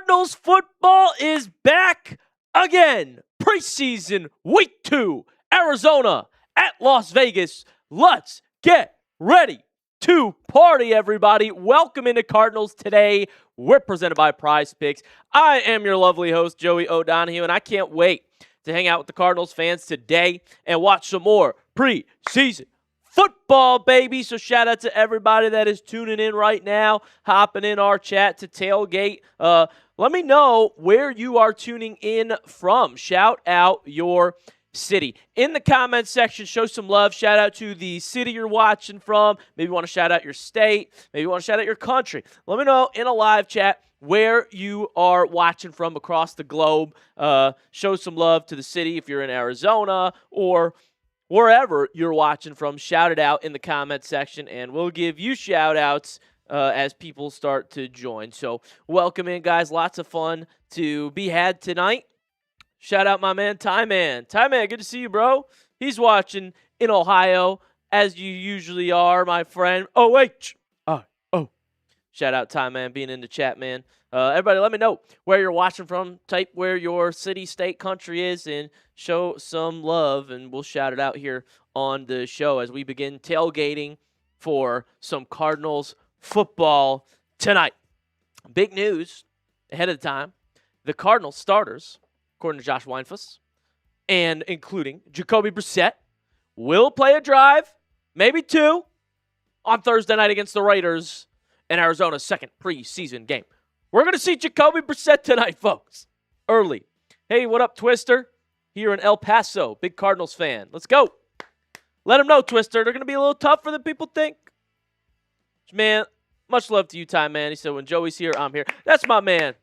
Cardinals football is back again. Preseason week 2, Arizona at Las Vegas. Let's get ready to party, everybody. Welcome into Cardinals Today. We're presented by Prize Picks. I am your lovely host, Joey O'Donohue, and I can't wait to hang out with the Cardinals fans today and watch some more preseason football, baby. So shout out to everybody that is tuning in right now, hopping in our chat to tailgate. Let me know where you are tuning in from. Shout out your city. In the comments section, show some love. Shout out to the city you're watching from. Maybe you want to shout out your state. Maybe you want to shout out your country. Let me know in a live chat where you are watching from across the globe. Show some love to the city if you're in Arizona or wherever you're watching from. Shout it out in the comment section, and we'll give you shout-outs as people start to join. So welcome in, guys. Lots of fun to be had tonight. Shout out my man, Ty Man. Ty Man, good to see you, bro. He's watching in Ohio, as you usually are, my friend. O-H-I-O. Shout out Ty Man being in the chat, man. Everybody, let me know where you're watching from. Type where your city, state, country is, and show some love, and we'll shout it out here on the show as we begin tailgating for some Cardinals football tonight. Big news ahead of the time. The Cardinals starters, according to Josh Weinfuss, and including Jacoby Brissett, will play a drive, maybe two, on Thursday night against the Raiders in Arizona's second preseason game. We're going to see Jacoby Brissett tonight, folks, early. Hey, what up, Twister? Here in El Paso, big Cardinals fan. Let's go. Let them know, Twister. They're going to be a little tougher than people think. Man, much love to you, Ty Man. He said, when Joey's here, I'm here. That's my man.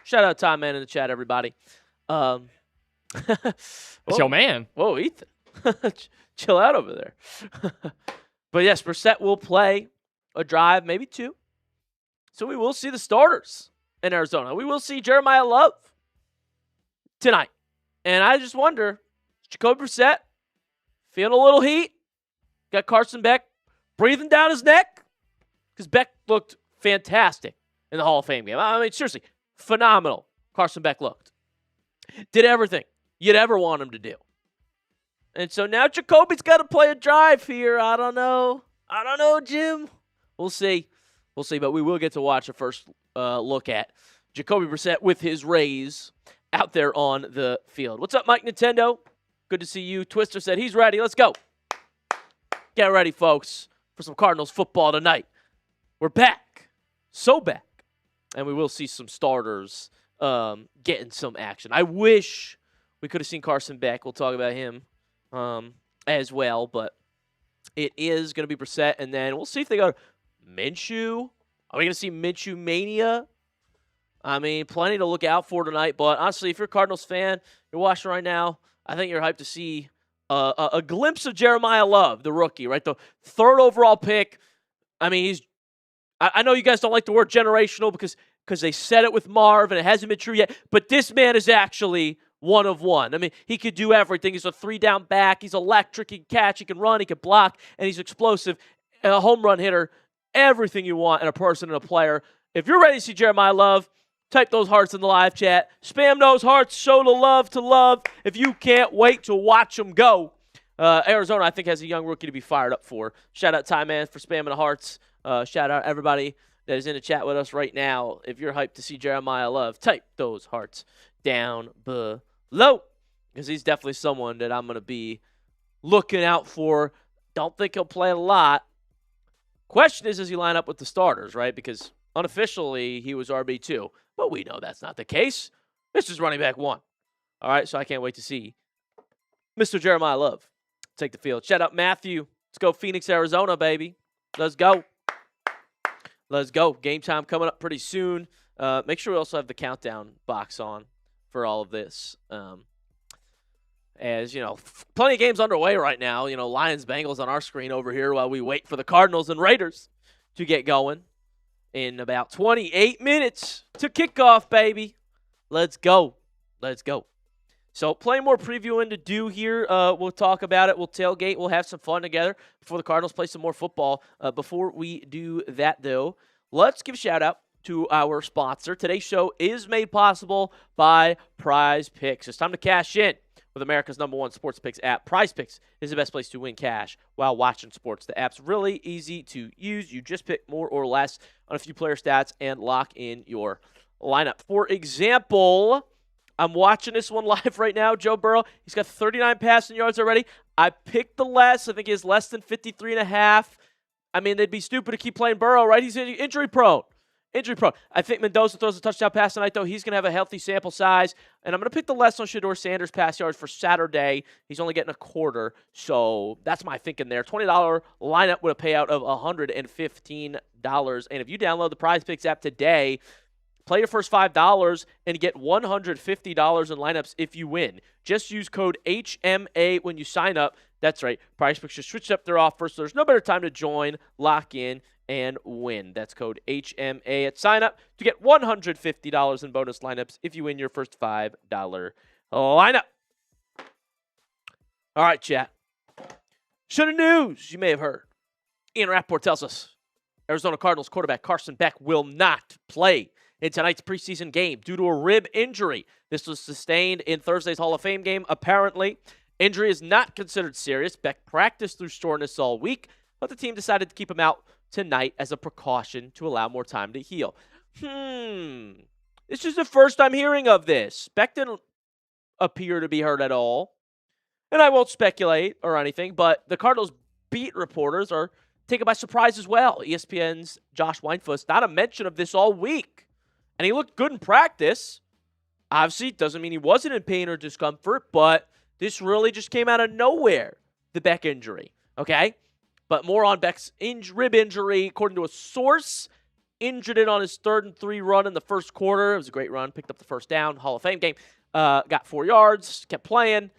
Shout out Ty Man in the chat, everybody. It's your man. Whoa, Ethan. Chill out over there. But yes, Brissett will play a drive, maybe two. So we will see the starters in Arizona. We will see Jeremiah Love tonight. And I just wonder, Jacoby Brissett feeling a little heat? Got Carson Beck breathing down his neck? Because Beck looked fantastic in the Hall of Fame game. I mean, seriously, phenomenal. Carson Beck looked. Did everything you'd ever want him to do. And so now Jacoby's got to play a drive here. I don't know, Jim. We'll see. We'll see, but we will get to watch a first look at Jacoby Brissett with his Rays out there on the field. What's up, Mike Nintendo? Good to see you. Twister said he's ready. Let's go. Get ready, folks, for some Cardinals football tonight. We're back. So back. And we will see some starters getting some action. I wish we could have seen Carson Beck. We'll talk about him as well, but it is going to be Brissett, and then we'll see if they go Minshew. Are we going to see Minshew mania? I mean, plenty to look out for tonight, but honestly, if you're a Cardinals fan, you're watching right now, I think you're hyped to see a glimpse of Jeremiah Love, the rookie, right? The third overall pick. I mean, I know you guys don't like the word generational because they said it with Marv and it hasn't been true yet, but this man is actually one of one. I mean, he could do everything. He's a 3-down back. He's electric. He can catch. He can run. He can block, and he's explosive. And a home run hitter. Everything you want in a person and a player. If you're ready to see Jeremiah Love, type those hearts in the live chat. Spam those hearts. Show the love to love. If you can't wait to watch them go. Arizona, I think, has a young rookie to be fired up for. Shout out Ty Man for spamming the hearts. Shout out everybody that is in the chat with us right now. If you're hyped to see Jeremiah Love, type those hearts down below. Because he's definitely someone that I'm going to be looking out for. Don't think he'll play a lot. Question is, does he line up with the starters, right? Because unofficially, he was RB2. But we know that's not the case. This is running back 1. All right, so I can't wait to see Mr. Jeremiah Love take the field. Shout out Matthew. Let's go Phoenix, Arizona, baby. Let's go. Let's go. Game time coming up pretty soon. Make sure we also have the countdown box on for all of this. As, you know, plenty of games underway right now. You know, Lions-Bengals on our screen over here while we wait for the Cardinals and Raiders to get going in about 28 minutes to kickoff, baby. Let's go. Let's go. So plenty more previewing to do here. We'll talk about it. We'll tailgate. We'll have some fun together before the Cardinals play some more football. Before we do that, though, let's give a shout-out to our sponsor. Today's show is made possible by Prize Picks. It's time to cash in with America's #1 sports picks app. Prize Picks is the best place to win cash while watching sports. The app's really easy to use. You just pick more or less on a few player stats and lock in your lineup. For example, I'm watching this one live right now. Joe Burrow, he's got 39 passing yards already. I picked the less. I think he has less than 53.5. I mean, they'd be stupid to keep playing Burrow, right? He's injury prone. I think Mendoza throws a touchdown pass tonight, though. He's going to have a healthy sample size. And I'm going to pick the less on Shedeur Sanders pass yards for Saturday. He's only getting a quarter. So that's my thinking there. $20 lineup with a payout of $115. And if you download the Prize Picks app today, play your first $5 and get $150 in lineups if you win. Just use code HMA when you sign up. That's right. Prize Picks just switched up their offers, so there's no better time to join, lock in, and win. That's code HMA at sign up to get $150 in bonus lineups if you win your first $5 lineup. All right, chat. Should have news you may have heard. Ian Rappaport tells us Arizona Cardinals quarterback Carson Beck will not play in tonight's preseason game due to a rib injury. This was sustained in Thursday's Hall of Fame game, apparently. Injury is not considered serious. Beck practiced through soreness all week, but the team decided to keep him out tonight as a precaution to allow more time to heal. This is the first I'm hearing of this. Beck didn't appear to be hurt at all. And I won't speculate or anything, but the Cardinals beat reporters are taken by surprise as well. ESPN's Josh Weinfuss, not a mention of this all week. And he looked good in practice. Obviously, it doesn't mean he wasn't in pain or discomfort, but this really just came out of nowhere, the Beck injury, okay? But more on Beck's rib injury. According to a source, injured it on his 3rd and 3 run in the first quarter. It was a great run, picked up the first down, Hall of Fame game. Got 4 yards, kept playing.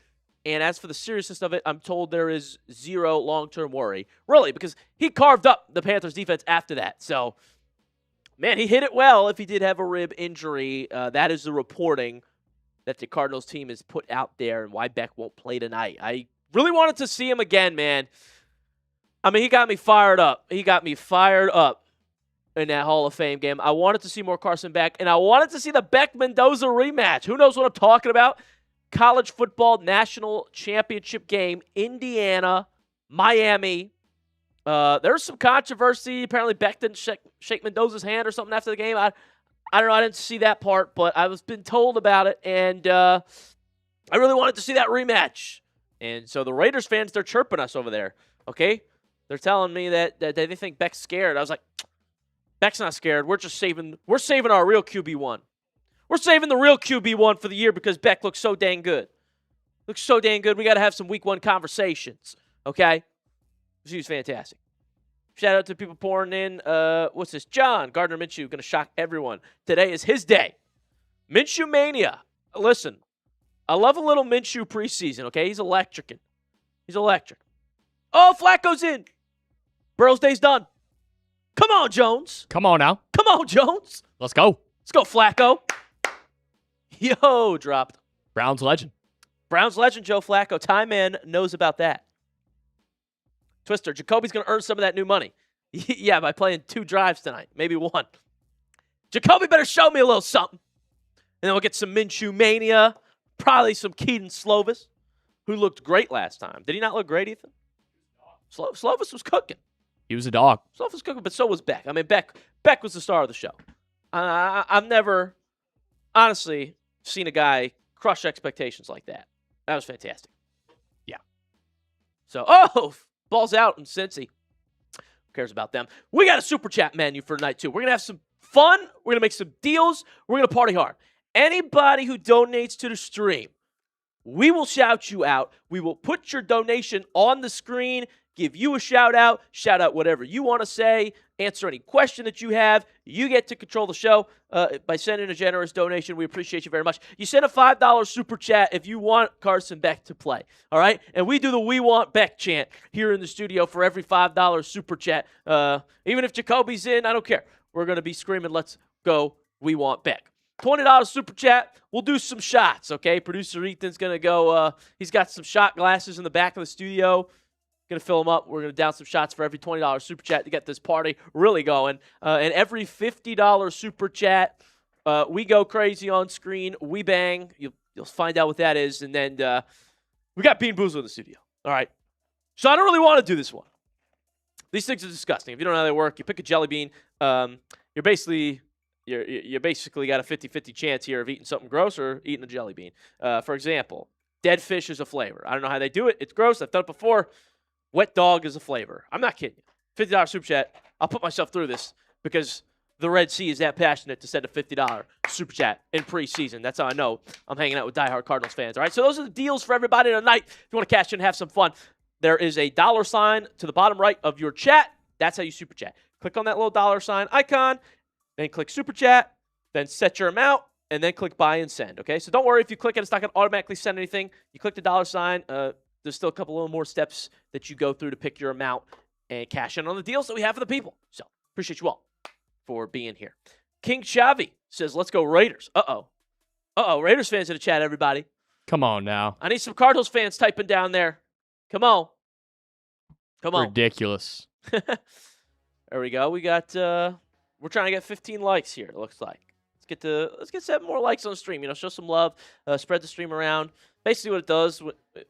And as for the seriousness of it, I'm told there is zero long-term worry. Really, because he carved up the Panthers defense after that. So, man, he hit it well if he did have a rib injury. That is the reporting that the Cardinals team has put out there and why Beck won't play tonight. I really wanted to see him again, man. I mean, he got me fired up. He got me fired up in that Hall of Fame game. I wanted to see more Carson Beck, and I wanted to see the Beck-Mendoza rematch. Who knows what I'm talking about? College football national championship game, Indiana, Miami. There was some controversy. Apparently, Beck didn't shake Mendoza's hand or something after the game. I don't know. I didn't see that part, but I was been told about it, and I really wanted to see that rematch. And so the Raiders fans, they're chirping us over there, okay? They're telling me that they think Beck's scared. I was like, Beck's not scared. We're saving our real QB1. We're saving the real QB1 for the year because Beck looks so dang good. Looks so dang good. We got to have some week 1 conversations, okay? He was fantastic. Shout out to people pouring in. What's this? John, Gardner Minshew, going to shock everyone. Today is his day. Minshew Mania. Listen, I love a little Minshew preseason, okay? He's electric. He's electric. Oh, Flacco's in. Burrow's day's done. Come on, Jones. Come on now. Come on, Jones. Let's go. Let's go, Flacco. Yo, dropped. Browns legend. Browns legend, Joe Flacco. Time Man knows about that. Twister, Jacoby's going to earn some of that new money. Yeah, by playing 2 drives tonight. Maybe 1. Jacoby better show me a little something. And then we'll get some Minshew Mania. Probably some Keaton Slovis, who looked great last time. Did he not look great, Ethan? Slovis was cooking. He was a dog. Slovis was cooking, but so was Beck. I mean, Beck was the star of the show. I've never, honestly, seen a guy crush expectations like that. That was fantastic. Yeah. So, ball's out in Cincy. Who cares about them? We got a super chat menu for tonight, too. We're going to have some fun. We're going to make some deals. We're going to party hard. Anybody who donates to the stream, we will shout you out. We will put your donation on the screen, give you a shout out whatever you want to say, answer any question that you have. You get to control the show by sending a generous donation. We appreciate you very much. You send a $5 super chat if you want Carson Beck to play, all right? And we do the We Want Beck chant here in the studio for every $5 super chat. Even if Jacoby's in, I don't care. We're going to be screaming, let's go, We Want Beck. $20 super chat. We'll do some shots, okay? Producer Ethan's going to go. He's got some shot glasses in the back of the studio. Going to fill them up. We're going to down some shots for every $20 super chat to get this party really going. And every $50 super chat, we go crazy on screen. We bang. You'll find out what that is. And then we got Bean Boozled in the studio. All right. So I don't really want to do this one. These things are disgusting. If you don't know how they work, you pick a jelly bean. You basically got a 50-50 chance here of eating something gross or eating a jelly bean. For example, dead fish is a flavor. I don't know how they do it. It's gross. I've done it before. Wet dog is a flavor. I'm not kidding you. $50 super chat. I'll put myself through this because the Red Sea is that passionate to send a $50 super chat in preseason. That's how I know I'm hanging out with diehard Cardinals fans. All right, so those are the deals for everybody tonight. If you want to cash in and have some fun, there is a $ to the bottom right of your chat. That's how you super chat. Click on that little $ icon, then click super chat, then set your amount, and then click buy and send. Okay, so don't worry if you click it, it's not going to automatically send anything. You click the $. There's still a couple little more steps that you go through to pick your amount and cash in on the deals that we have for the people. So appreciate you all for being here. King Chavi says, let's go Raiders. Uh-oh, Raiders fans in the chat, everybody. Come on now. I need some Cardinals fans typing down there. Come on. Ridiculous. There we go. We got, we're trying to get 15 likes here, it looks like. Let's get 7 more likes on the stream. Show some love, spread the stream around. Basically what it does,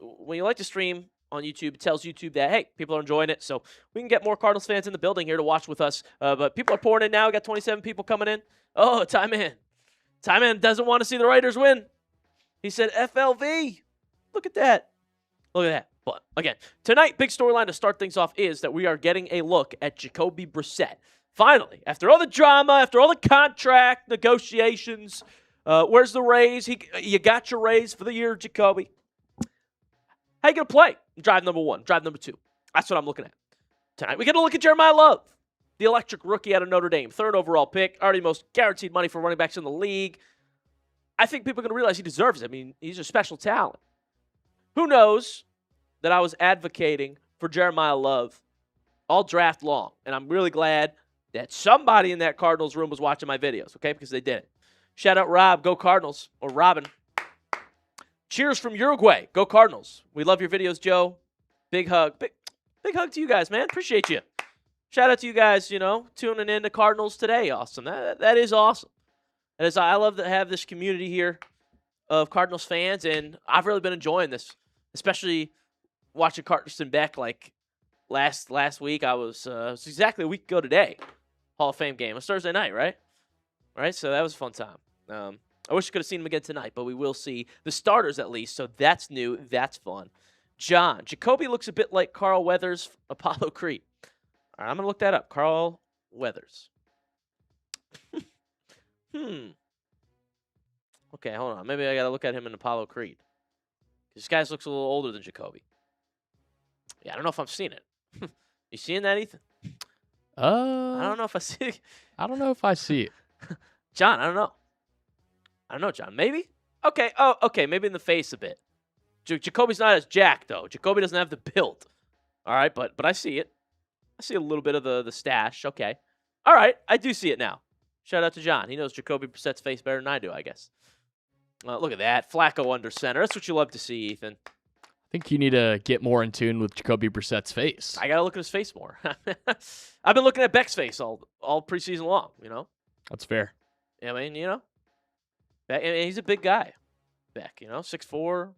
when you like to stream on YouTube, it tells YouTube that, hey, people are enjoying it. So we can get more Cardinals fans in the building here to watch with us. But people are pouring in now. We got 27 people coming in. Oh, Ty-Man. Ty-Man doesn't want to see the Raiders win. He said FLV. Look at that. But, again, tonight, big storyline to start things off is that we are getting a look at Jacoby Brissett. Finally, after all the drama, after all the contract negotiations, where's the raise? You got your raise for the year, Jacoby. How you going to play? Drive number 1, drive number 2. That's what I'm looking at. Tonight, we get a look at Jeremiah Love, the electric rookie out of Notre Dame, 3rd overall pick, already most guaranteed money for running backs in the league. I think people are going to realize he deserves it. I mean, he's a special talent. Who knows that I was advocating for Jeremiah Love all draft long, and I'm really glad that somebody in that Cardinals room was watching my videos, okay, because they did it. Shout out Rob, go Cardinals, or Robin. Cheers from Uruguay, go Cardinals. We love your videos, Joe. Big hug. Big hug to you guys, man. Appreciate you. Shout out to you guys, tuning in to Cardinals today. Awesome. That is awesome. I love to have this community here of Cardinals fans, and I've really been enjoying this, especially watching Carterson Beck like last week. It was exactly a week ago today. Hall of Fame game. It was Thursday night, right? All right, so that was a fun time. I wish I could have seen him again tonight, but we will see the starters at least, so that's new. That's fun. John, Jacoby looks a bit like Carl Weathers, Apollo Creed. All right, I'm going to look that up. Carl Weathers. Okay, hold on. Maybe I got to look at him in Apollo Creed. This guy looks a little older than Jacoby. Yeah, I don't know if I'm seeing it. You seeing that, Ethan? I don't know if I see it. I don't know if I see it. John, I don't know, John. Maybe? Okay. Oh, okay. Maybe in the face a bit. Jacoby's not as jacked, though. Jacoby doesn't have the build. All right, but I see it. I see a little bit of the stash. Okay. All right. I do see it now. Shout out to John. He knows Jacoby Brissett's face better than I do, I guess. Look at that. Flacco under center. That's what you love to see, Ethan. I think you need to get more in tune with Jacoby Brissett's face. I got to look at his face more. I've been looking at Beck's face all preseason long, That's fair. I mean, Beck, he's a big guy. Beck, 6'4".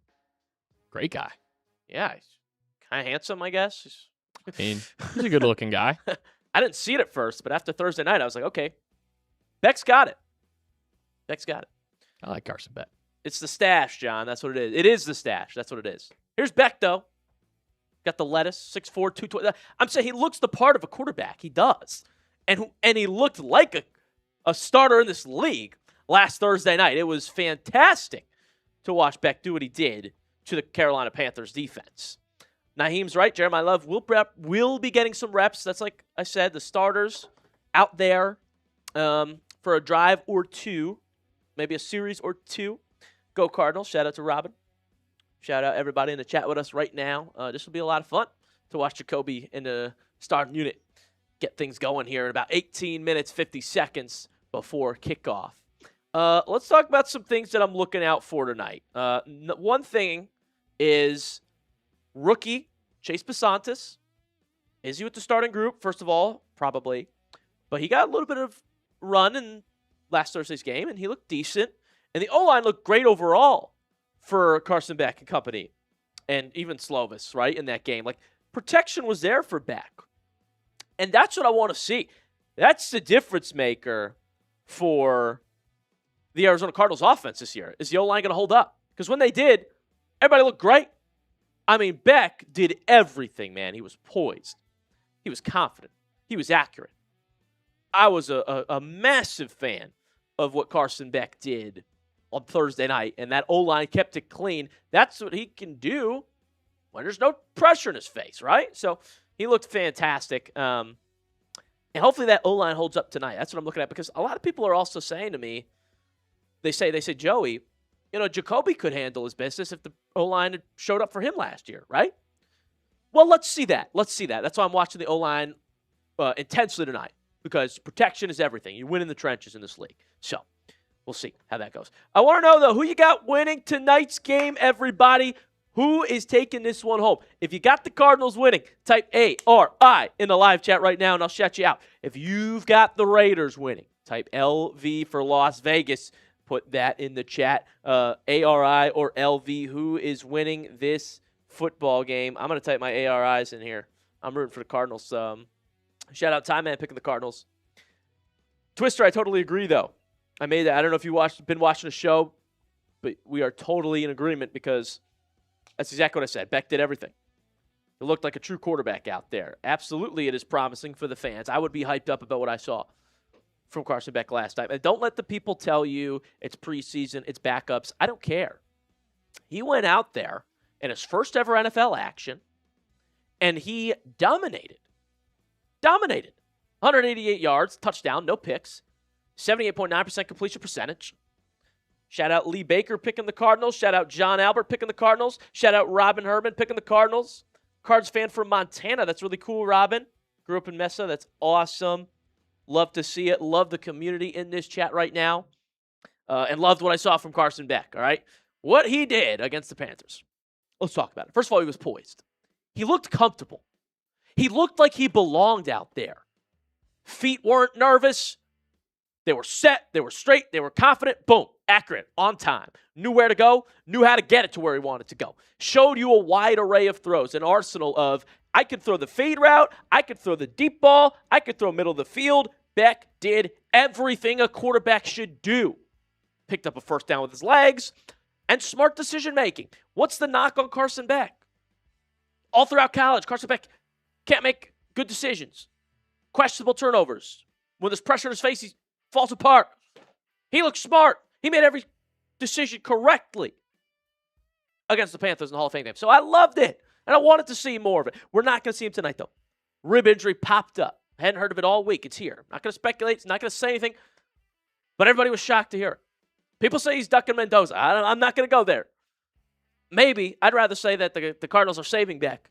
Great guy. Yeah, he's kind of handsome, I guess. He's a good-looking guy. I didn't see it at first, but after Thursday night, I was like, okay, Beck's got it. I like Carson Beck. It's the stash, John. That's what it is. It is the stash. That's what it is. Here's Beck, though. Got the lettuce, 6'4", 220. I'm saying he looks the part of a quarterback. He does. And he looked like a starter in this league last Thursday night. It was fantastic to watch Beck do what he did to the Carolina Panthers defense. Naheem's right. Jeremiah Love will be getting some reps. That's like I said, the starters out there for a drive or two, maybe a series or two. Go Cardinals. Shout out to Robin. Shout out everybody in the chat with us right now. This will be a lot of fun to watch Jacoby in the starting unit get things going here in about 18 minutes, 50 seconds before kickoff. Let's talk about some things that I'm looking out for tonight. One thing is rookie Chase Besantis. Is he with the starting group? First of all, probably. But he got a little bit of run in last Thursday's game, and he looked decent. And the O-line looked great overall for Carson Beck and company. And even Slovis, right, in that game. Like, protection was there for Beck. And that's what I want to see. That's the difference maker for the Arizona Cardinals offense this year. Is the O-line going to hold up? Because when they did, everybody looked great. I mean, Beck did everything, man. He was poised. He was confident. He was accurate. I was a massive fan of what Carson Beck did on Thursday night, and that O-line kept it clean. That's what he can do when there's no pressure in his face, right? So he looked fantastic. And hopefully that O-line holds up tonight. That's what I'm looking at, because a lot of people are also saying to me, they say, Joey, Jacoby could handle his business if the O-line had showed up for him last year, right? Well, let's see that. That's why I'm watching the O-line intensely tonight, because protection is everything. You win in the trenches in this league. So we'll see how that goes. I want to know, though, who you got winning tonight's game, everybody. Who is taking this one home? If you got the Cardinals winning, type A-R-I in the live chat right now, and I'll shout you out. If you've got the Raiders winning, type LV for Las Vegas. Put that in the chat. ARI or LV, who is winning this football game? I'm going to type my ARIs in here. I'm rooting for the Cardinals. Shout out Time Man picking the Cardinals. Twister, I totally agree, though. I made that. I don't know if you've been watching the show, but we are totally in agreement, because that's exactly what I said. Beck did everything. It looked like a true quarterback out there. Absolutely, it is promising for the fans. I would be hyped up about what I saw from Carson Beck last time. And don't let the people tell you it's preseason, it's backups. I don't care. He went out there in his first ever NFL action, and he dominated. 188 yards, touchdown, no picks, 78.9% completion percentage. Shout out Lee Baker picking the Cardinals. Shout out John Albert picking the Cardinals. Shout out Robin Herman picking the Cardinals. Cards fan from Montana. That's really cool, Robin. Grew up in Mesa. That's awesome. Love to see it. Love the community in this chat right now. And loved what I saw from Carson Beck, all right? What he did against the Panthers. Let's talk about it. First of all, he was poised. He looked comfortable. He looked like he belonged out there. Feet weren't nervous. They were set. They were straight. They were confident. Boom. Accurate. On time. Knew where to go. Knew how to get it to where he wanted to go. Showed you a wide array of throws. An arsenal of, I could throw the fade route. I could throw the deep ball. I could throw middle of the field. Beck did everything a quarterback should do. Picked up a first down with his legs. And smart decision-making. What's the knock on Carson Beck? All throughout college, Carson Beck can't make good decisions. Questionable turnovers. When there's pressure in his face, he falls apart. He looks smart. He made every decision correctly against the Panthers in the Hall of Fame game. So I loved it, and I wanted to see more of it. We're not going to see him tonight, though. Rib injury popped up. I hadn't heard of it all week. It's here. Not going to speculate. Not going to say anything. But everybody was shocked to hear it. People say he's ducking Mendoza. I'm not going to go there. Maybe. I'd rather say that the Cardinals are saving Beck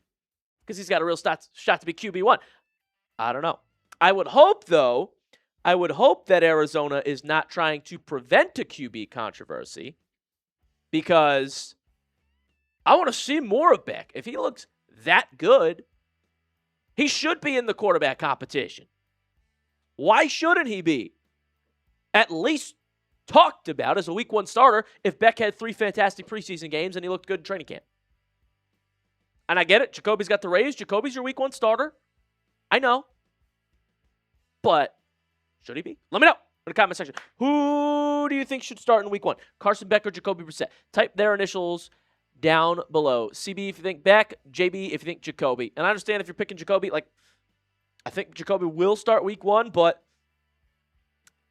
because he's got a real shot to be QB1. I don't know. I would hope, though, that Arizona is not trying to prevent a QB controversy, because I want to see more of Beck. If he looks that good, he should be in the quarterback competition. Why shouldn't he be at least talked about as a week one starter if Beck had 3 fantastic preseason games and he looked good in training camp? And I get it. Jacoby's got the raise. Jacoby's your week one starter. I know. But should he be? Let me know in the comment section. Who do you think should start in week one? Carson Beck or Jacoby Brissett? Type their initials down below. CB if you think Beck, JB if you think Jacoby. And I understand if you're picking Jacoby, I think Jacoby will start week one, but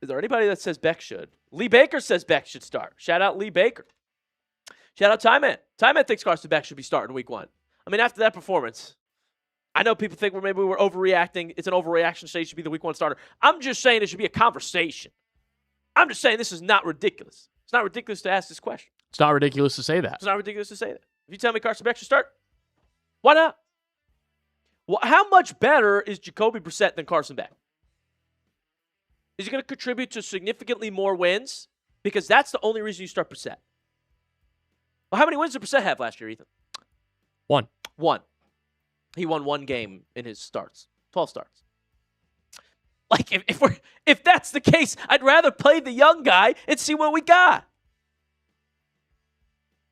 is there anybody that says Beck should? Lee Baker says Beck should start. Shout out Lee Baker. Shout out Ty Man. Ty Man thinks Carson Beck should be starting week one. I mean, after that performance, I know people think maybe we're overreacting. It's an overreaction stage. Should be the week one starter. I'm just saying it should be a conversation. I'm just saying this is not ridiculous. It's not ridiculous to ask this question. It's not ridiculous to say that. It's not ridiculous to say that. If you tell me Carson Beck should start, why not? Well, how much better is Jacoby Brissett than Carson Beck? Is he going to contribute to significantly more wins? Because that's the only reason you start Brissett. Well, how many wins did Brissett have last year, Ethan? One. He won 1 game in his starts, 12 starts. Like, if that's the case, I'd rather play the young guy and see what we got.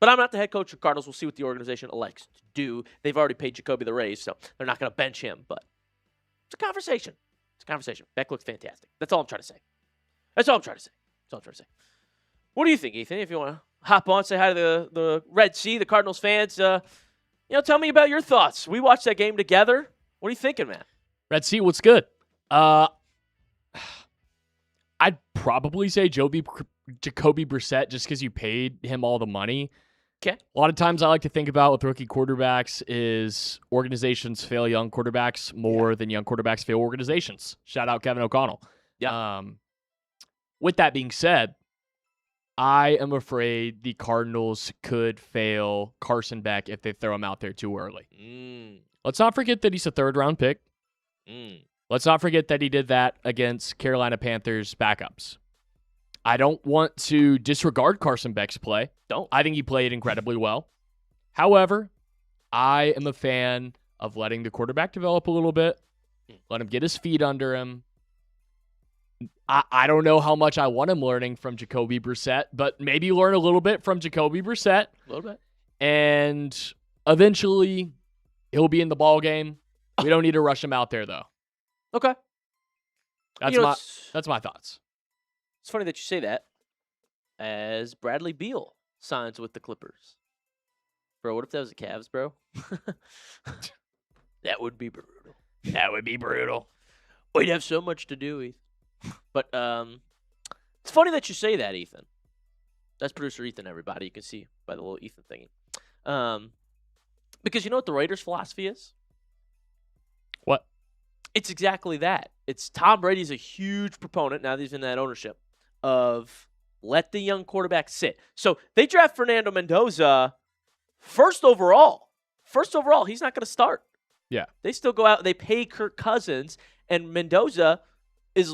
But I'm not the head coach of Cardinals. We'll see what the organization elects to do. They've already paid Jacoby the raise, so they're not going to bench him. But it's a conversation. Beck looks fantastic. That's all I'm trying to say. What do you think, Ethan? If you want to hop on, say hi to the Red Sea, the Cardinals fans. Tell me about your thoughts. We watched that game together. What are you thinking, man? Red Sea, what's good? I'd probably say Jacoby Brissett just because you paid him all the money. Okay. A lot of times I like to think about with rookie quarterbacks is organizations fail young quarterbacks more than young quarterbacks fail organizations. Shout out Kevin O'Connell. Yeah. With that being said, I am afraid the Cardinals could fail Carson Beck if they throw him out there too early. Let's not forget that he's a 3rd-round pick. Let's not forget that he did that against Carolina Panthers backups. I don't want to disregard Carson Beck's play. I think he played incredibly well. However, I am a fan of letting the quarterback develop a little bit, let him get his feet under him. I don't know how much I want him learning from Jacoby Brissett, but maybe learn a little bit from Jacoby Brissett. A little bit. And eventually, he'll be in the ball game. We don't need to rush him out there, though. Okay. That's my thoughts. It's funny that you say that, as Bradley Beal signs with the Clippers. Bro, what if that was the Cavs, bro? That would be brutal. We'd have so much to do, Ethan. But it's funny that you say that, Ethan. That's producer Ethan, everybody. You can see by the little Ethan thingy. Because you know what the Raiders' philosophy is? What? It's exactly that. It's Tom Brady's a huge proponent, now that he's in that ownership, of let the young quarterback sit. So they draft Fernando Mendoza first overall. He's not going to start. Yeah. They still go out and they pay Kirk Cousins, and Mendoza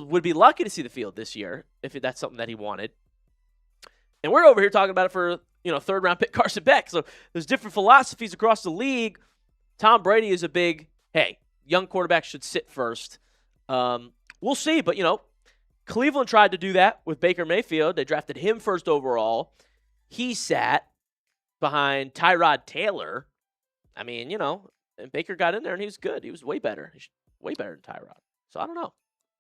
would be lucky to see the field this year if that's something that he wanted. And we're over here talking about it for, 3rd-round pick Carson Beck. So there's different philosophies across the league. Tom Brady is a big, hey, young quarterbacks should sit first. We'll see, but, Cleveland tried to do that with Baker Mayfield. They drafted him first overall. He sat behind Tyrod Taylor. I mean, and Baker got in there and he was good. He was way better. Way better than Tyrod. So I don't know.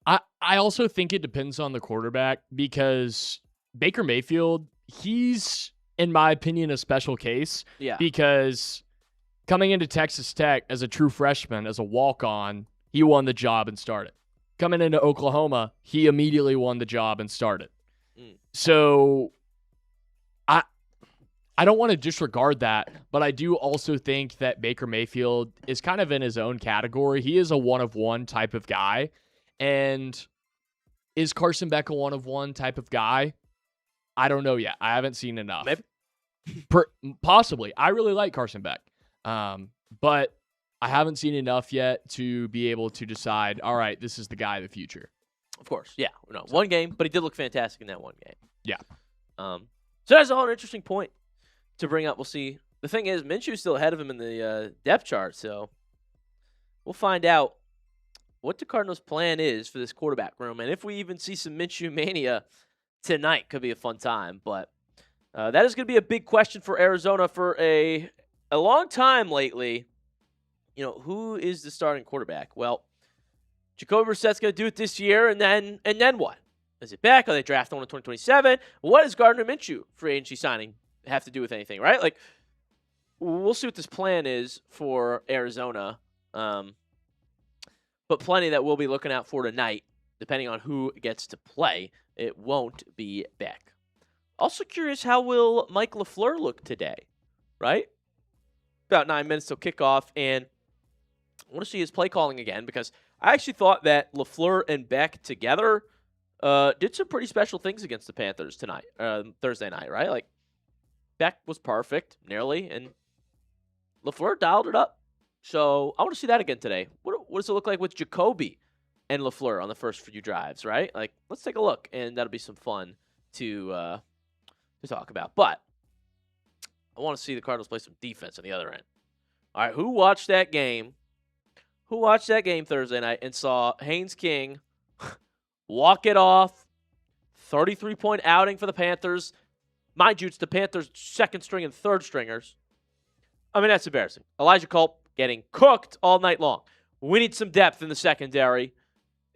I also think it depends on the quarterback because Baker Mayfield, he's, in my opinion, a special case. Yeah. Because coming into Texas Tech as a true freshman, as a walk-on, he won the job and started. Coming into Oklahoma, he immediately won the job and started. So I don't want to disregard that, but I do also think that Baker Mayfield is kind of in his own category. He is a one-of-one type of guy. And is Carson Beck a one-of-one type of guy? I don't know yet. I haven't seen enough. Maybe. Possibly. I really like Carson Beck. But I haven't seen enough yet to be able to decide, all right, this is the guy of the future. Of course. Yeah. No, one game, but he did look fantastic in that one game. Yeah. So that's all an interesting point to bring up. We'll see. The thing is, Minshew's still ahead of him in the depth chart, so we'll find out what the Cardinals' plan is for this quarterback room, and if we even see some Minshew mania tonight. Could be a fun time, but that is going to be a big question for Arizona for a long time lately. Who is the starting quarterback? Well, Jacoby Brissett's going to do it this year, and then what? Is it back? Are they drafting one in 2027? What does Gardner Minshew free agency signing have to do with anything, right? Like, we'll see what this plan is for Arizona. But plenty that we'll be looking out for tonight, depending on who gets to play. It won't be Beck. Also curious, how will Mike LaFleur look today, right? About 9 minutes till kickoff, and I want to see his play calling again because I actually thought that LaFleur and Beck together did some pretty special things against the Panthers tonight, Thursday night, right? Like, Beck was perfect, nearly, and LaFleur dialed it up. So I want to see that again today. What does it look like with Jacoby and LaFleur on the first few drives, right? Like, let's take a look, and that'll be some fun to talk about. But I want to see the Cardinals play some defense on the other end. All right, who watched that game who watched that game Thursday night and saw Haynes King walk it off, 33-point outing for the Panthers. Mind you, it's the Panthers' second string and third stringers. I mean, that's embarrassing. Elijah Culp getting cooked all night long. We need some depth in the secondary,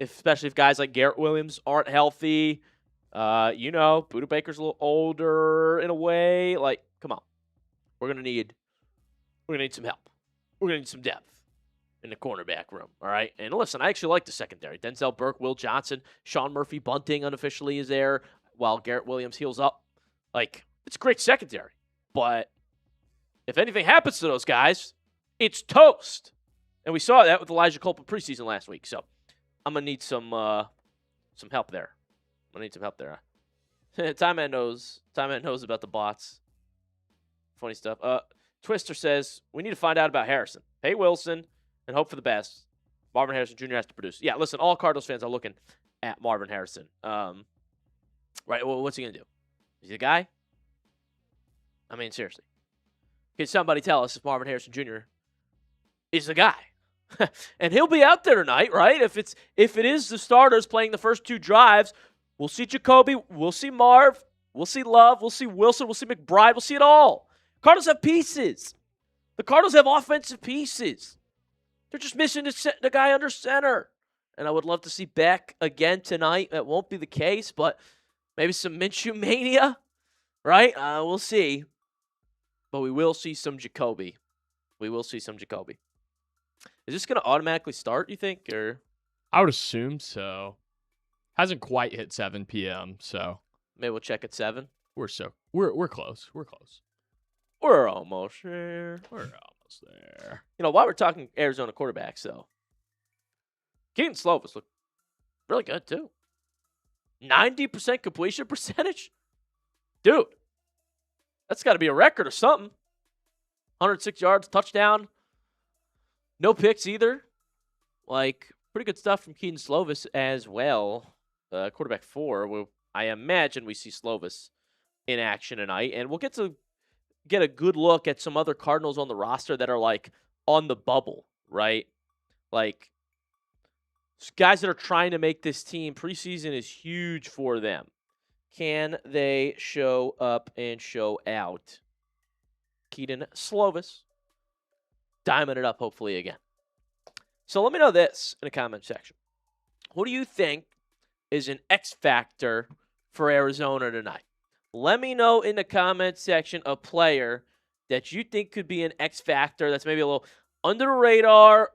especially if guys like Garrett Williams aren't healthy. Buda Baker's a little older in a way. Like, come on. We're gonna need some help. We're gonna need some depth in the cornerback room. All right. And listen, I actually like the secondary. Denzel Burke, Will Johnson, Sean Murphy Bunting unofficially is there while Garrett Williams heals up. Like, it's a great secondary. But if anything happens to those guys, it's toast. And we saw that with Elijah Culp in preseason last week. So I'm gonna need some help there. I'm gonna need some help there. Time Man knows about the bots. Funny stuff. Twister says we need to find out about Harrison. Pay Wilson and hope for the best. Marvin Harrison Jr. has to produce. Yeah, listen, all Cardinals fans are looking at Marvin Harrison. Right, well, what's he gonna do? Is he the guy? I mean, seriously. Can somebody tell us if Marvin Harrison Jr. is the guy? And he'll be out there tonight, right? If it is the starters playing the first two drives, we'll see Jacoby, we'll see Marv, we'll see Love, we'll see Wilson, we'll see McBride, we'll see it all. Cardinals have pieces. The Cardinals have offensive pieces. They're just missing the guy under center. And I would love to see Beck again tonight. That won't be the case, but maybe some Minshew mania, right? We'll see. But we will see some Jacoby. Is this going to automatically start, you think? Or I would assume so. Hasn't quite hit 7 p.m., so maybe we'll check at 7. We're close. We're close. We're almost there. While we're talking Arizona quarterbacks, though, Keaton Slovis looked really good, too. 90% completion percentage? Dude, that's got to be a record or something. 106 yards, touchdown. No picks either. Like, pretty good stuff from Keaton Slovis as well. Quarterback 4. I imagine we see Slovis in action tonight. And we'll get a good look at some other Cardinals on the roster that are, like, on the bubble, right? Like, guys that are trying to make this team. Preseason is huge for them. Can they show up and show out? Keaton Slovis. Diamond it up, hopefully, again. So let me know this in the comment section. Who do you think is an X factor for Arizona tonight? Let me know in the comment section a player that you think could be an X factor that's maybe a little under the radar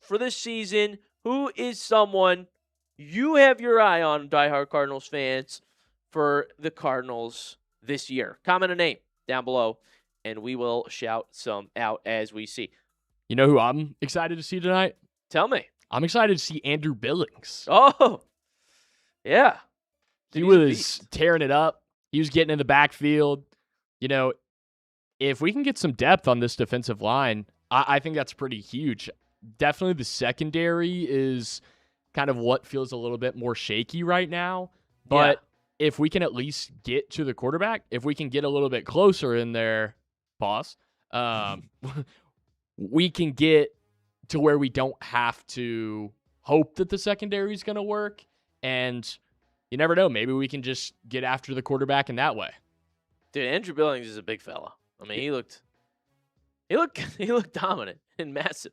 for this season. Who is someone you have your eye on, diehard Cardinals fans, for the Cardinals this year? Comment a name down below, and we will shout some out as we see. You know who I'm excited to see tonight? Tell me. I'm excited to see Andrew Billings. Oh, yeah. He was tearing it up. He was getting in the backfield. If we can get some depth on this defensive line, I think that's pretty huge. Definitely the secondary is kind of what feels a little bit more shaky right now. But if we can at least get to the quarterback, if we can get a little bit closer in there, we can get to where we don't have to hope that the secondary is going to work. And you never know. Maybe we can just get after the quarterback in that way. Dude, Andrew Billings is a big fella. I mean, he looked dominant and massive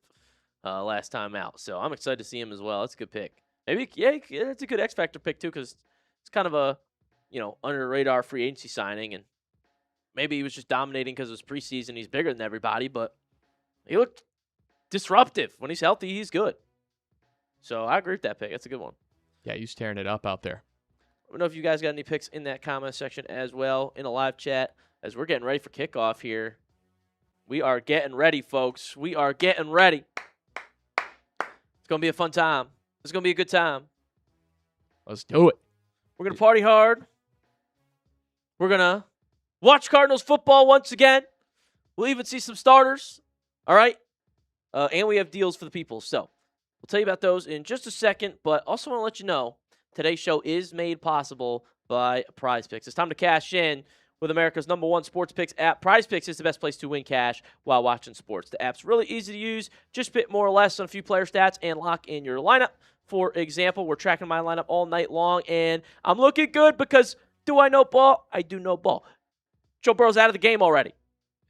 last time out. So I'm excited to see him as well. That's a good pick. Maybe, it's a good X Factor pick too, because it's kind of a, under the radar free agency signing, and maybe he was just dominating because it was preseason. He's bigger than everybody, but he looked disruptive. When he's healthy, he's good. So I agree with that pick. That's a good one. Yeah, he's tearing it up out there. I don't know if you guys got any picks in that comment section as well in a live chat as we're getting ready for kickoff here. We are getting ready, folks. We are getting ready. It's going to be a fun time. It's going to be a good time. Let's do it. We're going to party hard. We're going to watch Cardinals football once again. We'll even see some starters. All right? And we have deals for the people. So we'll tell you about those in just a second. But also want to let you know, today's show is made possible by Prize Picks. It's time to cash in with America's #1 sports picks app. Prize Picks is the best place to win cash while watching sports. The app's really easy to use. Just bet more or less on a few player stats and lock in your lineup. For example, we're tracking my lineup all night long, and I'm looking good because do I know ball? I do know ball. Joe Burrow's out of the game already.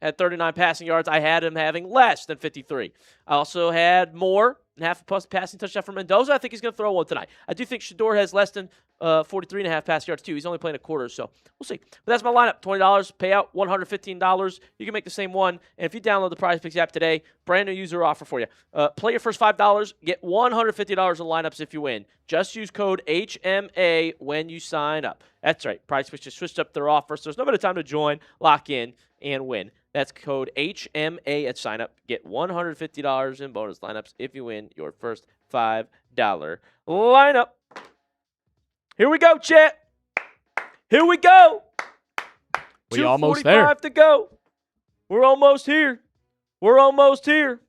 Had 39 passing yards. I had him having less than 53. I also had more than half a passing touchdown for Mendoza. I think he's going to throw one tonight. I do think Shador has less than 43.5 passing yards, too. He's only playing a quarter, so we'll see. But that's my lineup. $20, payout $115. You can make the same one. And if you download the Prize Picks app today, brand new user offer for you. Play your first $5, get $150 in lineups if you win. Just use code HMA when you sign up. That's right. Prize Picks just switched up their offer, so there's no better time to join, lock in, and win. That's code HMA at sign up. Get $150 in bonus lineups if you win your first $5 lineup. Here we go, chat. Here we go. We almost there. 2:45 to go. We're almost here. We're almost here.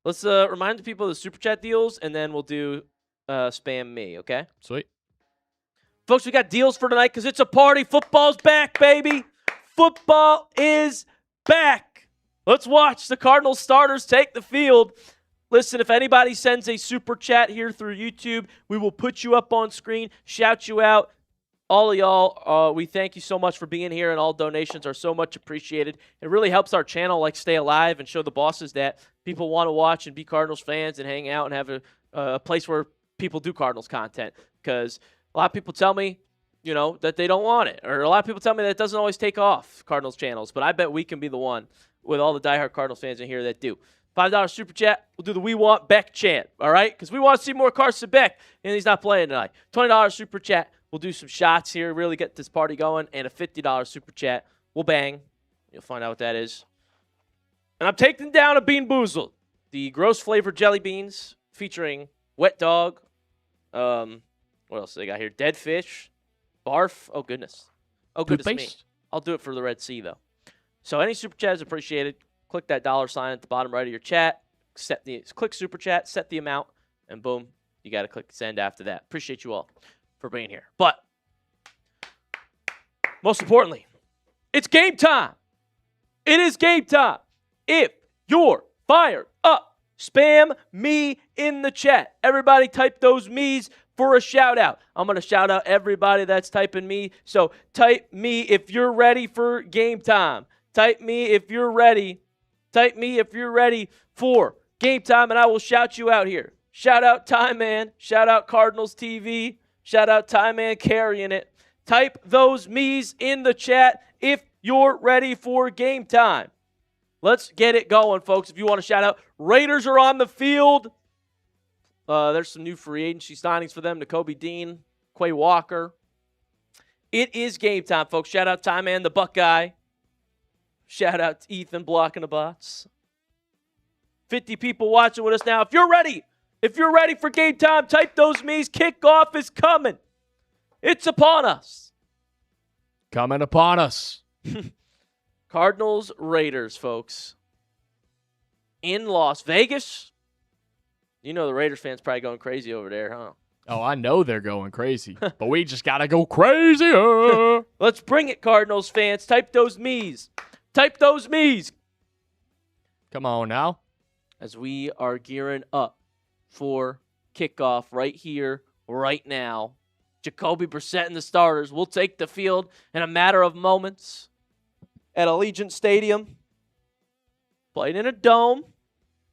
Let's remind the people of the Super Chat deals, and then we'll do Spam Me, okay? Sweet. Folks, we got deals for tonight because it's a party. Football's back, baby. Football is back. Let's watch the Cardinals starters take the field. Listen, if anybody sends a super chat here through YouTube, we will put you up on screen, shout you out. All of y'all, we thank you so much for being here, and all donations are so much appreciated. It really helps our channel stay alive and show the bosses that people want to watch and be Cardinals fans and hang out and have a place where people do Cardinals content. Because a lot of people tell me, that they don't want it. Or a lot of people tell me that it doesn't always take off, Cardinals channels. But I bet we can be the one with all the diehard Cardinals fans in here that do. $5 super chat. We'll do the We Want Beck chant, all right? Because we want to see more Carson Beck, and he's not playing tonight. $20 super chat. We'll do some shots here, really get this party going. And a $50 super chat. We'll bang. You'll find out what that is. And I'm taking down a Bean Boozled. The gross flavored jelly beans featuring wet dog. What else do they got here? Dead fish. Barf. Oh, goodness. Oh, goodness me. I'll do it for the Red Sea, though. So any super chat is appreciated. Click that $ at the bottom right of your chat. Click super chat, set the amount, and boom, you got to click send after that. Appreciate you all for being here. But most importantly, it's game time. It is game time. If you're fired up, spam me in the chat. Everybody type those me's for a shout out. I'm going to shout out everybody that's typing me. So type me if you're ready for game time. Type me if you're ready. Type me if you're ready for game time, and I will shout you out here. Shout out Time Man. Shout out Cardinals TV. Shout out Time Man carrying it. Type those me's in the chat if you're ready for game time. Let's get it going, folks. If you want to shout out, Raiders are on the field. There's some new free agency signings for them. Nakobe Dean, Quay Walker. It is game time, folks. Shout out Time Man, the Buckeye. Shout out to Ethan blocking the bots. 50 people watching with us now. If you're ready for game time, type those me's. Kickoff is coming. It's upon us. Coming upon us. Cardinals Raiders, folks. In Las Vegas. You know the Raiders fans probably going crazy over there, huh? Oh, I know they're going crazy. But we just got to go crazier. Let's bring it, Cardinals fans. Type those me's. Type those me's. Come on now. As we are gearing up for kickoff right here, right now. Jacoby Brissett and the starters will take the field in a matter of moments at Allegiant Stadium. Played in a dome.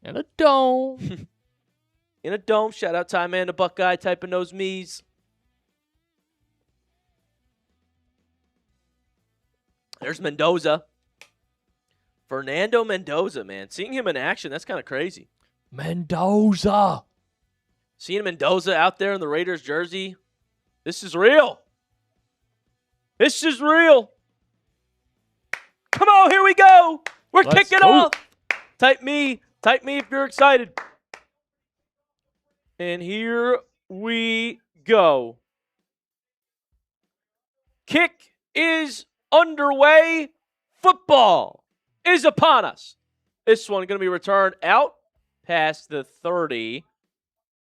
In a dome. In a dome. Shout out Time Man, the Buckeye, typing those me's. There's Mendoza. Fernando Mendoza, man. Seeing him in action, that's kind of crazy. Mendoza. Seeing Mendoza out there in the Raiders jersey, this is real. This is real. Come on, here we go. We're kicking off. Type me if you're excited. And here we go. Kick is underway. Football is upon us. This one going to be returned out past the 30.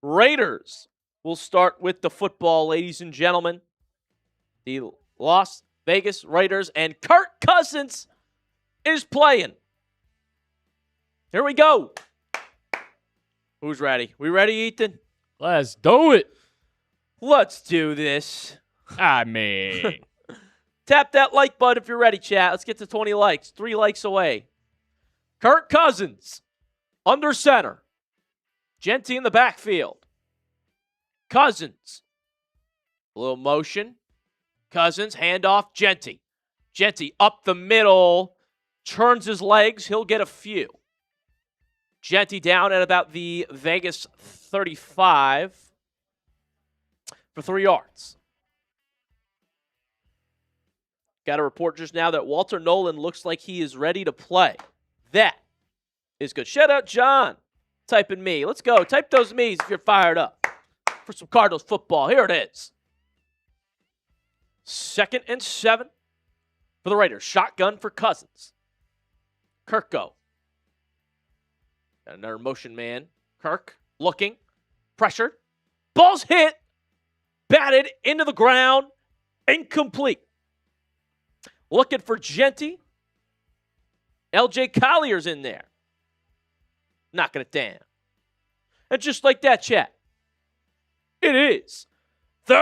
Raiders will start with the football, ladies and gentlemen. The Las Vegas Raiders, and Kirk Cousins is playing. Here we go. Who's ready? We ready, Ethan? Let's do it. Let's do this. I mean, Tap that like button if you're ready, chat. Let's get to 20 likes. 3 likes away. Kirk Cousins, under center. Genty in the backfield. Cousins. A little motion. Cousins, handoff, Genty. Genty up the middle. Turns his legs. He'll get a few. Genty down at about the Vegas 35 for 3 yards. Got a report just now that Walter Nolan looks like he is ready to play. That is good. Shout out John. Typing me. Let's go. Type those me's if you're fired up for some Cardinals football. Here it is. 2nd and 7 for the Raiders. Shotgun for Cousins. Kirk go. Got another motion man. Kirk looking. Pressured. Ball's hit. Batted into the ground. Incomplete. Looking for Genty. LJ Collier's in there. Knocking it down. And just like that, chat, it is 3rd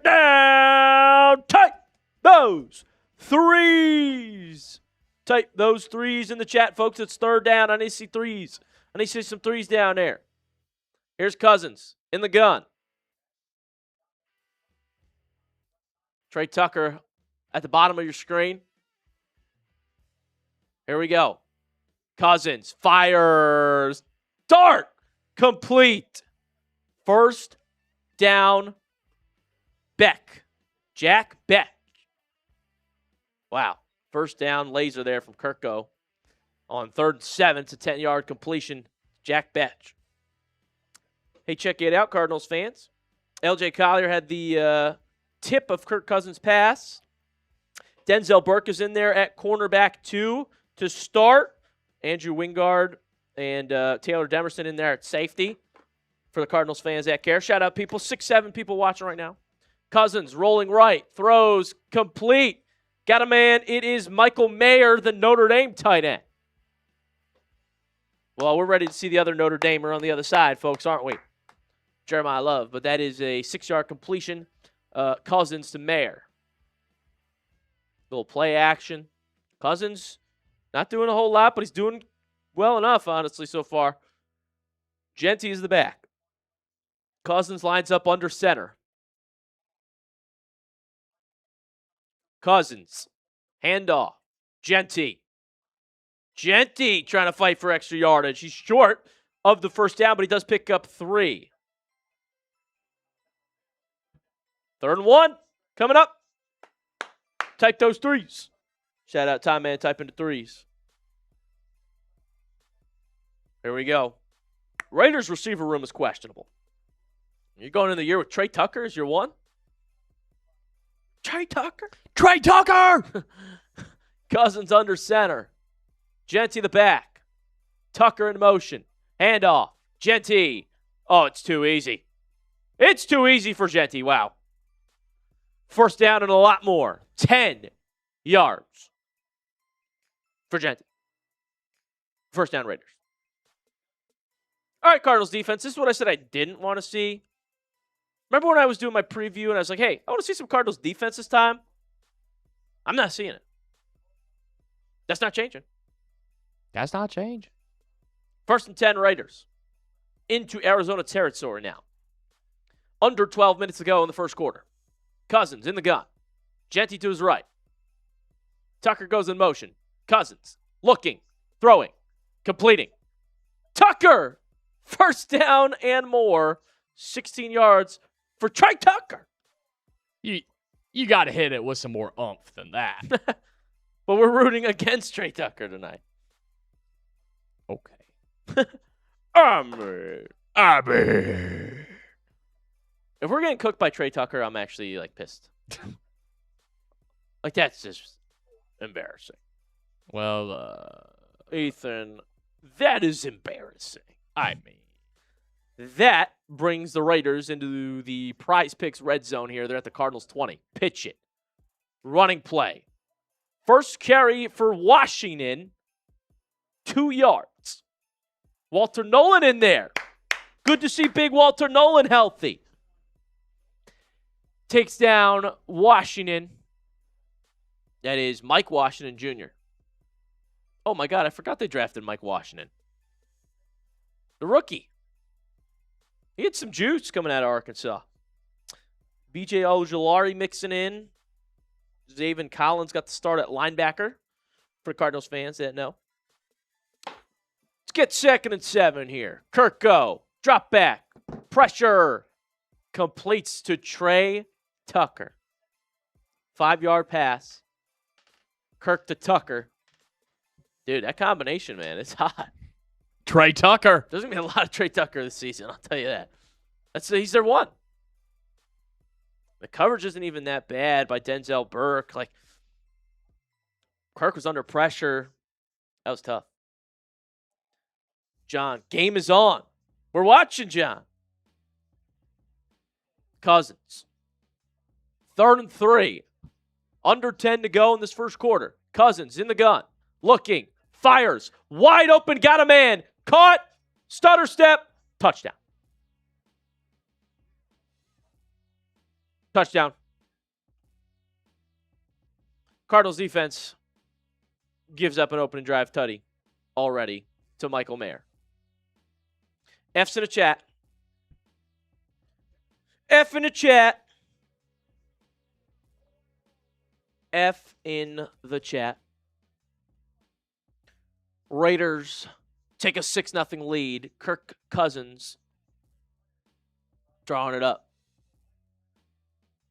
down. Type those 3s. Type those 3s in the chat, folks. It's 3rd down. I need to see 3s. I need to see some 3s down there. Here's Cousins in the gun. Trey Tucker at the bottom of your screen. Here we go. Cousins fires. Dart. Complete. 1st down. Beck. Jack Beck. Wow. 1st down laser there from Kirko on 3rd and 7. It's a 10-yard completion. Jack Beck. Hey, check it out, Cardinals fans. LJ Collier had the tip of Kirk Cousins' pass. Denzel Burke is in there at cornerback 2 to start. Andrew Wingard and Taylor Demerson in there at safety for the Cardinals fans that care. Shout out people. 6-7 people watching right now. Cousins rolling right. Throws complete. Got a man. It is Michael Mayer, the Notre Dame tight end. Well, we're ready to see the other Notre Damer on the other side, folks, aren't we? Jeremiah Love. But that is a 6-yard completion. Cousins to Mayer. Little play action. Cousins not doing a whole lot, but he's doing well enough, honestly, so far. Genty is the back. Cousins lines up under center. Cousins. Handoff. Genty. Genty trying to fight for extra yardage. He's short of the 1st down, but he does pick up 3. 3rd and 1. Coming up. Type those 3s. Shout out Time Man typing the 3s. Here we go. Raiders receiver room is questionable. You're going into the year with Trey Tucker as your 1? Trey Tucker? Trey Tucker! Cousins under center. Genty the back. Tucker in motion. Handoff. Genty. Oh, it's too easy. It's too easy for Genty. Wow. 1st down and a lot more. 10 yards for Genty. 1st down Raiders. All right, Cardinals defense. This is what I said I didn't want to see. Remember when I was doing my preview and I was like, hey, I want to see some Cardinals defense this time? I'm not seeing it. That's not changing. That's not change. 1st and 10 Raiders. Into Arizona territory now. Under 12 minutes to go in the 1st quarter. Cousins in the gun. Genty to his right. Tucker goes in motion. Cousins looking, throwing, completing. Tucker! 1st down and more. 16 yards for Trey Tucker. You got to hit it with some more oomph than that. But we're rooting against Trey Tucker tonight. Okay. I mean. If we're getting cooked by Trey Tucker, I'm actually, pissed. That's just embarrassing. Well, Ethan, that is embarrassing. I mean. That brings the Raiders into the Prize Picks red zone here. They're at the Cardinals 20. Pitch it. Running play. First carry for Washington. 2 yards. Walter Nolan in there. Good to see big Walter Nolan healthy. Takes down Washington. That is Mike Washington Jr. Oh my God, I forgot they drafted Mike Washington. The rookie. He had some juice coming out of Arkansas. B.J. Ojulari mixing in. Zaven Collins got the start at linebacker for Cardinals fans that know. Let's get 2nd and 7 here. Kirk go. Drop back. Pressure. Completes to Trey Tucker. 5-yard pass. Kirk to Tucker. Dude, that combination, man, it's hot. Trey Tucker. There's going to be a lot of Trey Tucker this season, I'll tell you that. He's their one. The coverage isn't even that bad by Denzel Burke. Like, Kirk was under pressure. That was tough. John, game is on. We're watching, John. Cousins. 3rd and 3. Under 10 to go in this first quarter. Cousins in the gun. Looking. Fires. Wide open. Got a man. Caught. Stutter step. Touchdown. Touchdown. Cardinals defense gives up an opening drive tutty already to Michael Mayer. F's in the chat. F in the chat. F in the chat. Raiders take a 6-0 lead. Kirk Cousins drawing it up.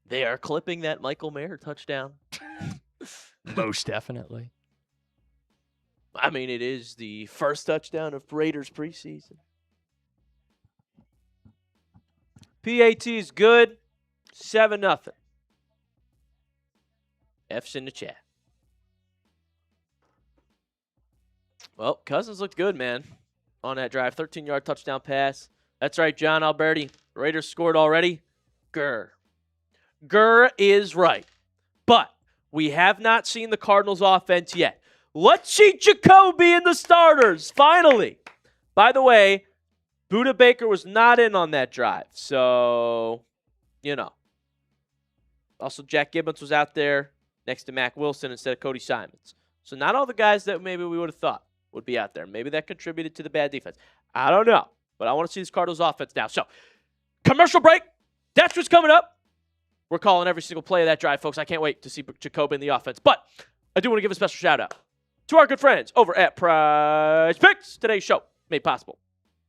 They are clipping that Michael Mayer touchdown. Most definitely. I mean, it is the first touchdown of Raiders preseason. PAT is good. 7-0. F's in the chat. Well, Cousins looked good, man, on that drive. 13-yard touchdown pass. That's right, John Alberti. Raiders scored already. Grr. Grr is right. But we have not seen the Cardinals offense yet. Let's see Jacoby in the starters, finally. By the way, Budda Baker was not in on that drive. So, you know. Also, Jack Gibbons was out there next to Mac Wilson instead of Cody Simons. So not all the guys that maybe we would have thought would be out there. Maybe that contributed to the bad defense. I don't know. But I want to see this Cardinals offense now. So, commercial break. That's what's coming up. We're calling every single play of that drive, folks. I can't wait to see Jacoby in the offense. But I do want to give a special shout-out to our good friends over at Prize Picks. Today's show made possible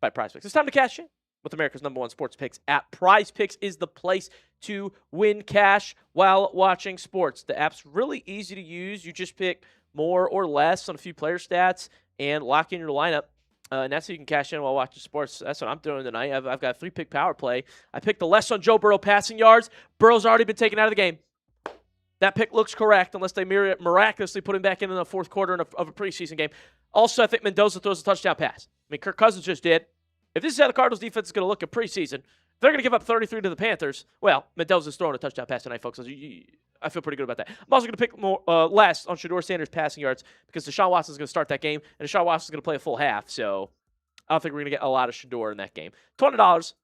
by Prize Picks. It's time to cash in with America's #1 sports picks app. Prize Picks is the place to win cash while watching sports. The app's really easy to use. You just pick more or less on a few player stats and lock in your lineup. And that's how you can cash in while watching sports. That's what I'm doing tonight. I've got a 3-pick power play. I picked the less on Joe Burrow passing yards. Burrow's already been taken out of the game. That pick looks correct unless they miraculously put him back in the fourth quarter of a preseason game. Also, I think Mendoza throws a touchdown pass. I mean, Kirk Cousins just did. If this is how the Cardinals defense is going to look in preseason, if they're going to give up 33 to the Panthers, well, Mendoza's throwing a touchdown pass tonight, folks. I feel pretty good about that. I'm also going to pick less on Shedeur Sanders passing yards because Deshaun Watson's going to start that game, and Deshaun Watson's going to play a full half. So I don't think we're going to get a lot of Shedeur in that game. $20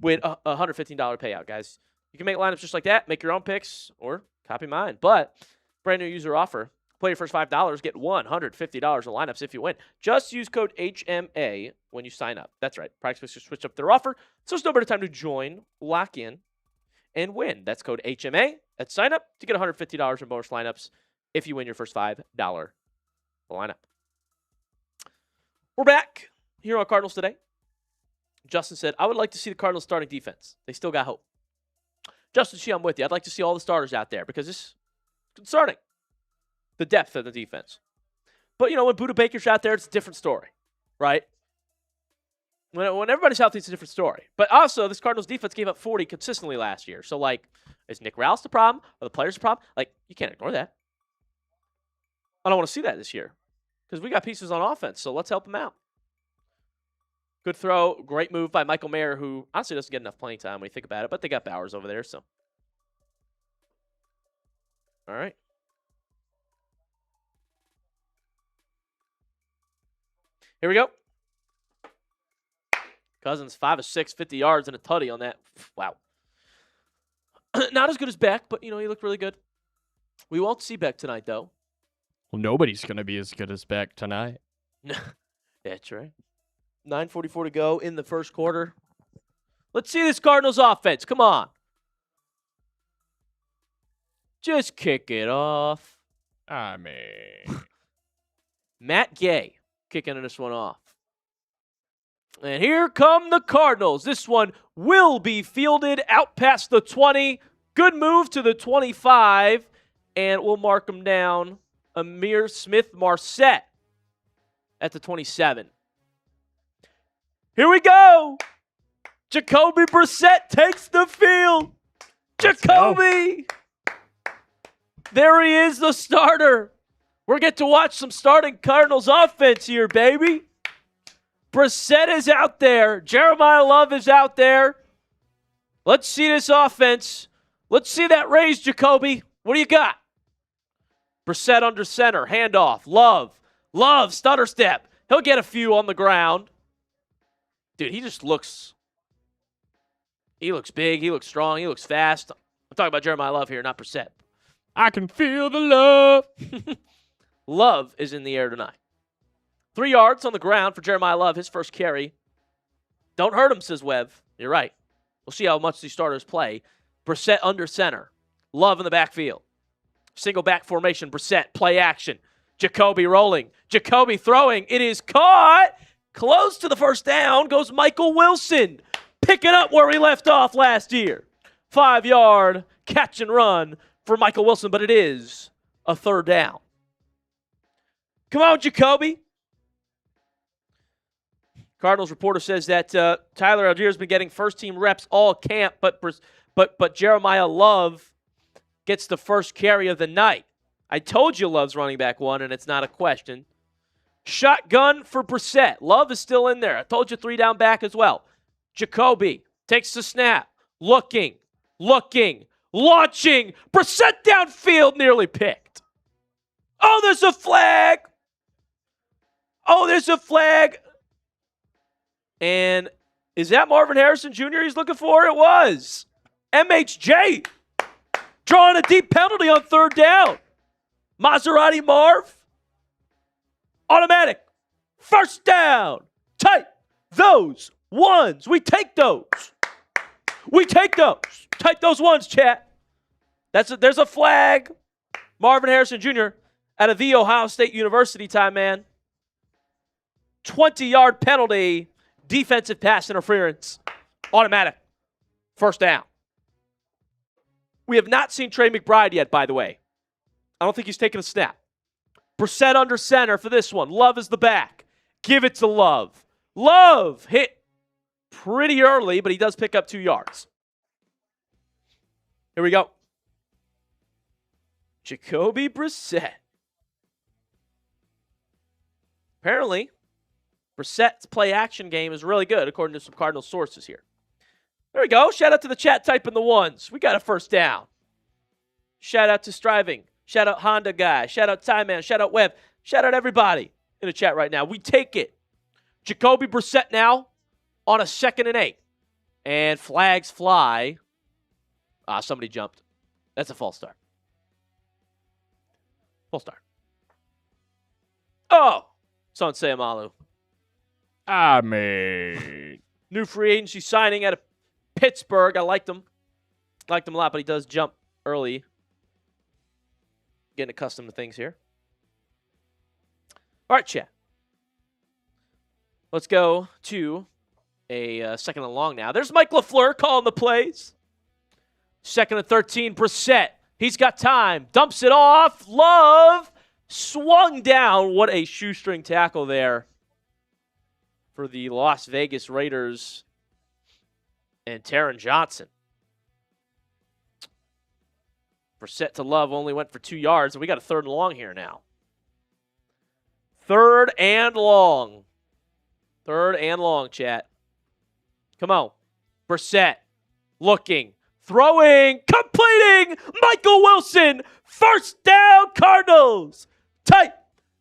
with a $115 payout, guys. You can make lineups just like that, make your own picks, or copy mine. But brand new user offer. Play your first $5, get $150 in lineups if you win. Just use code HMA when you sign up. That's right. Prize Picks switch up their offer, so it's no better time to join, lock in, and win. That's code HMA at sign up to get $150 in bonus lineups if you win your first $5 lineup. We're back here on Cardinals Today. Justin said, I would like to see the Cardinals starting defense. They still got hope. Justin Shee, I'm with you. I'd like to see all the starters out there because it's concerning, the depth of the defense. But, you know, when Budda Baker's out there, it's a different story, right? When everybody's healthy, it's a different story. But also, this Cardinals defense gave up 40 consistently last year. So, like, is Nick Roush the problem? Are the players the problem? Like, you can't ignore that. I don't want to see that this year because we got pieces on offense, so let's help them out. Good throw. Great move by Michael Mayer, who honestly doesn't get enough playing time when you think about it, but they got Bowers over there, so. All right. Here we go. Cousins, 5 of 6, 50 yards and a tutty on that. Wow. Not as good as Beck, but, he looked really good. We won't see Beck tonight, though. Well, nobody's going to be as good as Beck tonight. That's right. 9:44 to go in the first quarter. Let's see this Cardinals offense. Come on. Just kick it off. I mean. Matt Gay kicking this one off. And here come the Cardinals. This one will be fielded out past the 20. Good move to the 25. And we'll mark them down. Amir Smith-Marset at the 27. Here we go. Jacoby Brissett takes the field. Jacoby. There he is, the starter. We're getting to watch some starting Cardinals offense here, baby. Brissett is out there. Jeremiah Love is out there. Let's see this offense. Let's see that raise, Jacoby. What do you got? Brissett under center. Handoff. Love. Stutter step. He'll get a few on the ground. Dude, he looks big. He looks strong. He looks fast. I'm talking about Jeremiah Love here, not Brissett. I can feel the love. Love is in the air tonight. 3 yards on the ground for Jeremiah Love, his first carry. Don't hurt him, says Webb. You're right. We'll see how much these starters play. Brissett under center. Love in the backfield. Single back formation. Brissett, play action. Jacoby rolling. Jacoby throwing. It is caught. Close to the first down goes Michael Wilson. Picking up where he left off last year. 5-yard catch and run for Michael Wilson, but it is a third down. Come on, Jacoby. Cardinals reporter says that Tyler Algier has been getting first-team reps all camp, but Jeremiah Love gets the first carry of the night. I told you Love's running back one, and it's not a question. Shotgun for Brissett. Love is still in there. I told you 3 down back as well. Jacoby takes the snap. Looking. Launching. Brissett downfield, nearly picked. Oh, there's a flag. And is that Marvin Harrison Jr. he's looking for? It was. MHJ drawing a deep penalty on third down. Maserati Marv. Automatic. First down. Tight. Those ones. We take those. Tight those ones, chat. There's a flag. Marvin Harrison Jr. out of the Ohio State University time, man. 20-yard penalty. Defensive pass interference. Automatic. First down. We have not seen Trey McBride yet, by the way. I don't think he's taken a snap. Brissett under center for this one. Love is the back. Give it to Love. Love hit pretty early, but he does pick up 2 yards. Here we go. Jacoby Brissett. Apparently, Brissett's play-action game is really good, according to some Cardinals sources here. There we go. Shout out to the chat typing the ones. We got a first down. Shout out to Striving. Shout out Honda Guy. Shout out Time Man. Shout out Webb. Shout out everybody in the chat right now. We take it. Jacoby Brissett now on a 2nd and 8. And flags fly. Somebody jumped. That's a false start. False start. Oh! Son Sayamalu. I mean. New free agency signing out of Pittsburgh. I liked him. Liked him a lot, but he does jump early. Getting accustomed to things here. All right, chat. Let's go to a 2nd and long now. There's Mike LaFleur calling the plays. 2nd and 13, Brissett. He's got time. Dumps it off. Love swung down. What a shoestring tackle there for the Las Vegas Raiders and Taron Johnson. Brissett to Love only went for 2 yards, and we got a 3rd and long here now. 3rd and long. Third and long, chat. Come on. Brissett. Looking. Throwing. Completing. Michael Wilson. First down, Cardinals. Type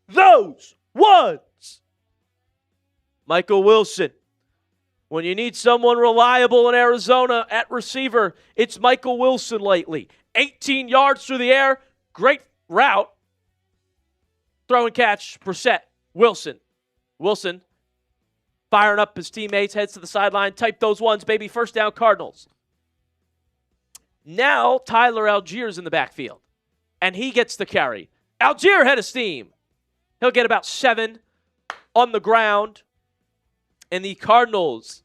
those ones. Michael Wilson. When you need someone reliable in Arizona at receiver, it's Michael Wilson lately. 18 yards through the air. Great route. Throw and catch. Brissett. Wilson. Wilson firing up his teammates. Heads to the sideline. Type those ones, baby. First down, Cardinals. Now Tyler Allgeier's in the backfield. And he gets the carry. Allgeier head of steam. He'll get about 7 on the ground. And the Cardinals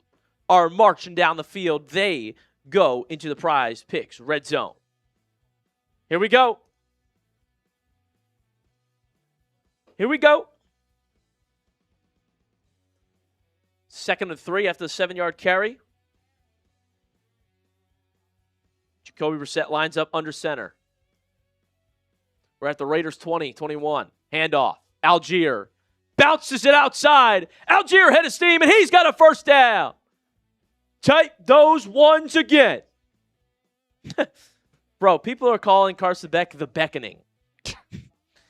are marching down the field. They go into the Prize Picks red zone. Here we go. Here we go. 2nd and 3 after the 7-yard carry. Jacoby Brissett lines up under center. We're at the Raiders 20, 21. Handoff. Allgeier bounces it outside. Allgeier head of steam, and he's got a first down. Type those ones again. Bro, people are calling Carson Beck the beckoning.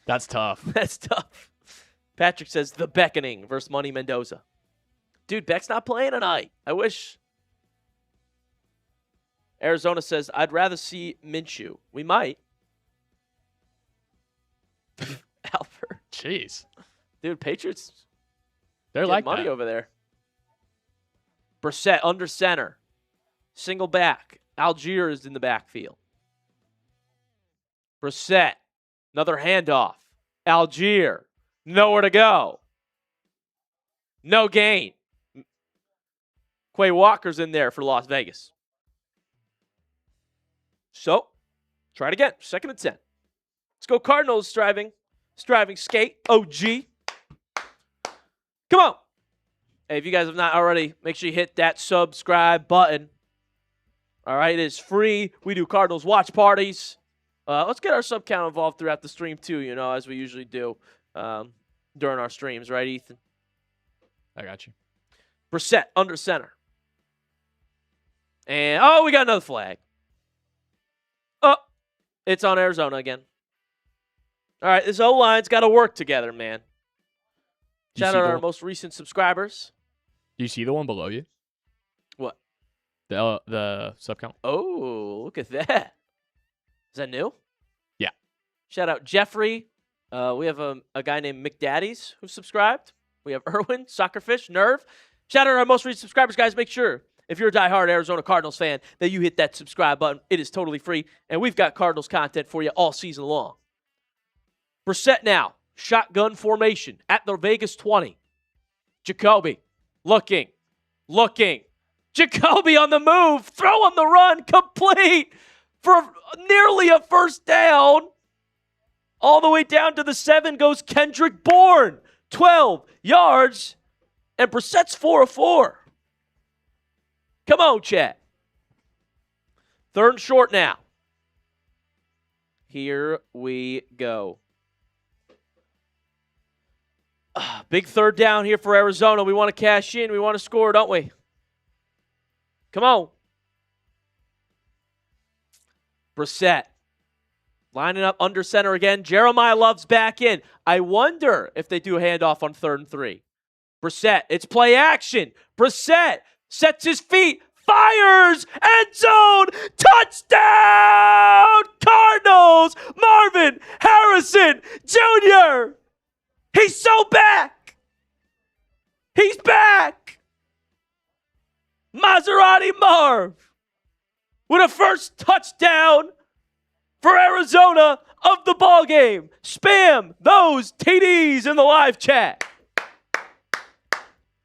That's tough. That's tough. Patrick says the beckoning versus Money Mendoza. Dude, Beck's not playing tonight. I wish. Arizona says, I'd rather see Minshew. We might. Albert. Jeez. Dude, Patriots. They're get like money that. over there. Brissett under center. Single back. Allgeier is in the backfield. Brissett. Another handoff. Allgeier. Nowhere to go. No gain. Quay Walker's in there for Las Vegas. So, try it again. 2nd and 10. Let's go Cardinals striving. Skate. OG. Come on. Hey, if you guys have not already, make sure you hit that subscribe button. All right, it is free. We do Cardinals watch parties. Let's get our sub count involved throughout the stream too, as we usually do during our streams. Right, Ethan? I got you. Brissett under center. And, we got another flag. Oh, it's on Arizona again. All right, this O-line's got to work together, man. Shout out our most recent subscribers. Do you see the one below you? What? The sub count. Oh, look at that. Is that new? Yeah. Shout out Jeffrey. We have a guy named McDaddies who subscribed. We have Erwin, Soccerfish, Nerve. Shout out our most recent subscribers, guys. Make sure, if you're a diehard Arizona Cardinals fan, that you hit that subscribe button. It is totally free, and we've got Cardinals content for you all season long. Brissett now. Shotgun formation at the Vegas 20. Jacoby looking. Jacoby on the move. Throw on the run. Complete for nearly a first down. All the way down to the 7 goes Kendrick Bourne. 12 yards. And Brissett's 4 of 4. Come on, chat. 3rd and short now. Here we go. Big 3rd down here for Arizona. We want to cash in. We want to score, don't we? Come on. Brissett. Lining up under center again. Jeremiah Love's back in. I wonder if they do a handoff on 3rd and 3. Brissett. It's play action. Brissett sets his feet. Fires. End zone. Touchdown. Cardinals. Marvin Harrison Jr. He's so back. He's back. Maserati Marv with a first touchdown for Arizona of the ball game. Spam those TDs in the live chat.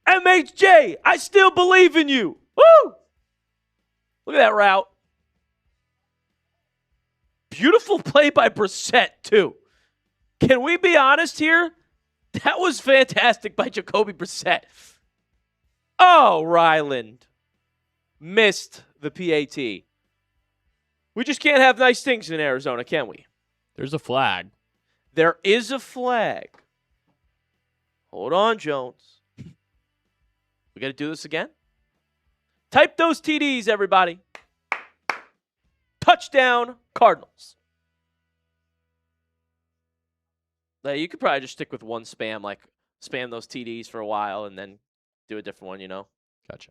MHJ, I still believe in you. Woo! Look at that route. Beautiful play by Brissett, too. Can we be honest here? That was fantastic by Jacoby Brissett. Oh, Ryland. Missed the PAT. We just can't have nice things in Arizona, can we? There's a flag. There is a flag. Hold on, Jones. We got to do this again. Type those TDs, everybody. Touchdown, Cardinals. You could probably just stick with one spam, like spam those TDs for a while and then do a different one, you know? Gotcha.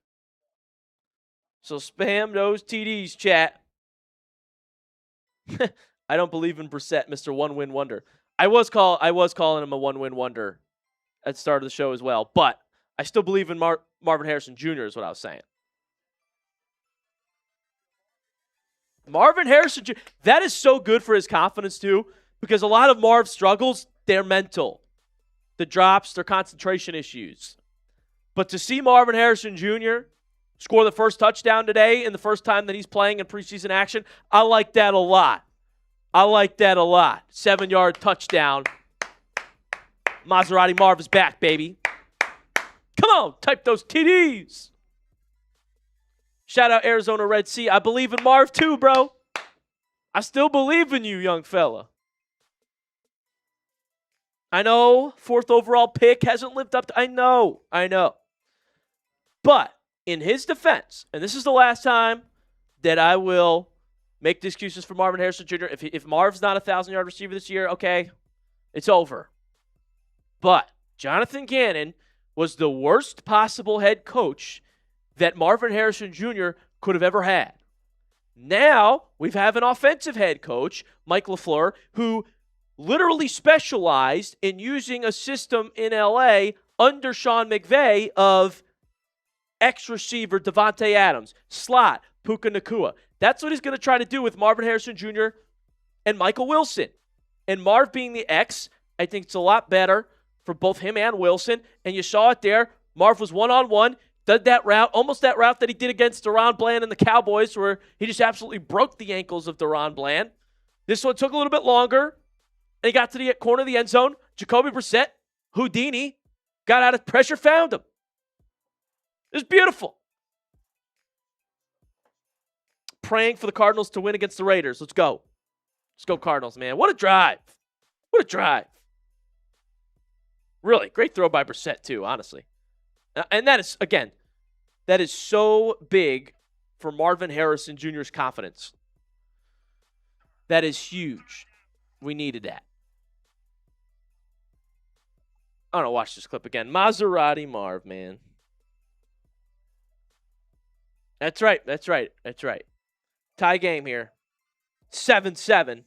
So spam those TDs, chat. I don't believe in Brissett, Mr. One-Win Wonder. I was calling him a one-win wonder at the start of the show as well, but I still believe in Marvin Harrison Jr. is what I was saying. Marvin Harrison Jr., that is so good for his confidence too, because a lot of Marv's struggles, they're mental. The drops, their concentration issues. But to see Marvin Harrison Jr. score the first touchdown today and the first time that he's playing in preseason action, I like that a lot. 7-yard touchdown. Maserati Marv is back, baby. Come on, type those TDs. Shout out Arizona Red Sea. I believe in Marv too, bro. I still believe in you, young fella. I know 4th overall pick hasn't lived up to, I know. But in his defense, and this is the last time that I will make the excuses for Marvin Harrison Jr. If Marv's not a 1,000-yard receiver this year, okay, it's over. But Jonathan Gannon was the worst possible head coach that Marvin Harrison Jr. could have ever had. Now we have an offensive head coach, Mike LaFleur, who literally specialized in using a system in LA under Sean McVay of X-receiver Devontae Adams, slot Puka Nacua. That's what he's going to try to do with Marvin Harrison Jr. and Michael Wilson. And Marv being the X, I think it's a lot better for both him and Wilson. And you saw it there. Marv was one-on-one, did that route, almost that route that he did against Deron Bland and the Cowboys, where he just absolutely broke the ankles of Deron Bland. This one took a little bit longer. And he got to the corner of the end zone. Jacoby Brissett, Houdini, got out of pressure, found him. It was beautiful. Praying for the Cardinals to win against the Raiders. Let's go. Let's go Cardinals, man. What a drive. Really, great throw by Brissett, too, honestly. And that is, again, that is so big for Marvin Harrison Jr.'s confidence. That is huge. We needed that. I want to watch this clip again. Maserati Marv, man. That's right. Tie game here. 7-7.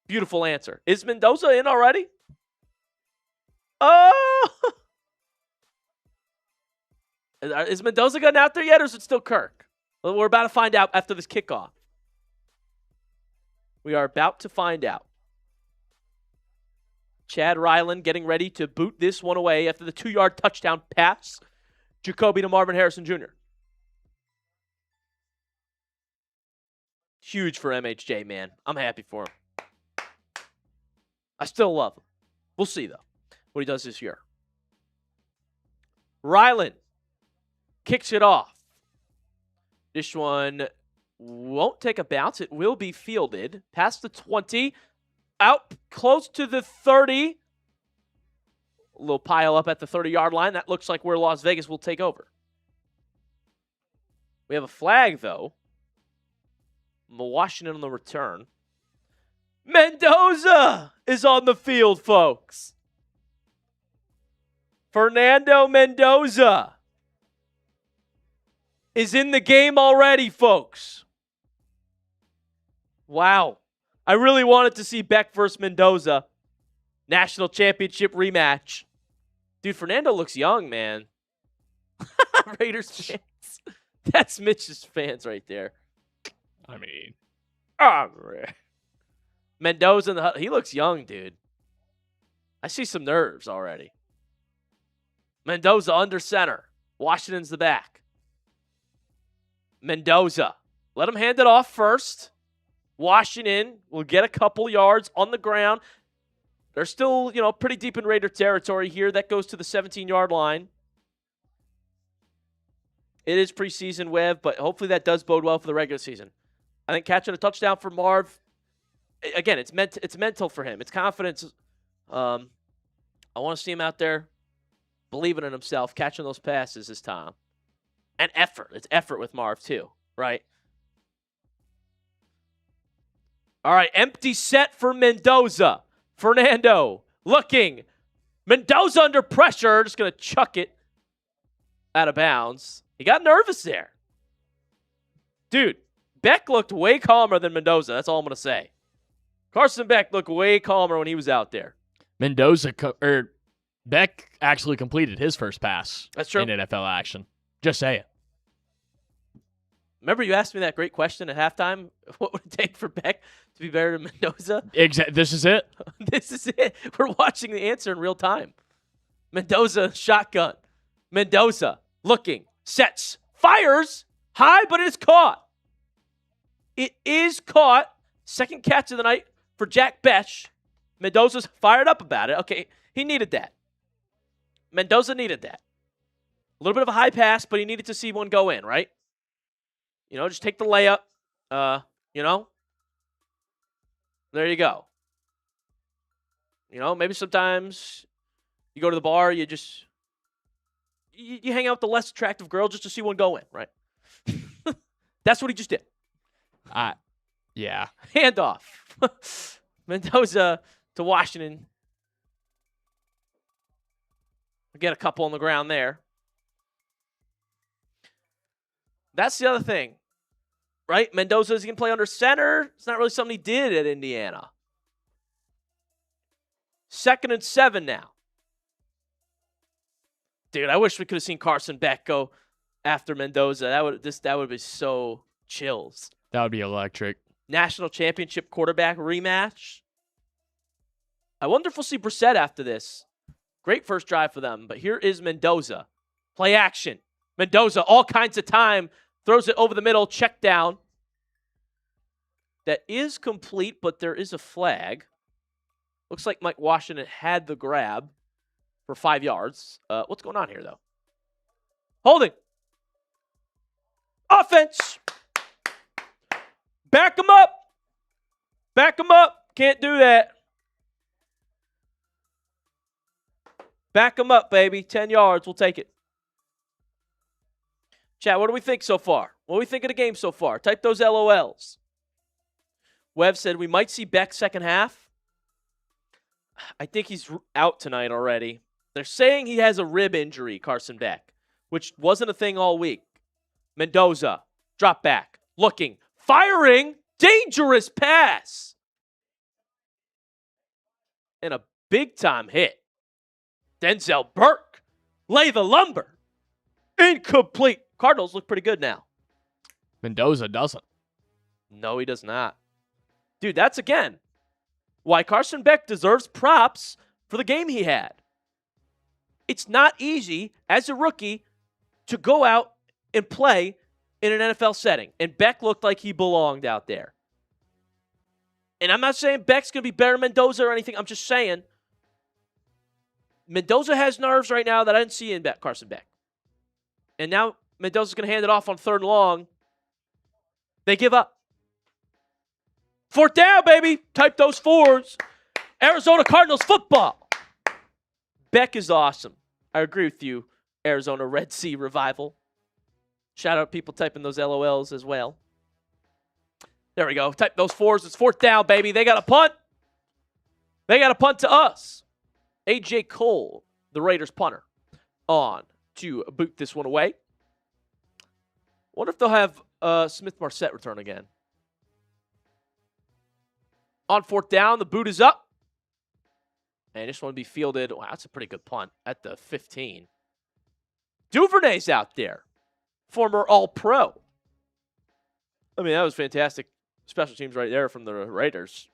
Beautiful answer. Is Mendoza in already? Oh! Is Mendoza gotten out there yet, or is it still Kirk? Well, we're about to find out after this kickoff. We are about to find out. Chad Ryland getting ready to boot this one away after the 2-yard touchdown pass. Jacoby to Marvin Harrison Jr. Huge for MHJ, man. I'm happy for him. I still love him. We'll see, though, what he does this year. Ryland kicks it off. This one won't take a bounce. It will be fielded past the 20. Out close to the 30. A little pile up at the 30-yard line. That looks like where Las Vegas will take over. We have a flag, though. Washington on the return. Mendoza is on the field, folks. Fernando Mendoza is in the game already, folks. Wow. I really wanted to see Beck versus Mendoza. National championship rematch. Dude, Fernando looks young, man. Raiders fans. That's Mitch's fans right there. I mean. Mendoza, in the he looks young, dude. I see some nerves already. Mendoza under center. Washington's the back. Mendoza. Let him hand it off first. Washington will get a couple yards on the ground. They're still, pretty deep in Raider territory here. That goes to the 17-yard line. It is preseason, Webb, but hopefully that does bode well for the regular season. I think catching a touchdown for Marv, again, it's mental for him. It's confidence. I want to see him out there believing in himself, catching those passes this time. And effort. It's effort with Marv, too, right? All right, empty set for Mendoza. Fernando looking. Mendoza under pressure. Just going to chuck it out of bounds. He got nervous there. Dude, Beck looked way calmer than Mendoza. That's all I'm going to say. Carson Beck looked way calmer when he was out there. Beck actually completed his first pass. That's true. In NFL action. Just saying. Remember you asked me that great question at halftime? What would it take for Beck to be better than Mendoza? This is it. This is it. We're watching the answer in real time. Mendoza, shotgun. Mendoza, looking, sets, fires, high, but it is caught. It is caught. Second catch of the night for Jack Besh. Mendoza's fired up about it. Okay, he needed that. Mendoza needed that. A little bit of a high pass, but he needed to see one go in, right? Just take the layup. There you go. Maybe sometimes you go to the bar, you hang out with the less attractive girl just to see one go in, right? That's what he just did. Yeah. Handoff. Mendoza to Washington. Get a couple on the ground there. That's the other thing, right? Mendoza is going to play under center. It's not really something he did at Indiana. 2nd and 7 now. Dude, I wish we could have seen Carson Beck go after Mendoza. That would be so chills. That would be electric. National championship quarterback rematch. I wonder if we'll see Brissett after this. Great first drive for them, but here is Mendoza. Play action. Mendoza, all kinds of time. Throws it over the middle, check down. That is complete, but there is a flag. Looks like Mike Washington had the grab for 5 yards. What's going on here, though? Holding. Offense. Back him up. Back him up. Can't do that. Back him up, baby. 10 yards. We'll take it. Chat, what do we think so far? What do we think of the game so far? Type those LOLs. Webb said we might see Beck second half. I think he's out tonight already. They're saying he has a rib injury, Carson Beck, which wasn't a thing all week. Mendoza, drop back, looking, firing, dangerous pass. And a big-time hit. Denzel Burke, lay the lumber. Incomplete. Cardinals look pretty good now. Mendoza doesn't. No, he does not. Dude, that's, again, why Carson Beck deserves props for the game he had. It's not easy, as a rookie, to go out and play in an NFL setting. And Beck looked like he belonged out there. And I'm not saying Beck's going to be better than Mendoza or anything. I'm just saying Mendoza has nerves right now that I didn't see in Carson Beck. And now Mendoza's going to hand it off on 3rd and long. They give up. 4th down, baby. Type those 4s. Arizona Cardinals football. Beck is awesome. I agree with you, Arizona Red Sea Revival. Shout out people typing those LOLs as well. There we go. Type those 4s. It's 4th down, baby. They got a punt. They got a punt to us. A.J. Cole, the Raiders punter, on to boot this one away. Wonder if they'll have Smith-Marset return again. On 4th down, the boot is up. And this one will be fielded. Wow, that's a pretty good punt at the 15. Duvernay's out there. Former All-Pro. I mean, that was fantastic special teams right there from the Raiders.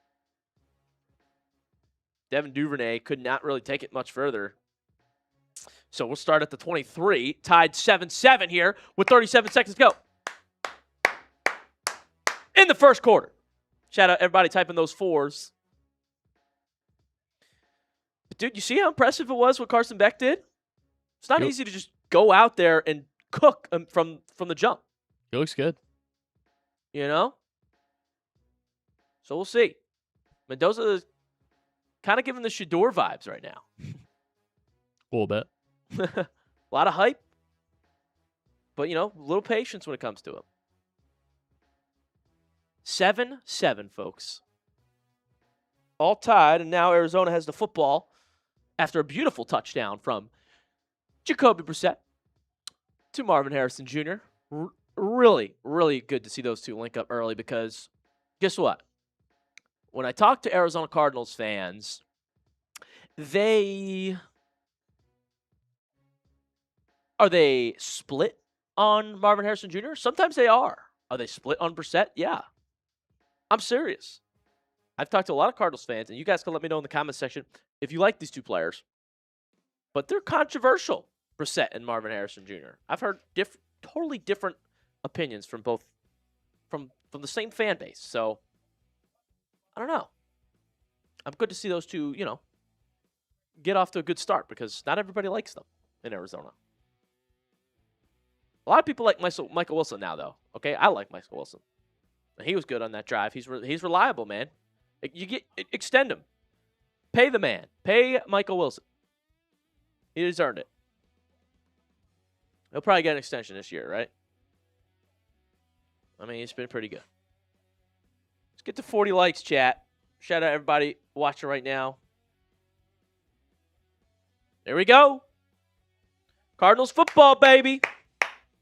Devin Duvernay could not really take it much further. So we'll start at the 23. Tied 7-7 here with 37 seconds to go. In the first quarter. Shout out everybody typing those 4s. But dude, you see how impressive it was what Carson Beck did? It's not easy to just go out there and cook from the jump. He looks good. You know? So we'll see. Mendoza is kind of giving the Shador vibes right now. A little bit. A lot of hype. But, a little patience when it comes to him. 7-7, folks. All tied, and now Arizona has the football after a beautiful touchdown from Jacoby Brissett to Marvin Harrison Jr. Really, really good to see those two link up early because guess what? When I talk to Arizona Cardinals fans, are they split on Marvin Harrison Jr.? Sometimes they are. Are they split on Brissett? Yeah. I'm serious. I've talked to a lot of Cardinals fans, and you guys can let me know in the comments section if you like these two players. But they're controversial, Brissett and Marvin Harrison Jr. I've heard totally different opinions from both, from the same fan base. So, I don't know. I'm good to see those two, get off to a good start because not everybody likes them in Arizona. A lot of people like Michael Wilson now, though. Okay, I like Michael Wilson. He was good on that drive. He's reliable, man. Extend him. Pay the man. Pay Michael Wilson. He's earned it. He'll probably get an extension this year, right? I mean, he's been pretty good. Let's get to 40 likes, chat. Shout out everybody watching right now. There we go. Cardinals football, baby.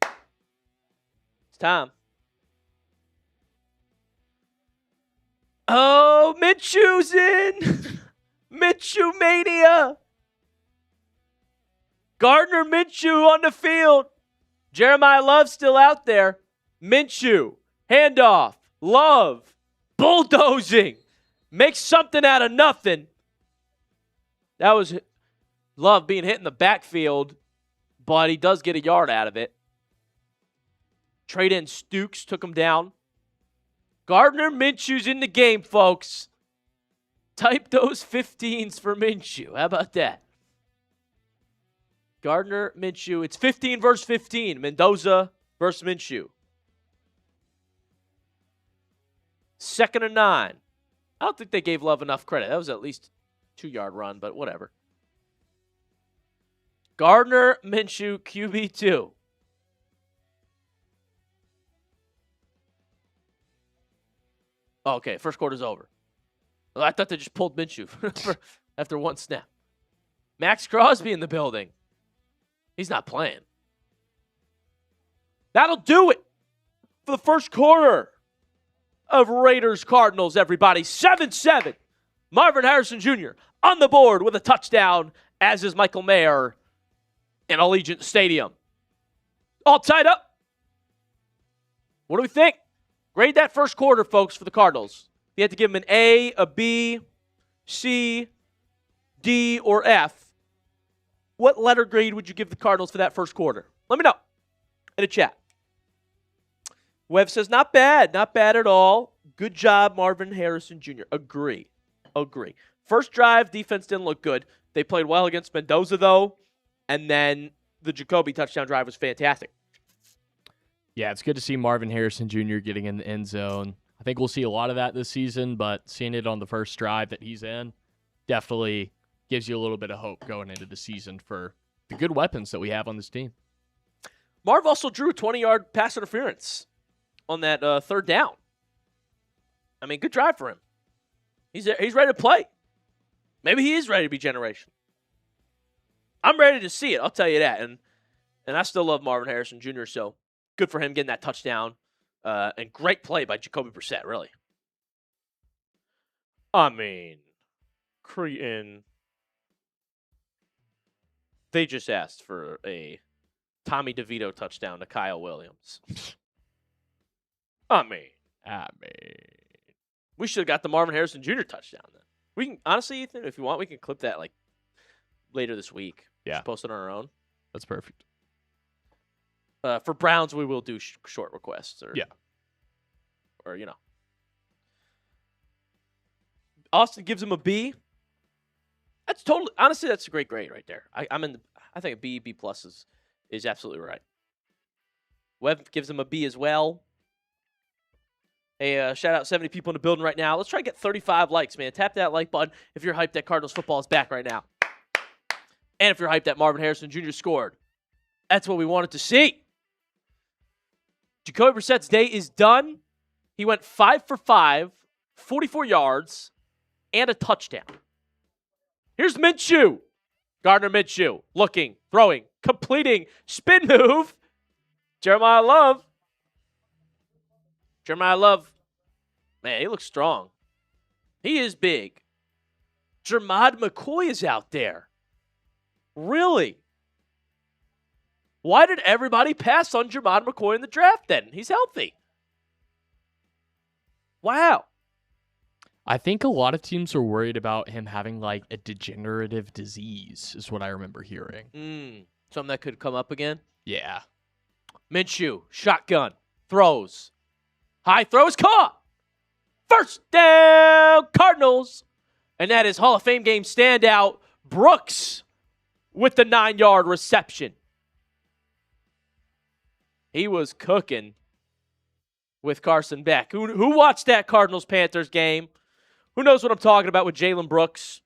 It's time. Oh, Minshew's in. Minshew mania. Gardner Minshew on the field. Jeremiah Love still out there. Minshew. Handoff. Love. Bulldozing. Makes something out of nothing. That was Love being hit in the backfield, but he does get a yard out of it. Trade in Stukes took him down. Gardner Minshew's in the game, folks. Type those 15s for Minshew. How about that? Gardner Minshew. It's 15 versus 15. Mendoza versus Minshew. 2nd and 9. I don't think they gave Love enough credit. That was at least a 2-yard run, but whatever. Gardner Minshew, QB2. Okay, first quarter's over. Well, I thought they just pulled Minshew after one snap. Max Crosby in the building. He's not playing. That'll do it for the first quarter of Raiders Cardinals, everybody. 7-7. Marvin Harrison Jr. on the board with a touchdown, as is Michael Mayer in Allegiant Stadium. All tied up. What do we think? Grade that first quarter, folks, for the Cardinals. If you had to give them an A, a B, C, D, or F, what letter grade would you give the Cardinals for that first quarter? Let me know in the chat. Webb says, not bad. Not bad at all. Good job, Marvin Harrison Jr. Agree. First drive, defense didn't look good. They played well against Mendoza, though. And then the Jacoby touchdown drive was fantastic. Yeah, it's good to see Marvin Harrison Jr. getting in the end zone. I think we'll see a lot of that this season, but seeing it on the first drive that he's in definitely gives you a little bit of hope going into the season for the good weapons that we have on this team. Marv also drew a 20-yard pass interference on that third down. I mean, good drive for him. He's ready to play. Maybe he is ready to be generational. I'm ready to see it, I'll tell you that. And I still love Marvin Harrison Jr., so good for him getting that touchdown. And great play by Jacoby Brissett, really. I mean, Cretin. They just asked for a Tommy DeVito touchdown to Kyle Williams. I mean, we should have got the Marvin Harrison Jr. touchdown then. We can, honestly, Ethan, if you want, we can clip that like later this week. Yeah. Just post it on our own. That's perfect. For Browns, we will do short requests. Or Austin gives him a B. That's totally, honestly, that's a great grade right there. I think a B plus is absolutely right. Webb gives him a B as well. Hey, shout out 70 people in the building right now. Let's try to get 35 likes, man. Tap that like button if you're hyped that Cardinals football is back right now. And if you're hyped that Marvin Harrison Jr. scored, that's what we wanted to see. Jacoby Brissett's day is done. He went 5 for 5, 44 yards, and a touchdown. Here's Minshew. Gardner Minshew looking, throwing, completing, spin move. Jeremiah Love. Man, he looks strong. He is big. Jermod McCoy is out there. Really? Why did everybody pass on Jermod McCoy in the draft then? He's healthy. Wow. I think a lot of teams are worried about him having like a degenerative disease, is what I remember hearing. Something that could come up again? Yeah. Minshew, shotgun, throws. High throws caught. First down, Cardinals. And that is Hall of Fame game standout Brooks with the 9-yard reception. He was cooking with Carson Beck. Who watched that Cardinals-Panthers game? Who knows what I'm talking about with Jalen Brooks?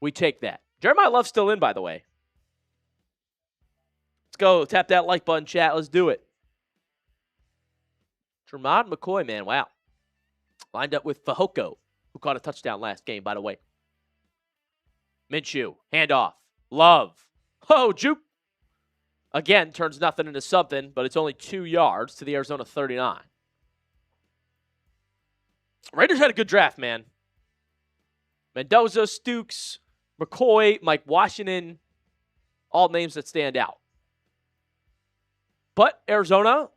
We take that. Jeremiah Love's still in, by the way. Let's go. Tap that like button, chat. Let's do it. Jermod McCoy, man. Wow. Lined up with Fehoko, who caught a touchdown last game, by the way. Minshew, handoff. Love. Oh, juke. Again, turns nothing into something, but it's only 2 yards to the Arizona 39. Raiders had a good draft, man. Mendoza, Stukes, McCoy, Mike Washington, all names that stand out. But Arizona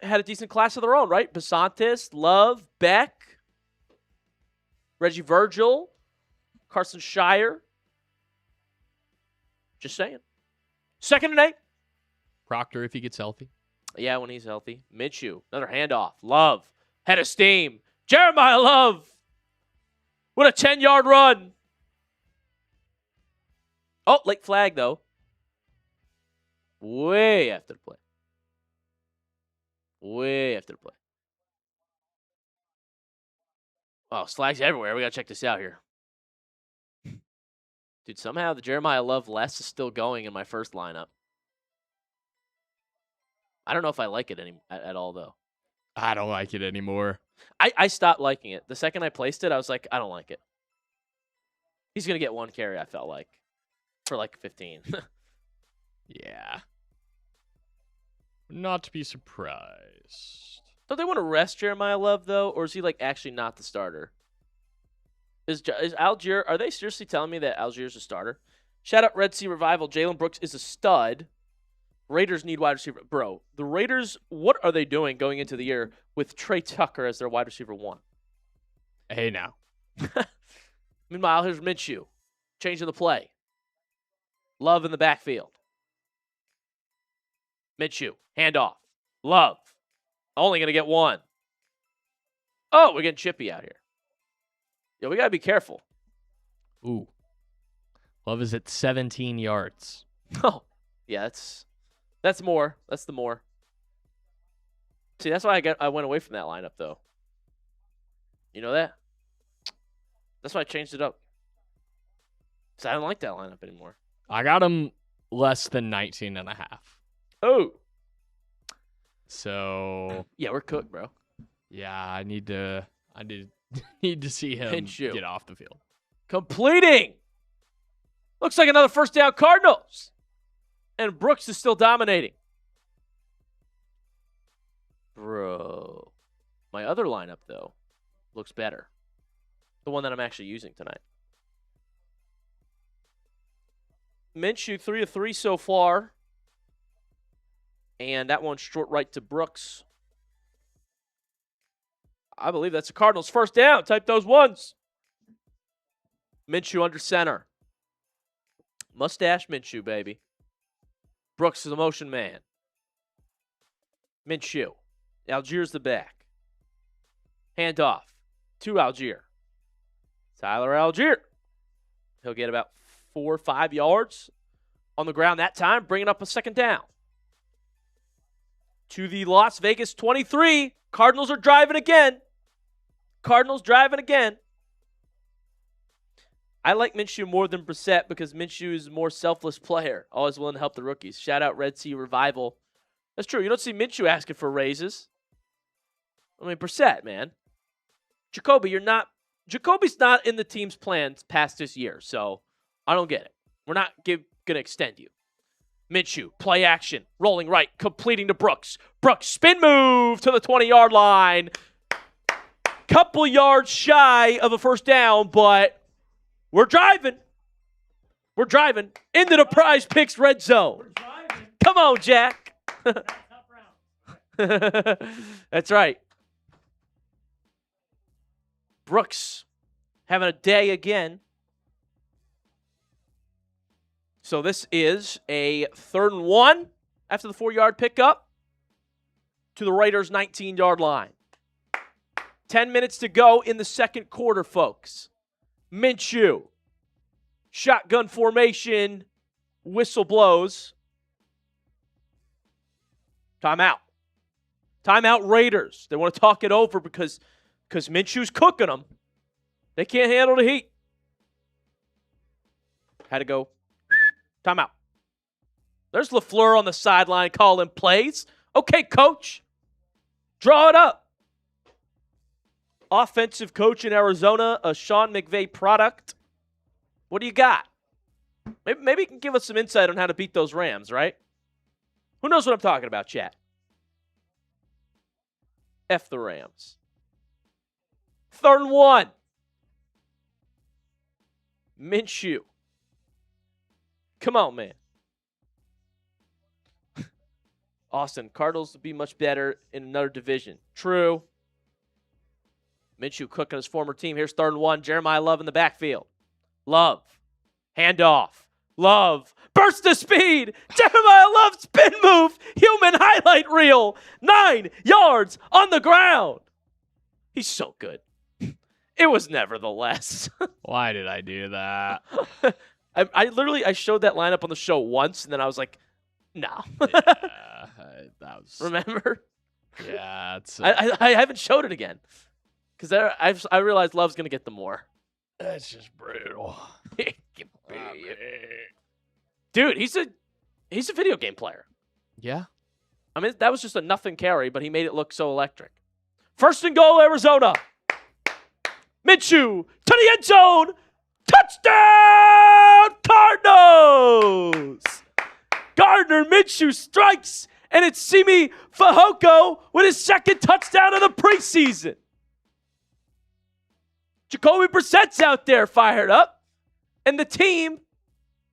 had a decent class of their own, right? Basantis, Love, Beck, Reggie Virgil, Carson Shire. Just saying. 2nd and 8. Proctor, if he gets healthy. Yeah, when he's healthy. Minshew, another handoff. Love, head of steam. Jeremiah Love with a 10-yard run. Oh, late flag, though. Way after the play. Oh, slags everywhere. We got to check this out here. Dude, somehow the Jeremiah Love less is still going in my first lineup. I don't know if I like it at all, though. I don't like it anymore. I stopped liking it. The second I placed it, I was like, I don't like it. He's going to get 1 carry, I felt like, for like 15. Yeah. Not to be surprised. Don't they want to rest Jeremiah Love, though? Or is he, like, actually not the starter? Is Algier, are they seriously telling me that Algier's a starter? Shout out Red Sea Revival. Jalen Brooks is a stud. Raiders need wide receiver. Bro, the Raiders, what are they doing going into the year with Trey Tucker as their wide receiver 1? Hey, now. Meanwhile, here's Minshew. Changing the play. Love in the backfield. Minshew. Handoff. Love. Only going to get 1. Oh, we're getting chippy out here. Yeah, we got to be careful. Ooh. Love is at 17 yards. Oh, yeah, that's more. That's the more. See, that's why I went away from that lineup, though. You know that? That's why I changed it up. Because I don't like that lineup anymore. I got him less than 19.5. Oh. So. Yeah, we're cooked, bro. Yeah, I need to see him get off the field. Completing. Looks like another first down Cardinals. And Brooks is still dominating. Bro. My other lineup, though, looks better. The one that I'm actually using tonight. Minshew 3 of 3 so far. And that one's short right to Brooks. I believe that's the Cardinals' first down. Type those ones. Minshew under center. Mustache Minshew, baby. Brooks is a motion man. Minshew. Algier's the back. Handoff to Algier. Tyler Algier. He'll get about 4 or 5 yards on the ground that time, bringing up a second down. To the Las Vegas 23. Cardinals are driving again. I like Minshew more than Brissett because Minshew is a more selfless player, always willing to help the rookies. Shout out Red Sea Revival. That's true. You don't see Minshew asking for raises. I mean, Brissett, man. Jacoby's not in the team's plans past this year, so I don't get it. We're not going to extend you. Minshew, play action, rolling right, completing to Brooks. Brooks, spin move to the 20-yard line. Couple yards shy of a first down, but we're driving. We're driving into the Prize Picks red zone. Come on, Jack. That's right. Brooks having a day again. So this is a 3rd and 1 after the 4-yard pickup to the Raiders' 19-yard line. 10 minutes to go in the second quarter, folks. Minshew. Shotgun formation. Whistle blows. Timeout. Timeout Raiders. They want to talk it over because Minshew's cooking them. They can't handle the heat. Had to go. Timeout. There's LaFleur on the sideline calling plays. Okay, coach. Draw it up. Offensive coach in Arizona, a Sean McVay product. What do you got? Maybe you can give us some insight on how to beat those Rams, right? Who knows what I'm talking about, chat? F the Rams. 3rd and 1. Minshew. Come on, man. Austin, Cardinals would be much better in another division. True. Minshew cooking his former team. Here's 3rd and 1. Jeremiah Love in the backfield. Love. Handoff. Love. Burst of speed. Jeremiah Love spin move. Human highlight reel. 9 yards on the ground. He's so good. It was nevertheless. Why did I do that? I showed that lineup on the show once, and then I was like, no. Yeah, that was. Remember? Yeah, it's. I haven't showed it again because I realized Love's gonna get the more. That's just brutal. Dude, he's a video game player. Yeah. I mean, that was just a nothing carry, but he made it look so electric. 1st and goal, Arizona. Minshew to the end zone. Touchdown, Cardinals! Gardner Minshew strikes, and it's Simi Fehoko with his 2nd touchdown of the preseason. Jacoby Brissett's out there fired up, and the team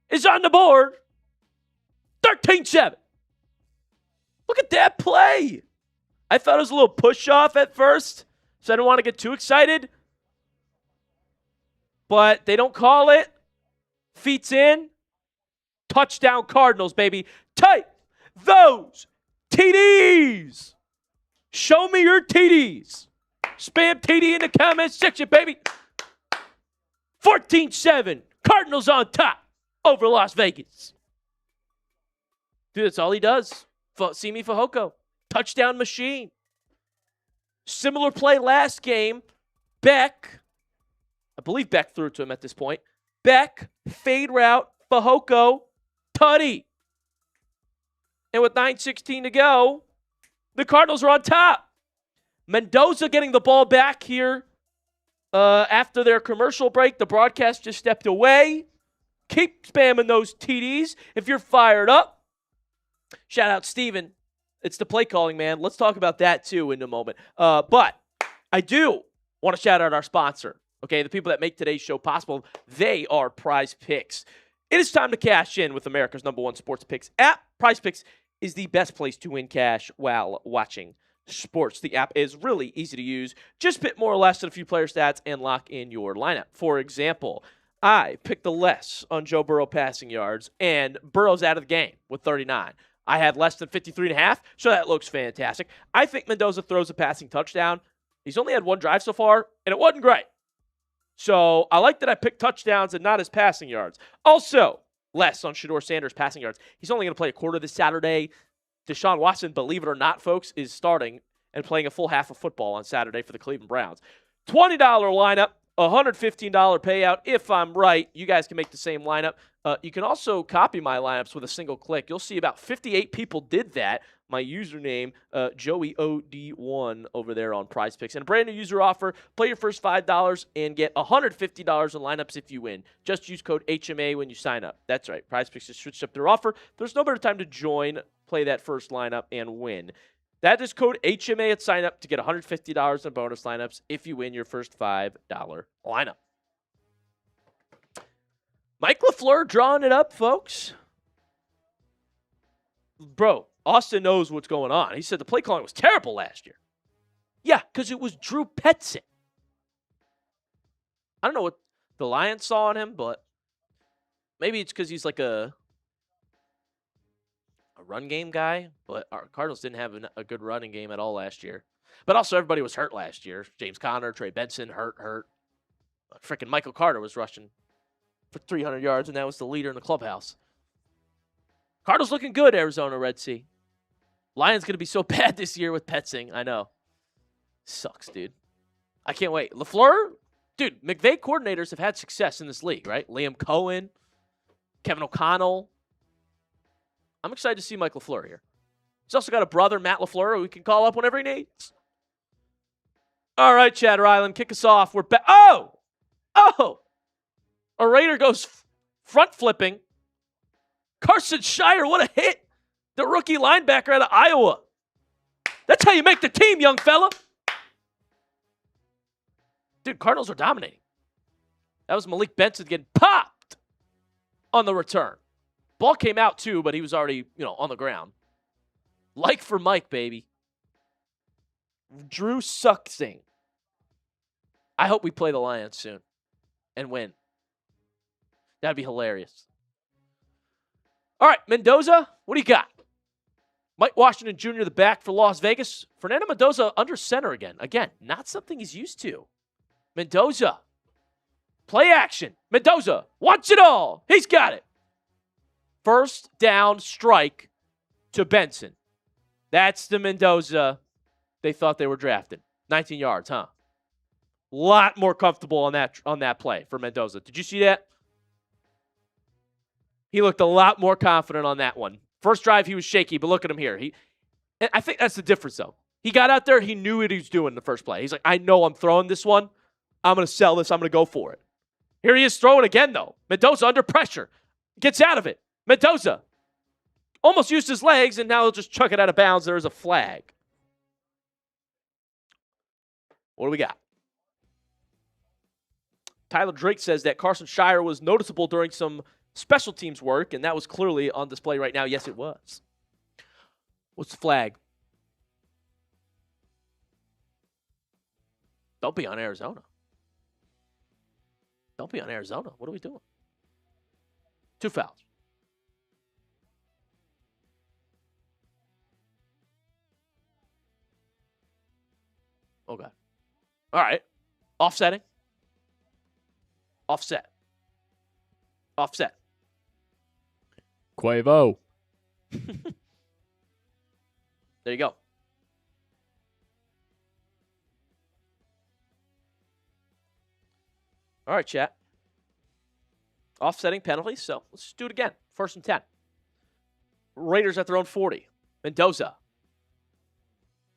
is on the board. 13-7. Look at that play. I thought it was a little push-off at first, so I didn't want to get too excited. But they don't call it. Feet's in. Touchdown Cardinals, baby. Type those TDs. Show me your TDs. Spam TD in the comments section, baby. 14-7. Cardinals on top over Las Vegas. Dude, that's all he does. Simi Fehoko. Touchdown machine. Similar play last game. Beck. I believe Beck threw it to him at this point. Beck, fade route, Fehoko, tutty. And with 9:16 to go, the Cardinals are on top. Mendoza getting the ball back here after their commercial break. The broadcast just stepped away. Keep spamming those TDs if you're fired up. Shout out Steven. It's the play calling, man. Let's talk about that too in a moment. But I do want to shout out our sponsor. Okay, the people that make today's show possible, they are Prize Picks. It is time to cash in with America's #1 sports picks app. Prize Picks is the best place to win cash while watching sports. The app is really easy to use. Just pick more or less than a few player stats and lock in your lineup. For example, I picked the less on Joe Burrow passing yards, and Burrow's out of the game with 39. I had less than 53.5, so that looks fantastic. I think Mendoza throws a passing touchdown. He's only had 1 drive so far, and it wasn't great. So I like that I picked touchdowns and not his passing yards. Also, less on Shedeur Sanders' passing yards. He's only going to play a quarter this Saturday. Deshaun Watson, believe it or not, folks, is starting and playing a full half of football on Saturday for the Cleveland Browns. $20 lineup, $115 payout if I'm right. You guys can make the same lineup. You can also copy my lineups with a single click. You'll see about 58 people did that. My username, JoeyOD1 over there on Prize Picks. And a brand new user offer, play your first $5 and get $150 in lineups if you win. Just use code HMA when you sign up. That's right. Prize Picks has switched up their offer. There's no better time to join, play that first lineup, and win. That is code HMA at sign up to get $150 in bonus lineups if you win your first $5 lineup. Mike LaFleur drawing it up, folks. Bro, Austin knows what's going on. He said the play calling was terrible last year. Yeah, because it was Drew Petzing. I don't know what the Lions saw in him, but maybe it's because he's like a run game guy, but our Cardinals didn't have a good running game at all last year. But also everybody was hurt last year. James Conner, Trey Benson, hurt. Freaking Michael Carter was rushing for 300 yards, and that was the leader in the clubhouse. Cardinals looking good, Arizona, Red Sea. Lions going to be so bad this year with Petzing. I know. Sucks, dude. I can't wait. LaFleur? Dude, McVay coordinators have had success in this league, right? Liam Cohen, Kevin O'Connell. I'm excited to see Mike LaFleur here. He's also got a brother, Matt LaFleur, who we can call up whenever he needs. All right, Chatter Island, kick us off. We're back. Oh! A Raider goes front flipping. Carson Shire, what a hit. The rookie linebacker out of Iowa. That's how you make the team, young fella. Dude, Cardinals are dominating. That was Malik Benson getting popped on the return. Ball came out too, but he was already, on the ground. Like for Mike, baby. Drew Sucksing. I hope we play the Lions soon and win. That'd be hilarious. All right, Mendoza, what do you got? Mike Washington Jr., the back for Las Vegas. Fernando Mendoza under center again. Again, not something he's used to. Mendoza. Play action. Mendoza wants it all. He's got it. First down strike to Benson. That's the Mendoza they thought they were drafting. 19 yards, huh? Lot more comfortable on that play for Mendoza. Did you see that? He looked a lot more confident on that one. First drive, he was shaky, but look at him here. And I think that's the difference, though. He got out there. He knew what he was doing in the first play. He's like, I know I'm throwing this one. I'm going to sell this. I'm going to go for it. Here he is throwing again, though. Mendoza under pressure. Gets out of it. Mendoza almost used his legs, and now he'll just chuck it out of bounds. There is a flag. What do we got? Tyler Drake says that Carson Shire was noticeable during some special teams work, and that was clearly on display right now. Yes, it was. What's the flag? Don't be on Arizona. Don't be on Arizona. What are we doing? 2 fouls. Oh, God. All right. Offsetting. Offset. Quavo. There you go. All right, chat. Offsetting penalties, so let's just do it again. 1st and 10. Raiders at their own 40. Mendoza.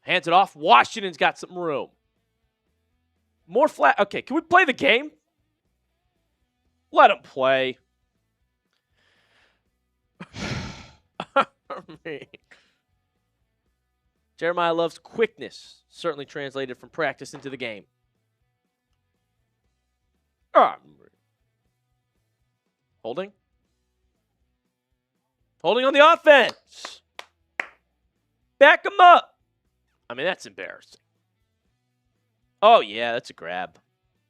Hands it off. Washington's got some room. More flat. Okay, can we play the game? Let him play. Jeremiah loves quickness. Certainly translated from practice into the game. Holding. Holding on the offense. Back him up. I mean, that's embarrassing. Oh, yeah, that's a grab.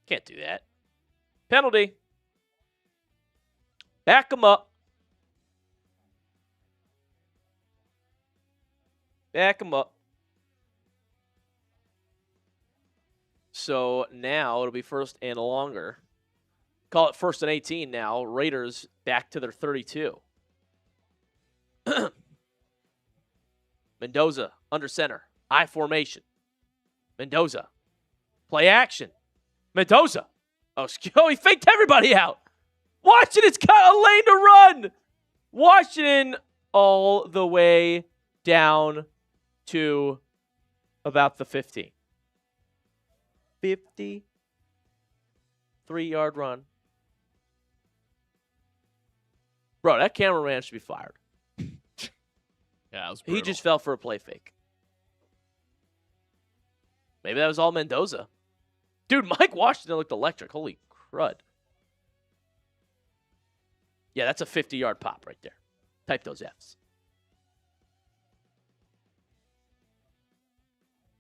Can't do that. Penalty. Back him up. Back him up. So now it'll be 1st and longer. Call it 1st and 18 now. Raiders back to their 32. Mendoza under center. I formation. Mendoza. Play action. Mendoza. Oh, he faked everybody out. Washington's got a lane to run. Washington all the way down to about the 15. 53-yard run. Bro, that cameraman should be fired. Yeah, that was He brutal. just fell for a play fake. Maybe that was all Mendoza. Dude, Mike Washington looked electric. Holy crud. Yeah, that's a 50-yard pop right there. Type those Fs.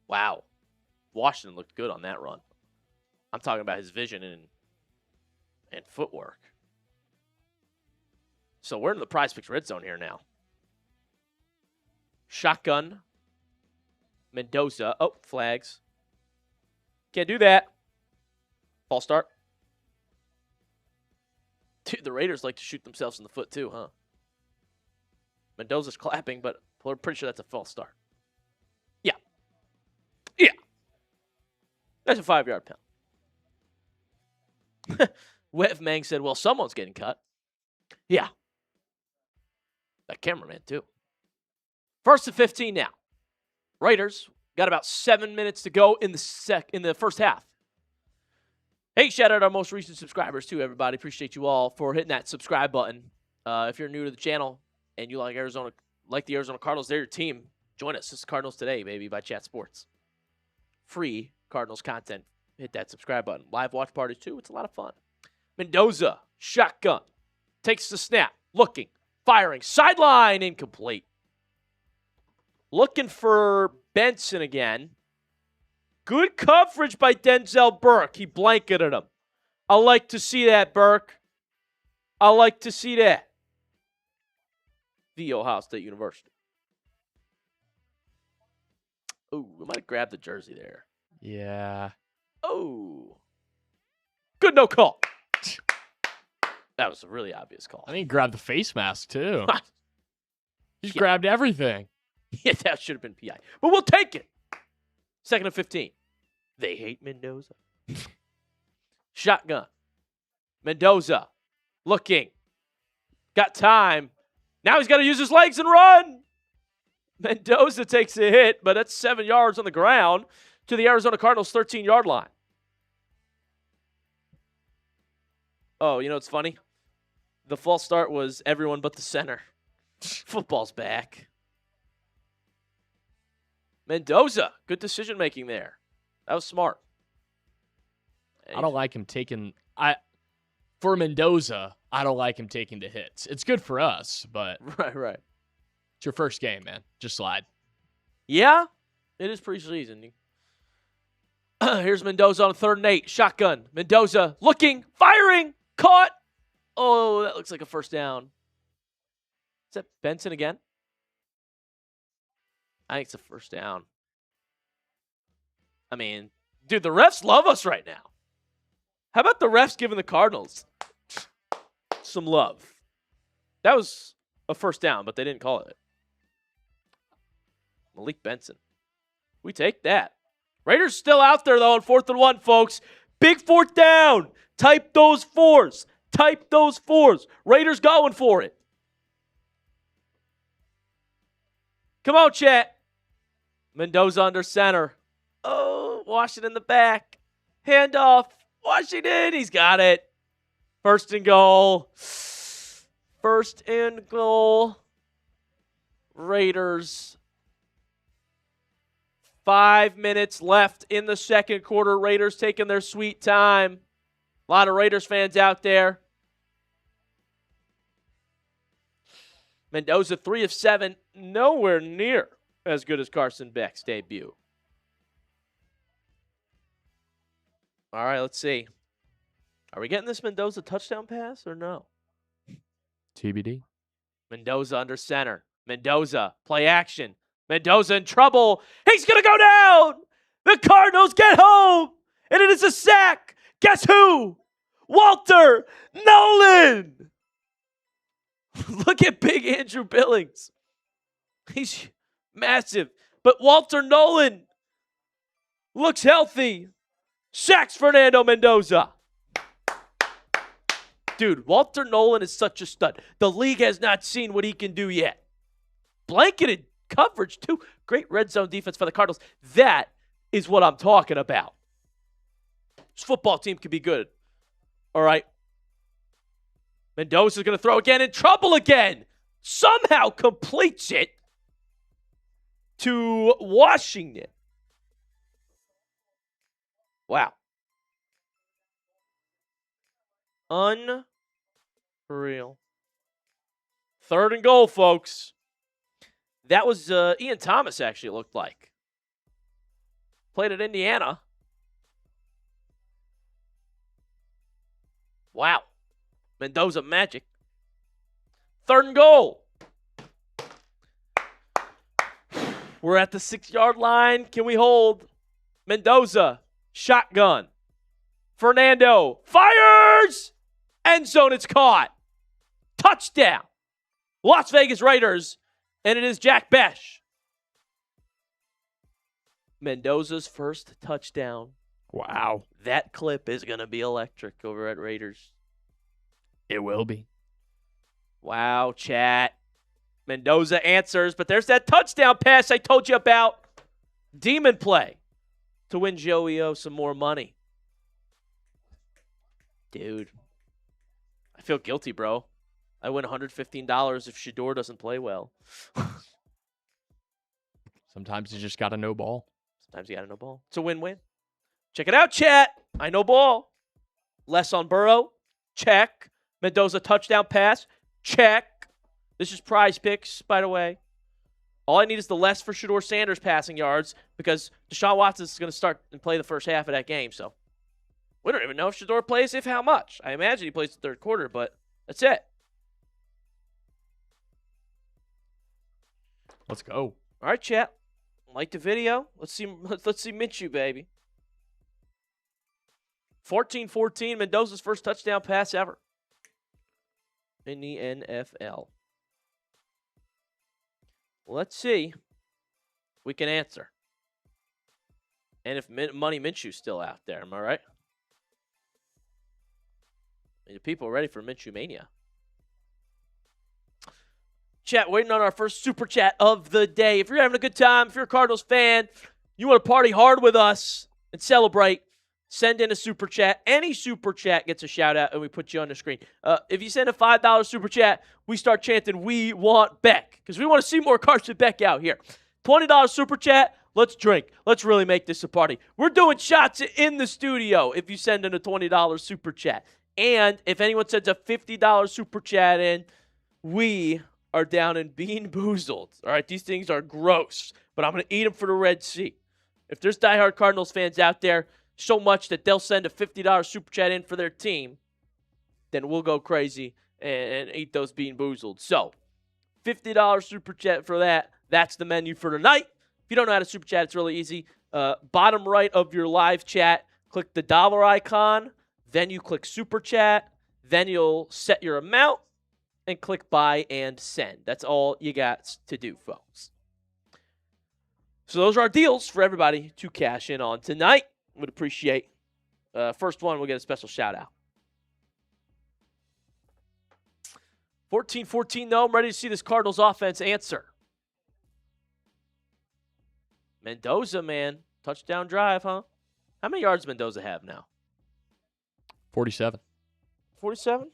Wow. Washington looked good on that run. I'm talking about his vision and footwork. So we're in the Prize Picks red zone here now. Shotgun. Mendoza. Oh, flags. Can't do that. False start. Dude, the Raiders like to shoot themselves in the foot too, huh? Mendoza's clapping, but we're pretty sure that's a false start. Yeah. Yeah. That's a 5-yard penalty. Wev Mang said, well, someone's getting cut. Yeah. That cameraman, too. 1st and 15 now. Raiders got about 7 minutes to go in the first half. Hey, shout out our most recent subscribers, too, everybody. Appreciate you all for hitting that subscribe button. If you're new to the channel and you like the Arizona Cardinals, they're your team. Join us. This is Cardinals Today, baby, by Chat Sports. Free Cardinals content. Hit that subscribe button. Live watch parties, too. It's a lot of fun. Mendoza, shotgun. Takes the snap. Looking. Firing. Sideline incomplete. Looking for Benson again. Good coverage by Denzel Burke. He blanketed him. I like to see that, Burke. I like to see that. The Ohio State University. Ooh, we might have grabbed the jersey there. Yeah. Oh. Good no call. That was a really obvious call. I think he grabbed the face mask, too. He just Yeah. grabbed everything. Yeah, that should have been PI. But we'll take it. 2nd and 15. They hate Mendoza. Shotgun. Mendoza. Looking. Got time. Now he's got to use his legs and run. Mendoza takes a hit, but that's 7 yards on the ground to the Arizona Cardinals' 13-yard line. Oh, you know what's funny? The false start was everyone but the center. Football's back. Mendoza, good decision-making there. That was smart. I don't like him taking for Mendoza, I don't like him taking the hits. It's good for us, but Right. it's your first game, man. Just slide. Yeah, it is preseason. Here's Mendoza on 3rd and 8. Shotgun. Mendoza looking, firing, caught. Oh, that looks like a first down. Is that Benson again? I think it's a first down. I mean, dude, the refs love us right now. How about the refs giving the Cardinals some love? That was a first down, but they didn't call it. Malik Benson. We take that. Raiders still out there, though, on 4th and 1, folks. Big 4th down. Type those 4s. Type those 4s. Raiders going for it. Come on, chat. Mendoza under center. Oh, Washington in the back. Handoff. Washington. He's got it. 1st and goal. 1st and goal. Raiders. 5 minutes left in the 2nd quarter. Raiders taking their sweet time. A lot of Raiders fans out there. Mendoza, 3 of 7. Nowhere near as good as Carson Beck's debut. All right, let's see. Are we getting this Mendoza touchdown pass or no? TBD. Mendoza under center. Mendoza, play action. Mendoza in trouble. He's going to go down. The Cardinals get home. And it is a sack. Guess who? Walter Nolan. Look at big Andrew Billings. He's massive. But Walter Nolan looks healthy. Sacks Fernando Mendoza. Dude, Walter Nolan is such a stud. The league has not seen what he can do yet. Blanketed coverage, too. Great red zone defense for the Cardinals. That is what I'm talking about. This football team could be good. All right. Mendoza's going to throw again, in trouble again. Somehow completes it to Washington. Wow. Unreal. 3rd and goal, folks. That was Ian Thomas, actually, it looked like. Played at Indiana. Wow. Mendoza magic. 3rd and goal. We're at the 6-yard line. Can we hold? Mendoza, shotgun. Fernando fires. End zone, it's caught. Touchdown. Las Vegas Raiders, and it is Jack Besh. Mendoza's first touchdown. Wow. That clip is going to be electric over at Raiders. It will be. Wow, chat. Mendoza answers, but there's that touchdown pass I told you about. Demon play to win Joey O some more money. Dude, I feel guilty, bro. I win $115 if Shador doesn't play well. Sometimes you just got to know ball. Sometimes you got to know ball. It's a win-win. Check it out, chat. I know ball. Less on Burrow. Check. Mendoza touchdown pass. Check. This is Prize Picks, by the way. All I need is the less for Shador Sanders passing yards because Deshaun Watson is going to start and play the first half of that game. So we don't even know if Shador plays, if how much. I imagine he plays the 3rd quarter, but that's it. Let's go. All right, chat. Like the video. Let's see Minshew, baby. 14-14, Mendoza's first touchdown pass ever in the NFL. Let's see. We can answer. And if Money Minshew's still out there, am I right? Are people ready for Minshew Mania? Chat, waiting on our first super chat of the day. If you're having a good time, if you're a Cardinals fan, you want to party hard with us and celebrate, send in a super chat. Any super chat gets a shout out, and we put you on the screen. If you send a $5 super chat, we start chanting, "We want Beck," because we want to see more Carson Beck out here. $20 super chat, let's drink. Let's really make this a party. We're doing shots in the studio if you send in a $20 super chat. And if anyone sends a $50 super chat in, we are down in Bean Boozled. All right, these things are gross, but I'm going to eat them for the Red Sea. If there's diehard Cardinals fans out there so much that they'll send a $50 super chat in for their team, then we'll go crazy and eat those Bean Boozled. So, $50 super chat for that. That's the menu for tonight. If you don't know how to super chat, it's really easy. Bottom right of your live chat, click the dollar icon. Then you click super chat. Then you'll set your amount and click buy and send. That's all you got to do, folks. So those are our deals for everybody to cash in on tonight. Would appreciate. First one, we'll get a special shout out. 14-14, though. I'm ready to see this Cardinals offense answer. Mendoza, man. Touchdown drive, huh? How many yards does Mendoza have now? 47. 47?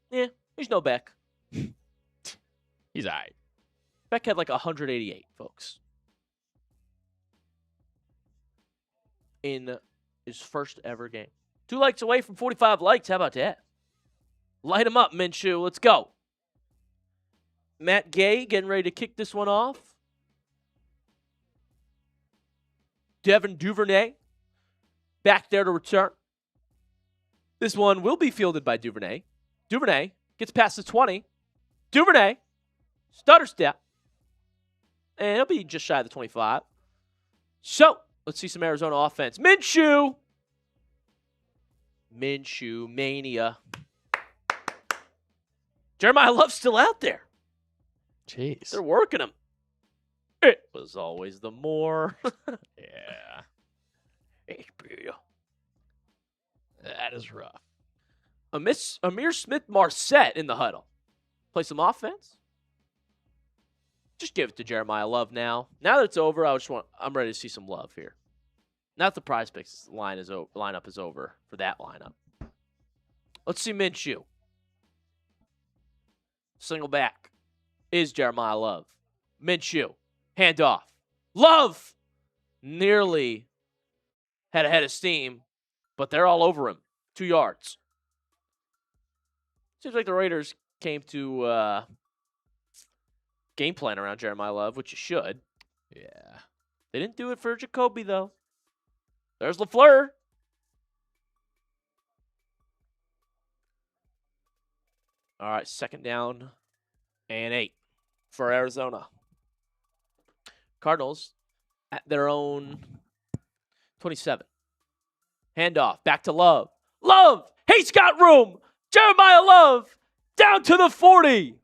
Yeah, he's no Beck. He's all right. Beck had like 188, folks. In his first ever game. 2 likes away from 45 likes. How about that? Light him up, Minshew. Let's go. Matt Gay getting ready to kick this one off. Devin Duvernay back there to return. This one will be fielded by Duvernay. Duvernay gets past the 20. Duvernay, stutter step. And he'll be just shy of the 25. So, let's see some Arizona offense. Minshew mania. Jeremiah Love's still out there. Jeez. They're working him. It was always the more. Yeah. HBO. That is rough. Amir Smith-Marset in the huddle. Play some offense. Just give it to Jeremiah Love now. Now that it's over, I'm ready to see some love here. Now that the Prize Picks lineup is over for that lineup. Let's see Minshew. Single back is Jeremiah Love. Minshew. Handoff. Love nearly had a head of steam, but they're all over him. 2 yards. Seems like the Raiders came to game plan around Jeremiah Love, which you should. Yeah. They didn't do it for Jacoby, though. There's LaFleur. All right, 2nd down and 8 for Arizona. Cardinals at their own 27. Handoff, back to Love. Love! He's got room! Jeremiah Love down to the 40.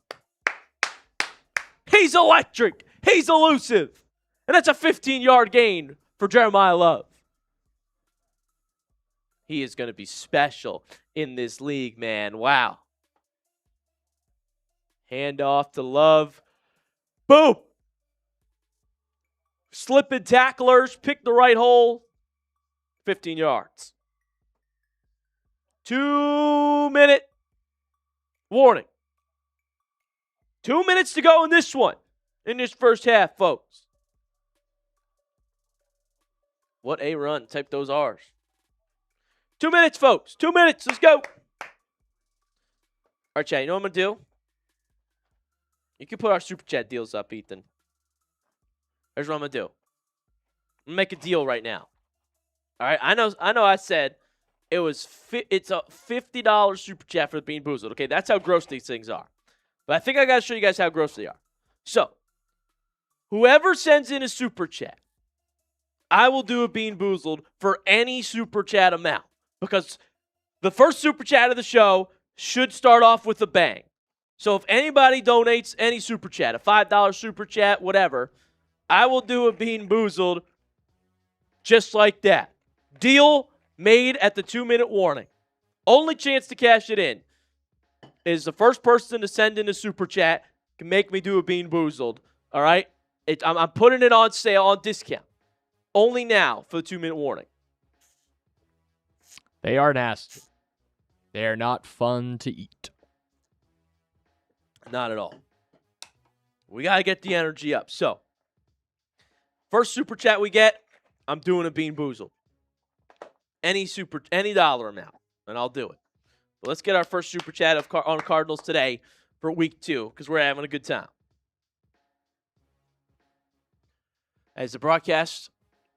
He's electric. He's elusive. And that's a 15-yard gain for Jeremiah Love. He is going to be special in this league, man. Wow. Handoff to Love. Boom. Slipping tacklers. Pick the right hole. 15 yards. 2-minute warning. 2 minutes to go in this one. In this first half, folks. What a run. Type those R's. 2 minutes, folks. 2 minutes. Let's go. All right, chat. You know what I'm going to do? You can put our Super Chat deals up, Ethan. Here's what I'm going to do. I'm going to make a deal right now. All right? I know I said it's a $50 Super Chat for the Bean Boozled. Okay, that's how gross these things are. But I think I got to show you guys how gross they are. So, whoever sends in a Super Chat, I will do a Bean Boozled for any Super Chat amount. Because the first Super Chat of the show should start off with a bang. So if anybody donates any Super Chat, a $5 Super Chat, whatever, I will do a Bean Boozled just like that. Deal made at the 2-minute warning. Only chance to cash it in is the first person to send in a Super Chat can make me do a Bean Boozled. All right? I'm putting it on sale, on discount. Only now for the 2-minute warning. They are nasty. They are not fun to eat. Not at all. We got to get the energy up. So, first Super Chat we get, I'm doing a Bean Boozled. Any dollar amount, and I'll do it. But let's get our first Super Chat on Cardinals today for week 2, because we're having a good time. As the broadcast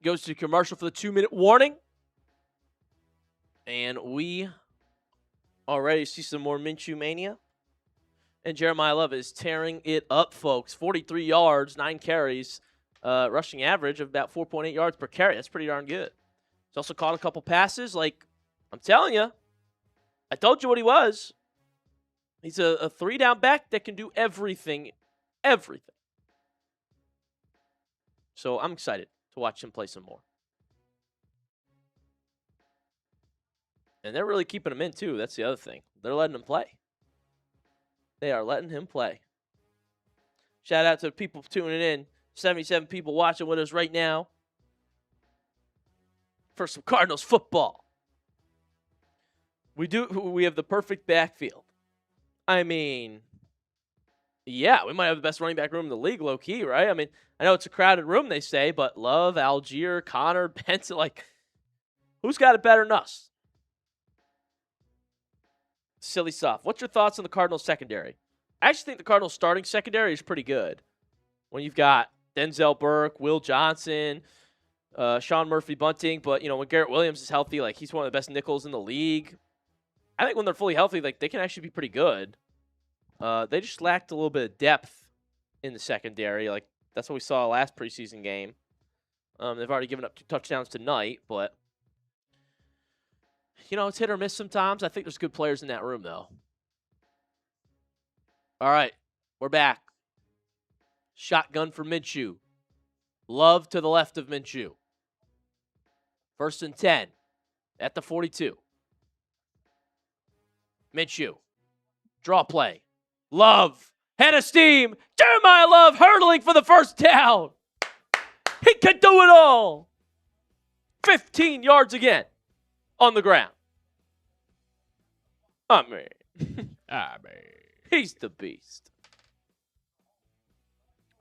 goes to commercial for the 2-minute warning, and we already see some more Minshew mania. And Jeremiah Love is tearing it up, folks. 43 yards, 9 carries, rushing average of about 4.8 yards per carry. That's pretty darn good. He's also caught a couple passes. Like, I'm telling you, I told you what he was. He's a 3-down back that can do everything. Everything. So I'm excited to watch him play some more. And they're really keeping him in, too. That's the other thing. They're letting him play. They are letting him play. Shout out to the people tuning in. 77 people watching with us right now for some Cardinals football. We have the perfect backfield. I mean, yeah, we might have the best running back room in the league, low-key, right? I mean, I know it's a crowded room, they say, but Love, Algier, Connor, Benson, like, who's got it better than us? Silly stuff. What's your thoughts on the Cardinals secondary? I actually think the Cardinals starting secondary is pretty good. When you've got Denzel Burke, Will Johnson, Sean Murphy-Bunting, but, you know, when Garrett Williams is healthy, like, he's one of the best nickels in the league. I think when they're fully healthy, like, they can actually be pretty good. They just lacked a little bit of depth in the secondary. Like, that's what we saw last preseason game. They've already given up 2 touchdowns tonight, but, you know, it's hit or miss sometimes. I think there's good players in that room, though. All right, we're back. Shotgun for Minshew. Love to the left of Minshew. 1st and 10 at the 42. Minshew. Draw play. Love. Head of steam. Jeremiah Love hurdling for the first down. He can do it all. 15 yards again on the ground. He's the beast.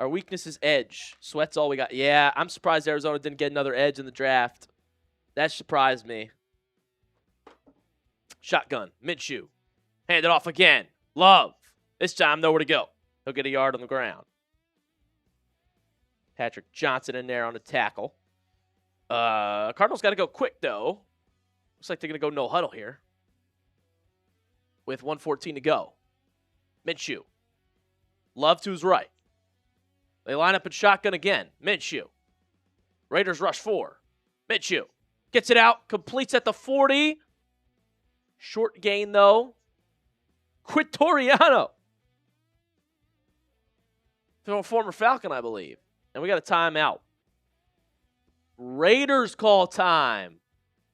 Our weakness is edge. Sweat's all we got. Yeah, I'm surprised Arizona didn't get another edge in the draft. That surprised me. Shotgun. Minshew. Hand it off again. Love. This time, nowhere to go. He'll get a yard on the ground. Patrick Johnson in there on the tackle. Cardinals got to go quick, though. Looks like they're going to go no huddle here. With 1:14 to go. Minshew. Love to his right. They line up in shotgun again. Minshew. Raiders rush 4. Minshew. Gets it out. Completes at the 40. Short gain, though. Quitoriano. Former Falcon, I believe. And we got a timeout. Raiders call time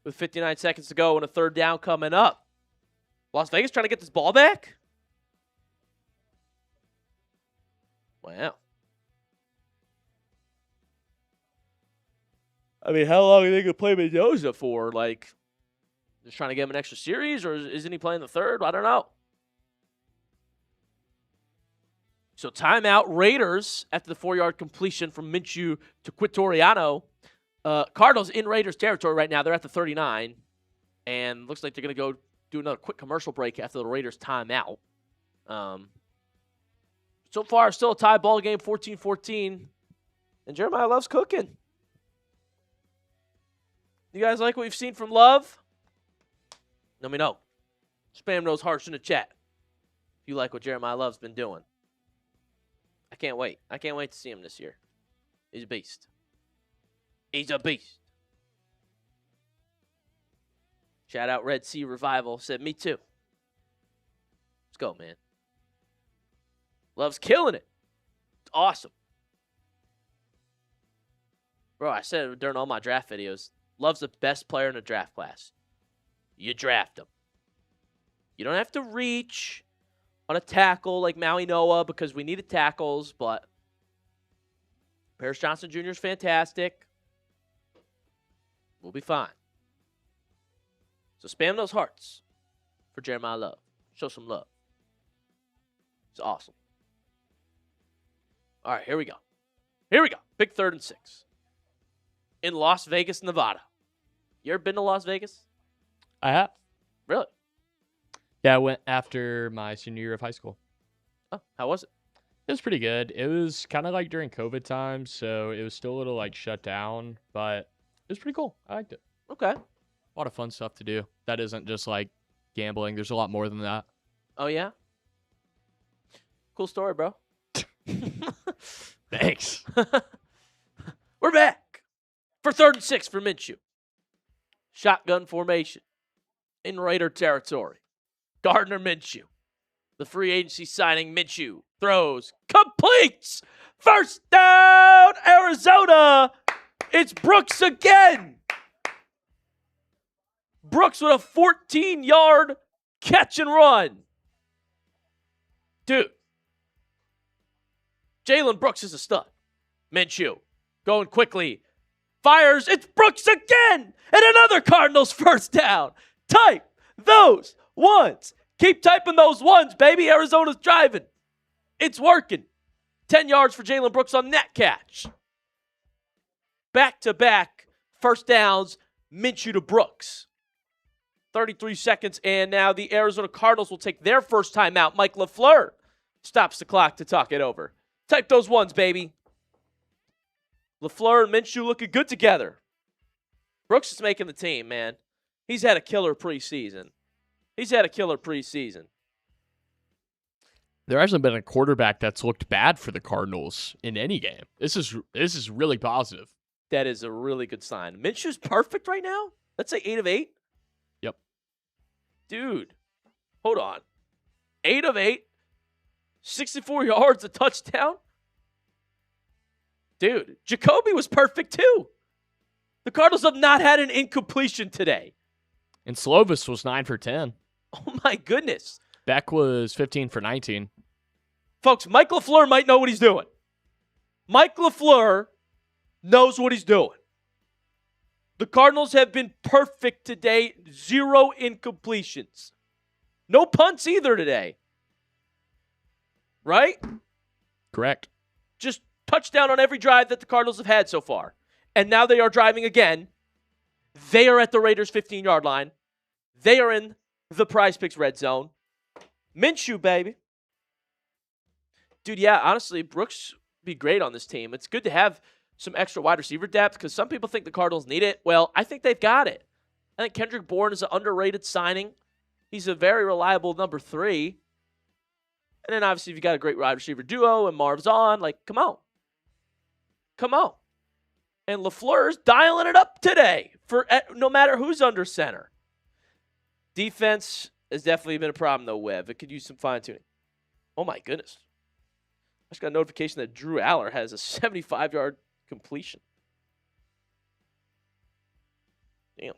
with 59 seconds to go and a third down coming up. Las Vegas trying to get this ball back? Wow. I mean, how long are they going to play Mendoza for? Like, just trying to give him an extra series, or isn't he playing the third? I don't know. So timeout, Raiders after the 4-yard completion from Minshew to Quitoriano. Cardinals in Raiders territory right now. They're at the 39. And looks like they're going to go do another quick commercial break after the Raiders timeout. So far, still a tie ball game, 14-14. And Jeremiah Love's cooking. You guys like what we've seen from Love? Let me know. Spam those hearts in the chat if you like what Jeremiah Love's been doing. I can't wait. I can't wait to see him this year. He's a beast. He's a beast. Shout out Red Sea Revival. Said, me too. Let's go, man. Love's killing it. It's awesome. Bro, I said it during all my draft videos. Love's the best player in the draft class. You draft him. You don't have to reach on a tackle like Maui Noah because we needed tackles, but Paris Johnson Jr. is fantastic. We'll be fine. So spam those hearts for Jeremiah Love. Show some love. It's awesome. All right, here we go. Here we go. Big 3rd and 6. In Las Vegas, Nevada. You ever been to Las Vegas? I have. Really? Yeah, I went after my senior year of high school. Oh, how was it? It was pretty good. It was kind of like during COVID time, so it was still a little like shut down, but it was pretty cool. I liked it. Okay. A lot of fun stuff to do. That isn't just like gambling. There's a lot more than that. Oh, yeah? Cool story, bro. Thanks. We're back for 3rd and 6 for Minshew. Shotgun formation in Raider territory. Gardner Minshew. The free agency signing Minshew throws, completes. First down, Arizona. It's Brooks again. Brooks with a 14-yard catch and run. Dude. Jalen Brooks is a stud. Minshew going quickly. Fires. It's Brooks again. And another Cardinals first down. Type those ones. Keep typing those ones, baby. Arizona's driving. It's working. 10 yards for Jalen Brooks on that catch. Back-to-back first downs. Minshew to Brooks. 33 seconds, and now the Arizona Cardinals will take their first timeout. Mike LaFleur stops the clock to talk it over. Type those ones, baby. LaFleur and Minshew looking good together. Brooks is making the team, man. He's had a killer preseason. There hasn't been a quarterback that's looked bad for the Cardinals in any game. This is really positive. That is a really good sign. Minshew's perfect right now? Let's say 8 of 8. Yep. Dude, hold on. 8 of 8. 64 yards, a touchdown. Dude, Jacoby was perfect too. The Cardinals have not had an incompletion today. And Slovis was 9 for 10. Oh, my goodness. Beck was 15 for 19. Folks, Mike LaFleur might know what he's doing. Mike LaFleur knows what he's doing. The Cardinals have been perfect today. 0 incompletions. No punts either today. Right? Correct. Just touchdown on every drive that the Cardinals have had so far. And now they are driving again. They are at the Raiders' 15-yard line. They are in the Prize Picks red zone. Minshew, baby. Dude, yeah, honestly, Brooks would be great on this team. It's good to have some extra wide receiver depth because some people think the Cardinals need it. Well, I think they've got it. I think Kendrick Bourne is an underrated signing. He's a very reliable number 3. And then obviously if you got a great wide receiver duo and Marv's on, like, come on. Come on. And LaFleur's dialing it up today for no matter who's under center. Defense has definitely been a problem, though, Webb. It could use some fine-tuning. Oh, my goodness. I just got a notification that Drew Aller has a 75-yard completion. Damn.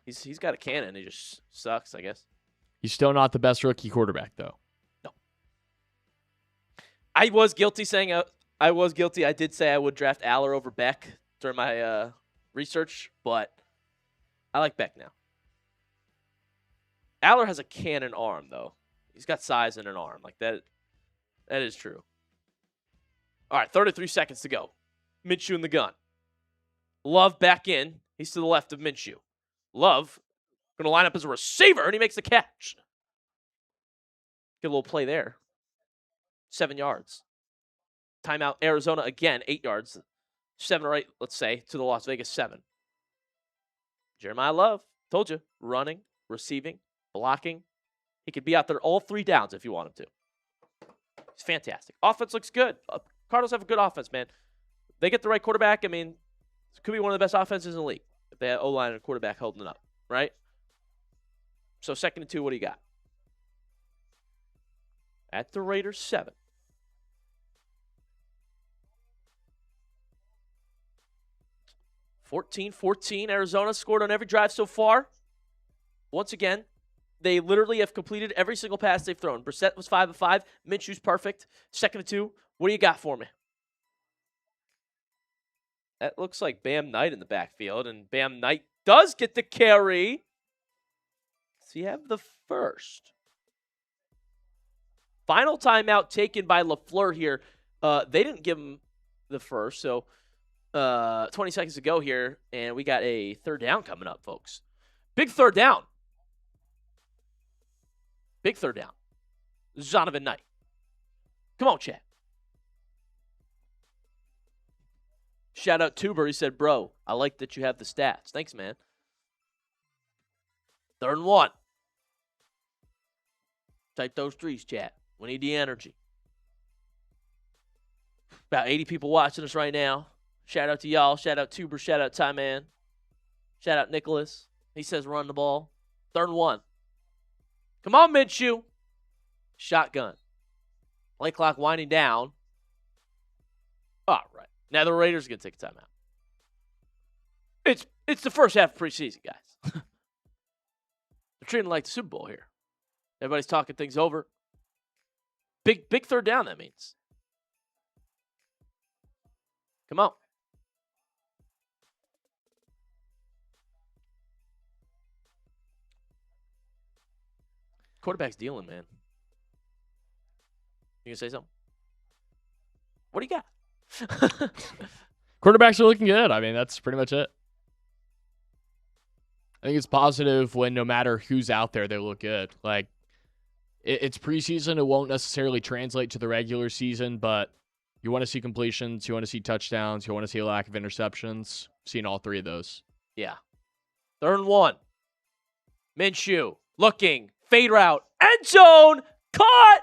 He's got a cannon. He just sucks, I guess. He's still not the best rookie quarterback, though. No. I was guilty saying I was guilty. I did say I would draft Aller over Beck during my research, but I like Beck now. Aller has a cannon arm, though. He's got size in an arm. Like that is true. All right, 33 seconds to go. Minshew in the gun. Love back in. He's to the left of Minshew. Love going to line up as a receiver, and he makes the catch. Good little play there. 7 yards. Timeout, Arizona again, 8 yards. 7 or 8, let's say, to the Las Vegas 7. Jeremiah Love, told you, running, receiving, blocking. He could be out there all 3 downs if you want him to. He's fantastic. Offense looks good. Cardinals have a good offense, man. They get the right quarterback. I mean, it could be one of the best offenses in the league if they have O-line and a quarterback holding it up, right? So 2nd and 2, what do you got? At the Raiders 7. (14-14). Arizona scored on every drive so far. Once again, they literally have completed every single pass they've thrown. Brissett was 5 of 5. Minshew's perfect. 2nd and 2. What do you got for me? That looks like Bam Knight in the backfield, and Bam Knight does get the carry. So you have the first. Final timeout taken by LaFleur here. They didn't give him the first, so 20 seconds to go here, and we got a 3rd down coming up, folks. Big 3rd down. Big 3rd down. Zonovan Knight. Come on, chat. Shout out Tuber. He said, bro, I like that you have the stats. Thanks, man. 3rd and 1. Type those 3s, chat. We need the energy. About 80 people watching us right now. Shout out to y'all. Shout out Tuber. Shout out Ty Man. Shout out Nicholas. He says run the ball. 3rd and 1. Come on, Minshew. Shotgun. Play clock winding down. All right. Now the Raiders are going to take a timeout. It's the first half of preseason, guys. They're treating it like the Super Bowl here. Everybody's talking things over. Big 3rd down, that means. Come on. Quarterback's dealing, man. You gonna say something? What do you got? Quarterbacks are looking good. I mean, that's pretty much it. I think it's positive when no matter who's out there, they look good. Like, it's preseason. It won't necessarily translate to the regular season, but you want to see completions. You want to see touchdowns. You want to see a lack of interceptions. Seen all 3 of those. Yeah. 3rd and 1. Minshew looking. Fade route. End zone. Caught.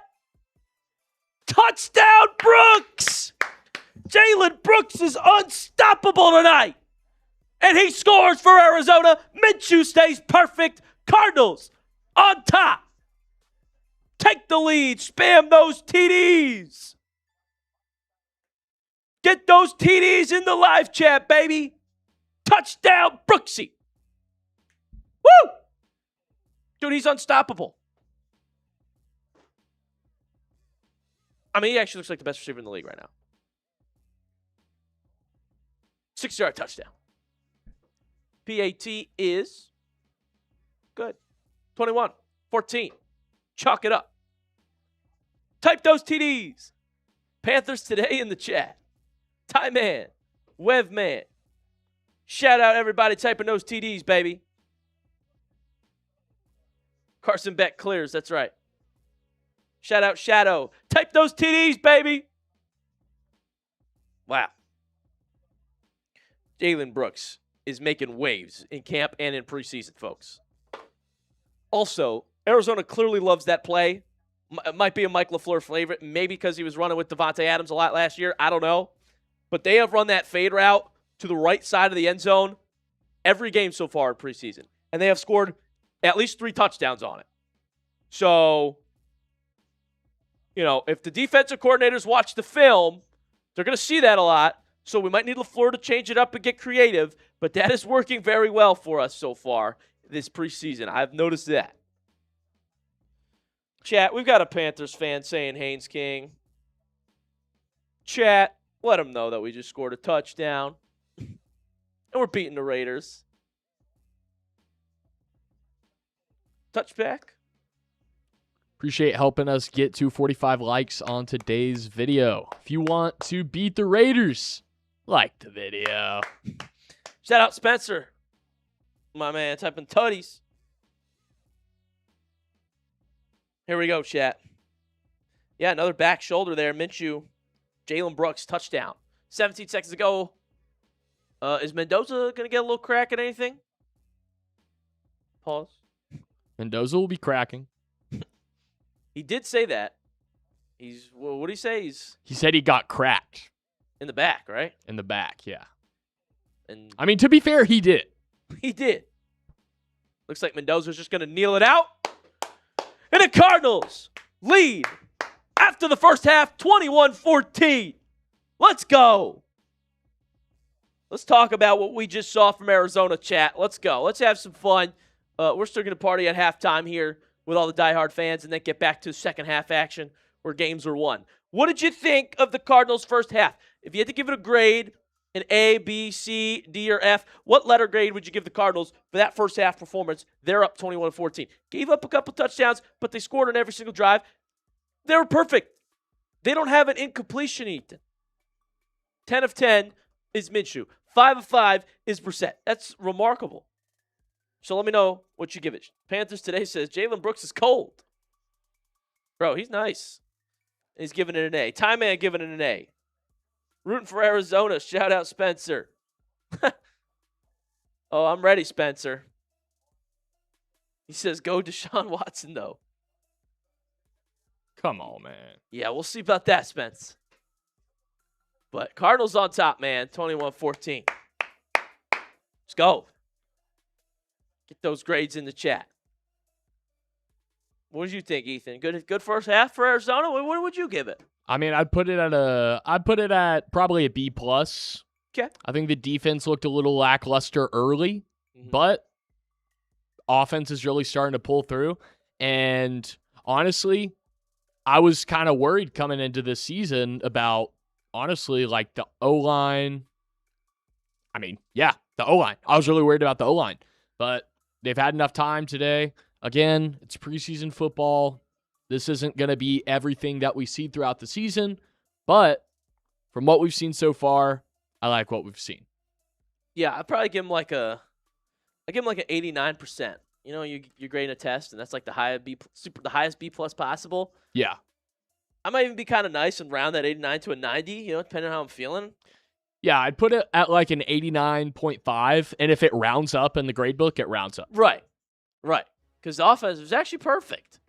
Touchdown, Brooks. Jalen Brooks is unstoppable tonight. And he scores for Arizona. Minshew stays perfect. Cardinals on top. Take the lead. Spam those TDs. Get those TDs in the live chat, baby. Touchdown, Brooksy. Woo! Dude, he's unstoppable. I mean, he actually looks like the best receiver in the league right now. 6-yard touchdown. PAT is good. 21-14. Chalk it up. Type those TDs. Panthers today in the chat. Ty Man, Wev Man. Shout out everybody typing those TDs, baby. Carson Beck clears, that's right. Shout out Shadow. Type those TDs, baby. Wow. Jalen Brooks is making waves in camp and in preseason, folks. Also, Arizona clearly loves that play. It might be a Mike LaFleur favorite, maybe because he was running with Devontae Adams a lot last year. I don't know. But they have run that fade route to the right side of the end zone every game so far in preseason. And they have scored at least 3 touchdowns on it. So, you know, if the defensive coordinators watch the film, they're going to see that a lot. So we might need LaFleur to change it up and get creative. But that is working very well for us so far this preseason. I've noticed that. Chat, we've got a Panthers fan saying Haynes King. Chat, let them know that we just scored a touchdown. And we're beating the Raiders. Touchback. Appreciate helping us get to 45 likes on today's video. If you want to beat the Raiders, like the video. Shout out Spencer. My man, typing tutties. Here we go, chat. Yeah, another back shoulder there. Minshew. Jalen Brooks, touchdown. 17 seconds ago. Is Mendoza going to get a little crack at anything? Pause. Mendoza will be cracking. He did say that. What did he say? He said he got cracked. In the back, right? In the back, yeah. And I mean, to be fair, he did. He did. Looks like Mendoza's just going to kneel it out. And the Cardinals lead after the first half, 21-14. Let's go. Let's talk about what we just saw from Arizona, chat. Let's go. Let's have some fun. We're still going to party at halftime here with all the diehard fans and then get back to second half action where games are won. What did you think of the Cardinals' first half? If you had to give it a grade, an A, B, C, D, or F, what letter grade would you give the Cardinals for that first half performance? They're up 21-14. Gave up a couple touchdowns, but they scored on every single drive. They were perfect. They don't have an incompletion, Ethan. 10 of 10 is Minshew. 5 of 5 is Brissett. That's remarkable. So let me know what you give it. Panthers today says Jalen Brooks is cold. Bro, he's nice. He's giving it an A. Time Man giving it an A. Rooting for Arizona. Shout out Spencer. Oh, I'm ready, Spencer. He says go Deshaun Watson, though. Come on, man. Yeah, we'll see about that, Spence. But Cardinals on top, man. 21-14. Let's go. Get those grades in the chat. What did you think, Ethan? Good first half for Arizona? What would you give it? I mean, I'd put it at probably a B+. Okay. I think the defense looked a little lackluster early, but offense is really starting to pull through. And honestly, I was kind of worried coming into this season about, honestly, like the O-line. I mean, yeah, the O-line. I was really worried about the O-line, but they've had enough time today. Again, it's preseason football. This isn't going to be everything that we see throughout the season, but from what we've seen so far, I like what we've seen. Yeah, I'd probably give him like an 89%. You know, you're grading a test, and that's like the highest B plus possible. Yeah. I might even be kind of nice and round that 89 to a 90, you know, depending on how I'm feeling. Yeah, I'd put it at like an 89.5, and if it rounds up in the grade book, it rounds up. Right. Because the offense was actually perfect.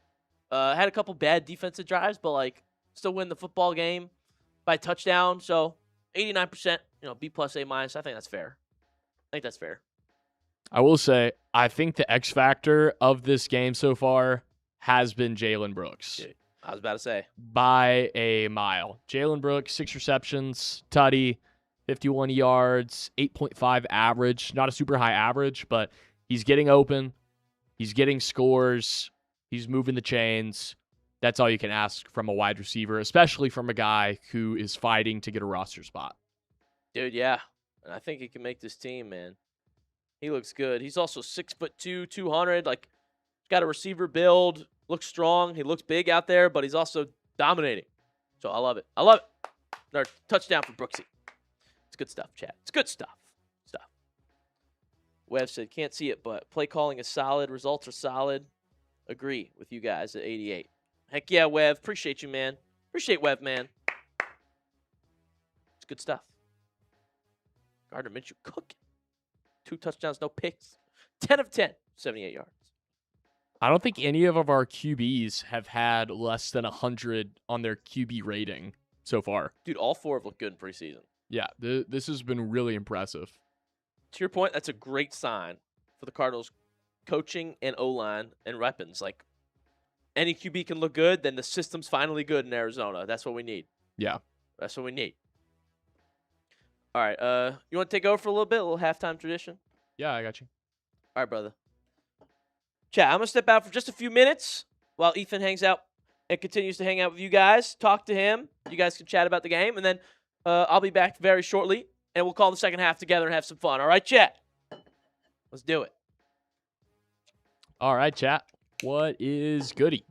Had a couple bad defensive drives, but like still win the football game by touchdown. So 89%, you know, B plus, A minus. I think that's fair. I will say, I think the X factor of this game so far has been Jalen Brooks. Dude, I was about to say. By a mile. Jalen Brooks, 6 receptions, tutty, 51 yards, 8.5 average. Not a super high average, but he's getting open. He's getting scores. He's moving the chains. That's all you can ask from a wide receiver, especially from a guy who is fighting to get a roster spot. Dude, yeah. And I think he can make this team, man. He looks good. He's also 6'2", 200. Like, got a receiver build. Looks strong. He looks big out there, but he's also dominating. So I love it. I love it. Another touchdown for Brooksy. It's good stuff, Chad. It's good stuff. Webb said, can't see it, but play calling is solid. Results are solid. Agree with you guys at 88. Heck yeah, Webb. Appreciate you, man. Appreciate Webb, man. It's good stuff. Gardner Minshew cooking. 2 touchdowns, no picks. 10 of 10, 78 yards. I don't think any of our QBs have had less than 100 on their QB rating so far. Dude, all 4 have looked good in preseason. Yeah, this has been really impressive. To your point, that's a great sign for the Cardinals coaching and O-line and weapons. Like, any QB can look good, then the system's finally good in Arizona. That's what we need. Yeah. That's what we need. All right, you want to take over for a little bit, a little halftime tradition? Yeah, I got you. All right, brother. Chat, I'm going to step out for just a few minutes while Ethan hangs out and continues to hang out with you guys. Talk to him. You guys can chat about the game, and then I'll be back very shortly. And we'll call the second half together and have some fun. All right, chat? Let's do it. All right, chat. What is goody?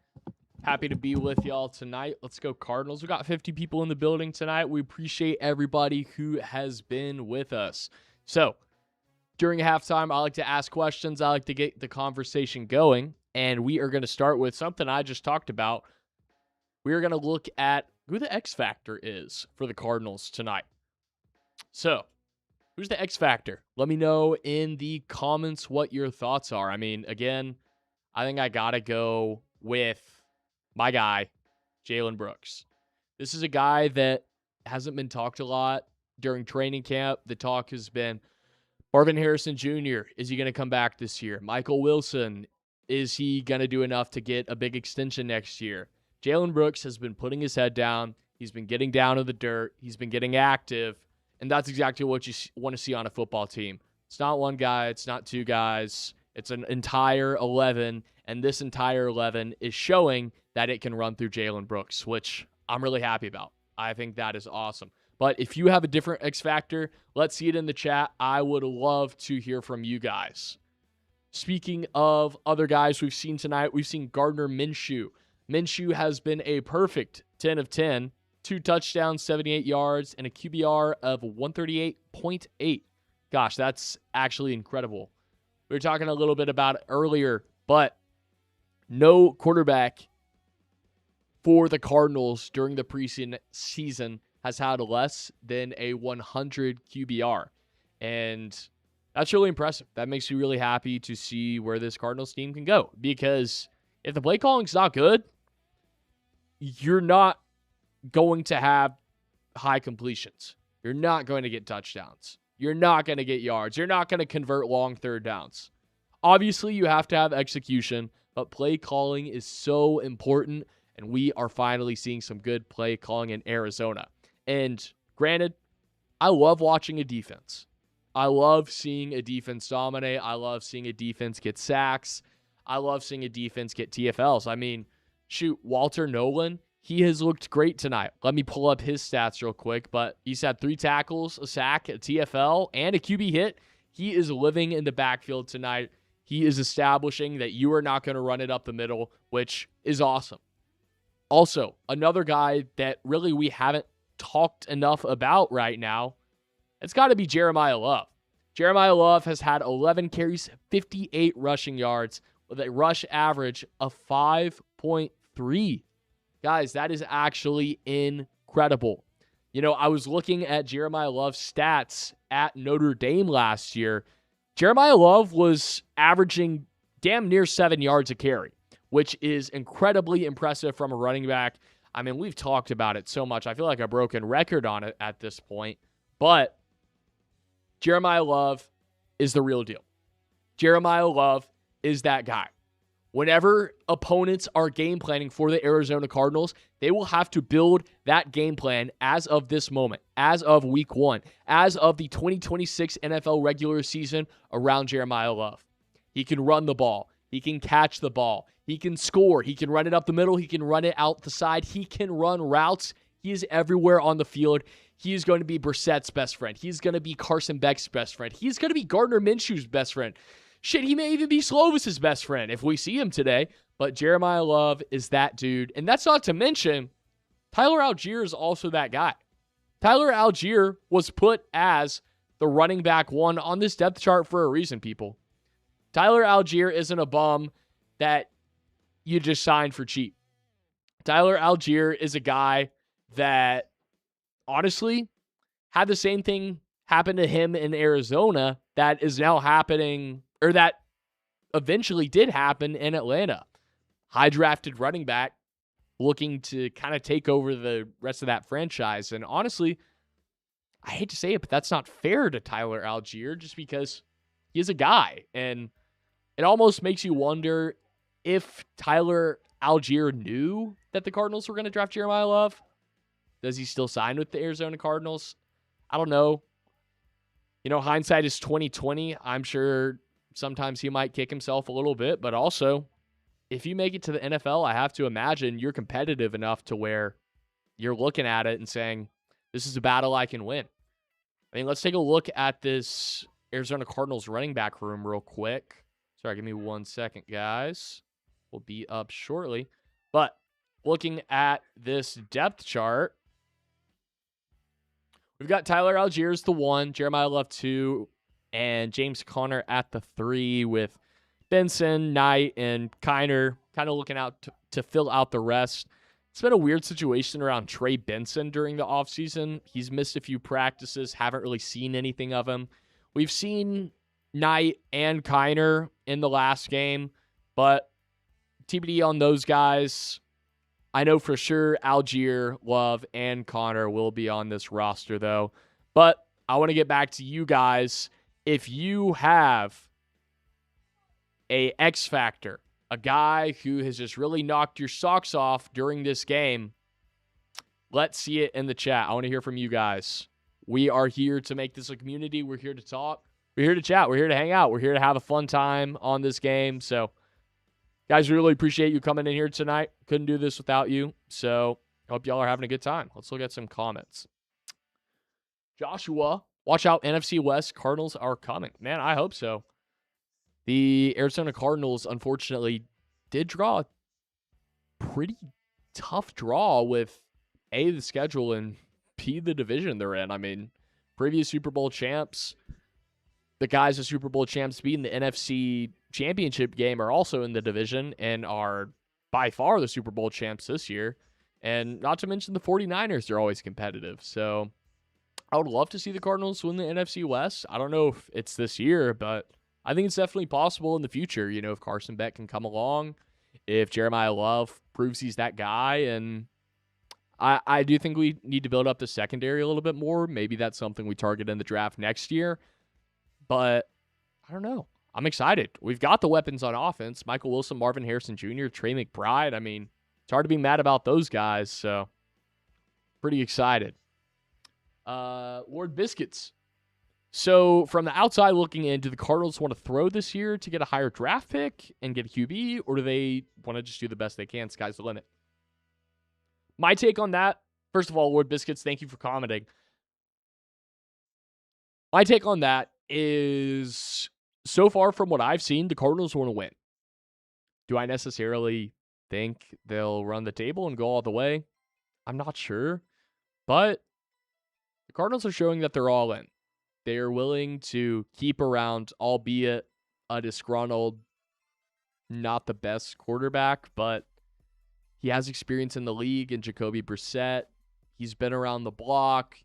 Happy to be with y'all tonight. Let's go Cardinals. We got 50 people in the building tonight. We appreciate everybody who has been with us. So, during halftime, I like to ask questions. I like to get the conversation going. And we are going to start with something I just talked about. We are going to look at who the X factor is for the Cardinals tonight. So, who's the X factor? Let me know in the comments what your thoughts are. I mean, again, I think I got to go with my guy, Jalen Brooks. This is a guy that hasn't been talked a lot during training camp. The talk has been Marvin Harrison Jr., is he going to come back this year? Michael Wilson, is he going to do enough to get a big extension next year? Jalen Brooks has been putting his head down. He's been getting down to the dirt. He's been getting active. And that's exactly what you want to see on a football team. It's not one guy. It's not 2 guys. It's an entire 11. And this entire 11 is showing that it can run through Jalen Brooks, which I'm really happy about. I think that is awesome. But if you have a different X factor, let's see it in the chat. I would love to hear from you guys. Speaking of other guys we've seen tonight, we've seen Gardner Minshew. Minshew has been a perfect 10 of 10. 2 touchdowns, 78 yards, and a QBR of 138.8. Gosh, that's actually incredible. We were talking a little bit about it earlier, but no quarterback for the Cardinals during the preseason has had less than a 100 QBR. And that's really impressive. That makes me really happy to see where this Cardinals team can go. Because if the play calling's not good, you're not going to have high completions. You're not going to get touchdowns. You're not going to get yards. You're not going to convert long third downs. Obviously, you have to have execution, but play calling is so important, and we are finally seeing some good play calling in Arizona. And granted, I love watching a defense. I love seeing a defense dominate. I love seeing a defense get sacks. I love seeing a defense get TFLs. I mean, shoot, Walter Nolan, he has looked great tonight. Let me pull up his stats real quick, but he's had 3 tackles, a sack, a TFL, and a QB hit. He is living in the backfield tonight. He is establishing that you are not going to run it up the middle, which is awesome. Also, another guy that really we haven't talked enough about right now, it's got to be Jeremiah Love. Jeremiah Love has had 11 carries, 58 rushing yards, with a rush average of 5.3. Guys, that is actually incredible. You know, I was looking at Jeremiah Love's stats at Notre Dame last year. Jeremiah Love was averaging damn near 7 yards a carry, which is incredibly impressive from a running back. I mean, we've talked about it so much. I feel like a broken record on it at this point. But Jeremiah Love is the real deal. Jeremiah Love is that guy. Whenever opponents are game planning for the Arizona Cardinals, they will have to build that game plan as of this moment, as of week 1, as of the 2026 NFL regular season around Jeremiah Love. He can run the ball. He can catch the ball. He can score. He can run it up the middle. He can run it out the side. He can run routes. He is everywhere on the field. He is going to be Brissett's best friend. He's going to be Carson Beck's best friend. He's going to be Gardner Minshew's best friend. Shit, he may even be Slovis's best friend if we see him today. But Jeremiah Love is that dude. And that's not to mention, Tyler Algier is also that guy. Tyler Algier was put as the running back 1 on this depth chart for a reason, people. Tyler Algier isn't a bum that you just signed for cheap. Tyler Algier is a guy that honestly had the same thing happen to him in Arizona that is now happening, or that eventually did happen in Atlanta. High drafted running back looking to kind of take over the rest of that franchise. And honestly, I hate to say it, but that's not fair to Tyler Algier just because he is a guy. And it almost makes you wonder if Tyler Algier knew that the Cardinals were going to draft Jeremiah Love. Does he still sign with the Arizona Cardinals? I don't know. You know, hindsight is 20/20. I'm sure sometimes he might kick himself a little bit, but also, if you make it to the NFL, I have to imagine you're competitive enough to where you're looking at it and saying, this is a battle I can win. I mean, let's take a look at this Arizona Cardinals running back room real quick. Sorry, give me 1 second, guys. We'll be up shortly. But looking at this depth chart, we've got Tyler Algier as the 1, Jeremiah Love 2, and James Conner at the 3 with Benson, Knight, and Kiner kind of looking out to fill out the rest. It's been a weird situation around Trey Benson during the offseason. He's missed a few practices, haven't really seen anything of him. We've seen Knight and Kiner in the last game, but TBD on those guys. I know for sure Algier, Love, and Conner will be on this roster, though. But I want to get back to you guys. If you have a X factor, a guy who has just really knocked your socks off during this game, let's see it in the chat. I want to hear from you guys. We are here to make this a community. We're here to talk. We're here to chat. We're here to hang out. We're here to have a fun time on this game. So, guys, really appreciate you coming in here tonight. Couldn't do this without you. So, I hope y'all are having a good time. Let's look at some comments. Joshua, watch out. NFC West Cardinals are coming. Man, I hope so. The Arizona Cardinals, unfortunately, did draw a pretty tough draw with A, the schedule, and B, the division they're in. I mean, previous Super Bowl champs, the guys of Super Bowl champs beating the NFC championship game are also in the division and are by far the Super Bowl champs this year. And not to mention the 49ers, they're always competitive. So I would love to see the Cardinals win the NFC West. I don't know if it's this year, but I think it's definitely possible in the future. You know, if Carson Beck can come along, if Jeremiah Love proves he's that guy, and I do think we need to build up the secondary a little bit more. Maybe that's something we target in the draft next year. But I don't know. I'm excited. We've got the weapons on offense. Michael Wilson, Marvin Harrison Jr., Trey McBride. I mean, it's hard to be mad about those guys. So pretty excited. Lord Biscuits. So, from the outside looking in, do the Cardinals want to throw this year to get a higher draft pick and get a QB, or do they want to just do the best they can? Sky's the limit. My take on that, first of all, Lord Biscuits, thank you for commenting. My take on that is, so far from what I've seen, the Cardinals want to win. Do I necessarily think they'll run the table and go all the way? I'm not sure. But the Cardinals are showing that they're all in. They are willing to keep around, albeit a disgruntled, not the best quarterback, but he has experience in the league in Jacoby Brissett. He's been around the block.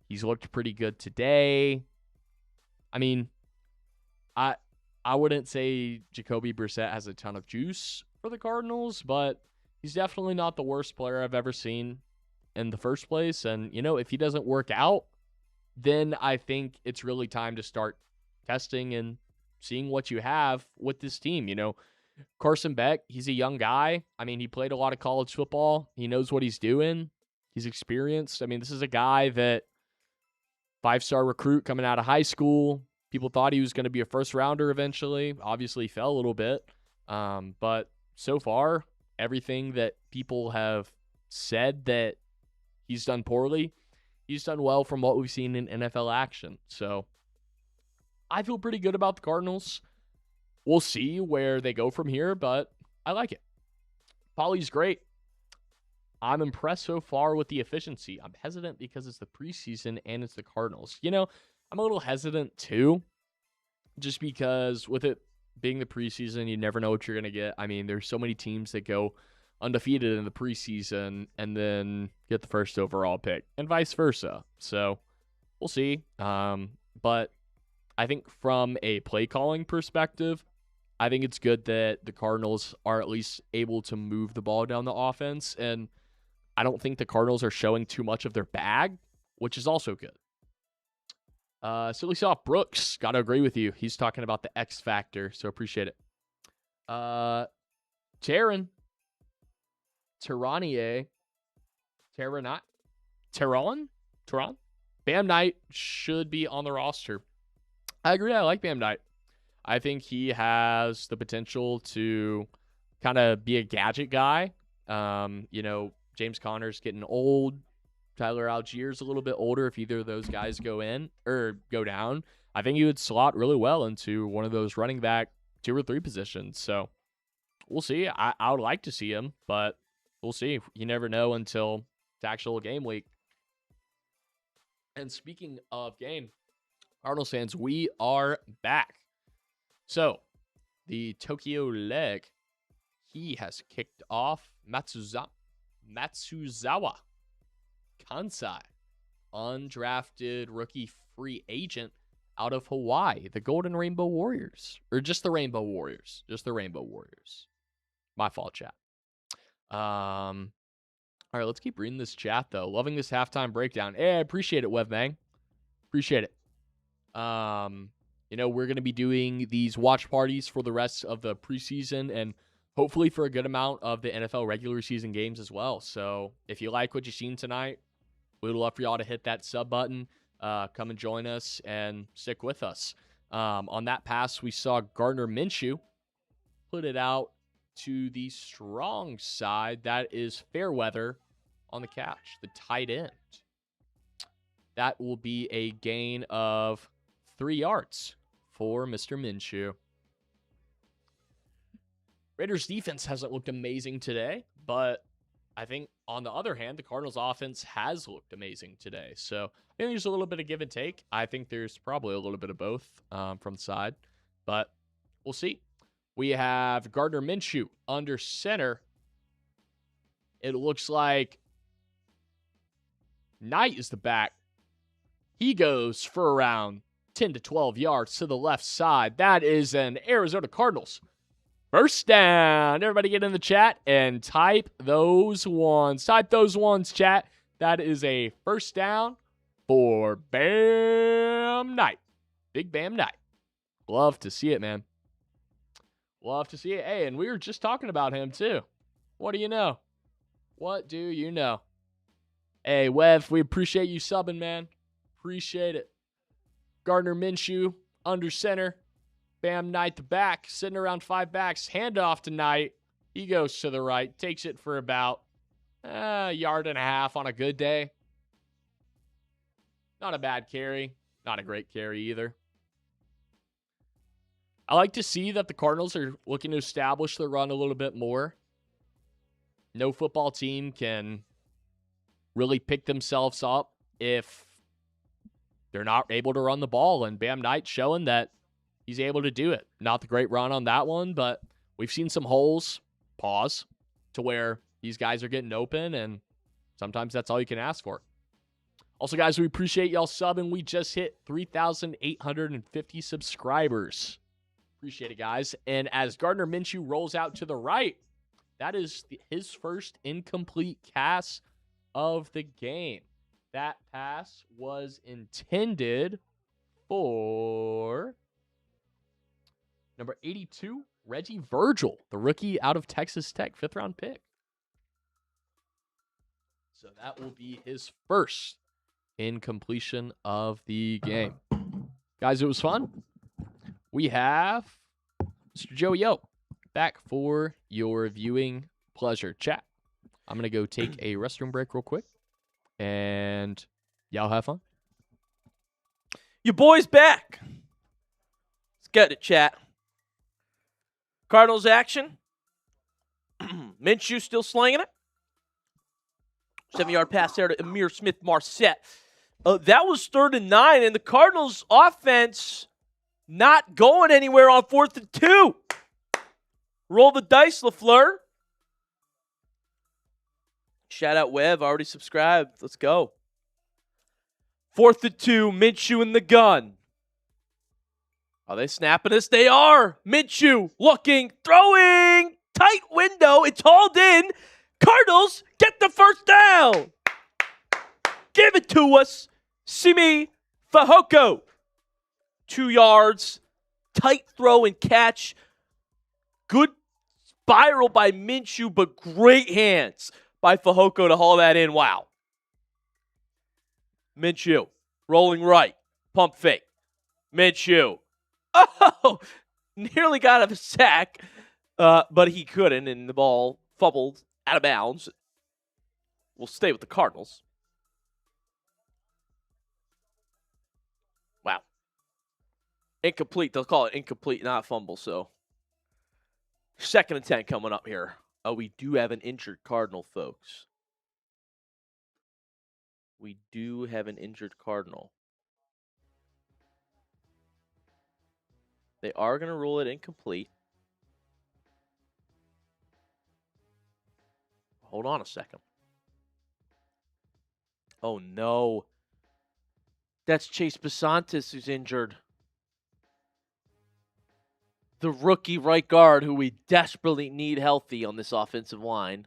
He's looked pretty good today. I mean, I wouldn't say Jacoby Brissett has a ton of juice for the Cardinals, but he's definitely not the worst player I've ever seen in the first place. And, you know, if he doesn't work out, then I think it's really time to start testing and seeing what you have with this team. You know, Carson Beck, he's a young guy. I mean, he played a lot of college football. He knows what he's doing. He's experienced. I mean, this is a guy that 5-star recruit coming out of high school. People thought he was going to be a first rounder eventually. Obviously fell a little bit. But so far, everything that people have said that he's done poorly, he's done well from what we've seen in NFL action. So I feel pretty good about the Cardinals. We'll see where they go from here, but I like it. Polly's great. I'm impressed so far with the efficiency. I'm hesitant because it's the preseason and it's the Cardinals. You know, I'm a little hesitant too, just because with it being the preseason, you never know what you're going to get. I mean, there's so many teams that go undefeated in the preseason and then get the first overall pick and vice versa. So we'll see. But I think from a play calling perspective, I think it's good that the Cardinals are at least able to move the ball down the offense. And I don't think the Cardinals are showing too much of their bag, which is also good. Silly Soft Brooks, got to agree with you. He's talking about the X factor, so appreciate it. Terranier, Bam Knight should be on the roster. I agree. I like Bam Knight. I think he has the potential to kind of be a gadget guy. James Conner's getting old. Tyler Allgeier's a little bit older. If either of those guys go in or go down, I think he would slot really well into one of those running back 2 or 3 positions. So we'll see. I would like to see him, but we'll see. You never know until it's actual game week. And speaking of game, Cardinals fans, we are back. So the Tokyo leg, he has kicked off. Matsuzawa Kansai, undrafted rookie free agent out of Hawaii, the Golden Rainbow Warriors, or just the Rainbow Warriors, My fault, chat. All right, let's keep reading this chat though. Loving this halftime breakdown. Hey, I appreciate it, Webmang. Appreciate it. We're going to be doing these watch parties for the rest of the preseason and hopefully for a good amount of the NFL regular season games as well. So if you like what you've seen tonight, we'd love for y'all to hit that sub button, come and join us and stick with us. On that pass, we saw Gardner Minshew put it out to the strong side. That is Fairweather on the catch, the tight end. That will be a gain of 3 yards for Mr. Minshew. Raiders defense hasn't looked amazing today, but I think on the other hand, the Cardinals offense has looked amazing today. So I think there's a little bit of give and take. I think there's probably a little bit of both from the side, but we'll see. We have Gardner Minshew under center. It looks like Knight is the back. He goes for around 10 to 12 yards to the left side. That is an Arizona Cardinals first down. Everybody get in the chat and type those ones. Type those ones, chat. That is a first down for Bam Knight. Big Bam Knight. Love to see it, man. Love to see it. Hey, and we were just talking about him, too. What do you know? What do you know? Hey, Wev, we appreciate you subbing, man. Appreciate it. Gardner Minshew, under center. Bam Knight the back, sitting around 5 backs. Handoff to Knight. He goes to the right, takes it for about a yard and a half on a good day. Not a bad carry. Not a great carry either. I like to see that the Cardinals are looking to establish the run a little bit more. No football team can really pick themselves up if they're not able to run the ball, and Bam Knight showing that he's able to do it. Not the great run on that one, but we've seen some holes, to where these guys are getting open, and sometimes that's all you can ask for. Also, guys, we appreciate y'all subbing. We just hit 3,850 subscribers. Appreciate it, guys. And as Gardner Minshew rolls out to the right, that is his first incomplete pass of the game. That pass was intended for number 82, Reggie Virgil, the rookie out of Texas Tech, 5th-round pick. So that will be his first incompletion of the game. Guys, it was fun. We have Mr. Joey O. back for your viewing pleasure. Chat, I'm going to go take a restroom break real quick, and y'all have fun. Your boy's back. Let's get it, chat. Cardinals action. Minshew still slinging it. 7-yard pass there to Amir Smith-Marset. That was 3rd and 9, and the Cardinals offense not going anywhere on 4th and 2. Roll the dice, LaFleur. Shout out Webb, already subscribed. Let's go. 4th and 2, Minshew in the gun. Are they snapping us? They are. Minshew looking, throwing, tight window. It's hauled in. Cardinals get the first down. Give it to us. Simi Fehoko. 2 yards. Tight throw and catch. Good spiral by Minshew, but great hands by Fehoko to haul that in. Wow. Minshew rolling right. Pump fake. Minshew. Oh! Nearly got a sack, but he couldn't, and the ball fumbled out of bounds. We'll stay with the Cardinals. Wow. Incomplete. They'll call it incomplete, not fumble. So, 2nd and 10 coming up here. We do have an injured Cardinal, folks. We do have an injured Cardinal. They are going to rule it incomplete. Hold on a second. Oh, no. That's Chase Besantis who's injured. The rookie right guard who we desperately need healthy on this offensive line.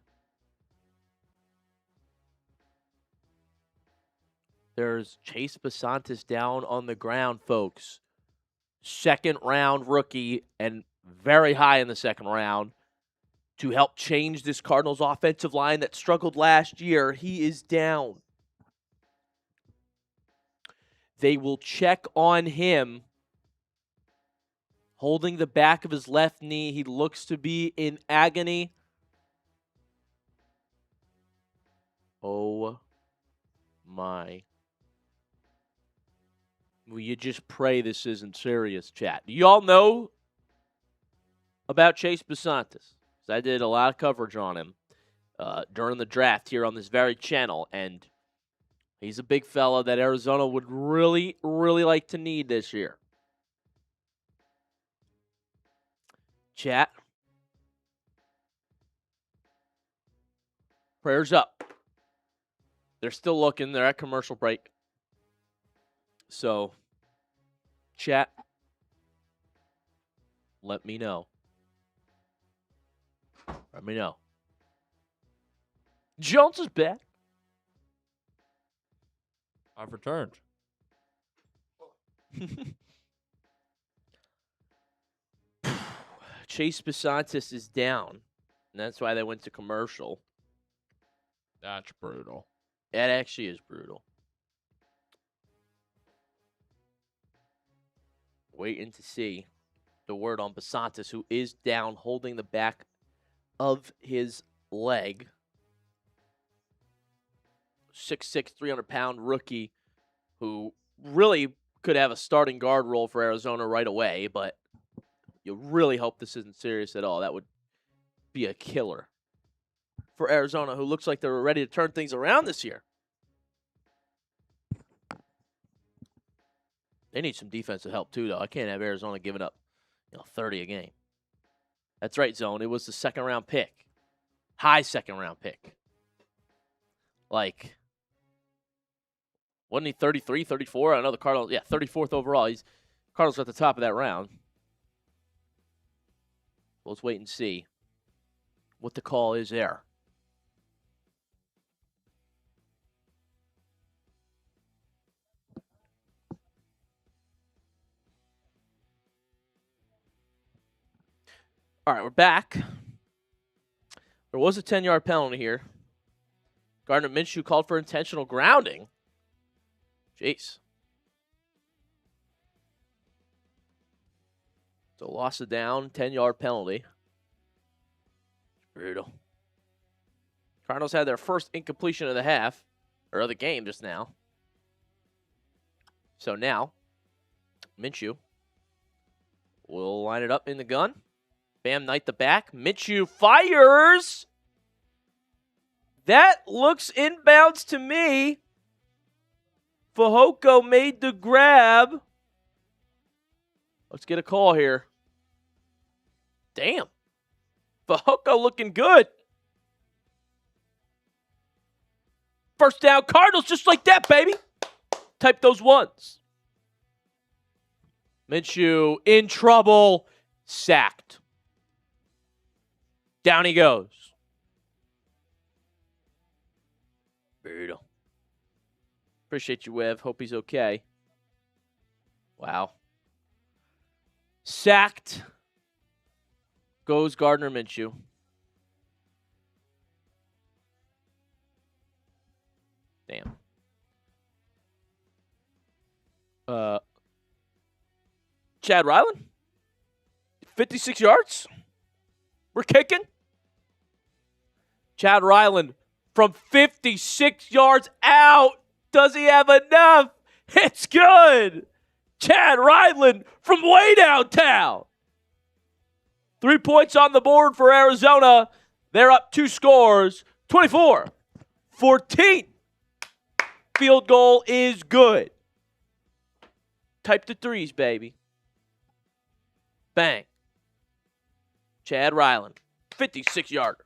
There's Chase Besantis down on the ground, folks. 2nd round rookie and very high in the 2nd round to help change this Cardinals offensive line that struggled last year. He is down. They will check on him, holding the back of his left knee. He looks to be in agony. Oh my. Will you just pray this isn't serious, chat? Do you all know about Chase Besantis? I did a lot of coverage on him during the draft here on this very channel, and he's a big fella that Arizona would really, really like to need this year. Chat. Prayers up. They're still looking. They're at commercial break. So, chat, let me know. Let me know. Jones is back. I've returned. Chase Besantis is down, and that's why they went to commercial. That's brutal. That actually is brutal. Waiting to see the word on Besantis, who is down, holding the back of his leg. 6'6", 300-pound rookie who really could have a starting guard role for Arizona right away, but you really hope this isn't serious at all. That would be a killer for Arizona, who looks like they're ready to turn things around this year. They need some defensive help, too, though. I can't have Arizona giving up 30 a game. That's right, Zone. It was the 2nd-round pick. High 2nd-round pick. Like, wasn't he 33, 34? I know the Cardinals, 34th overall. Cardinals are at the top of that round. Let's wait and see what the call is there. All right, we're back. There was a 10-yard penalty here. Gardner Minshew called for intentional grounding. Jeez. So loss of down, 10-yard penalty. Brutal. Cardinals had their first incompletion of the half, or of the game just now. So now, Minshew will line it up in the gun. Bam Knight the back. Minshew fires. That looks inbounds to me. Fehoko made the grab. Let's get a call here. Damn. Fehoko looking good. First down, Cardinals, just like that, baby. Type those ones. Minshew in trouble. Sacked. Down he goes. Brutal. Appreciate you, Wev. Hope he's okay. Wow. Sacked. Goes Gardner Minshew. Damn. Chad Ryland? 56 yards? We're kicking? Chad Ryland from 56 yards out. Does he have enough? It's good. Chad Ryland from way downtown. 3 points on the board for Arizona. They're up 2 scores. 24-14. Field goal is good. Type the threes, baby. Bang. Chad Ryland. 56-yarder.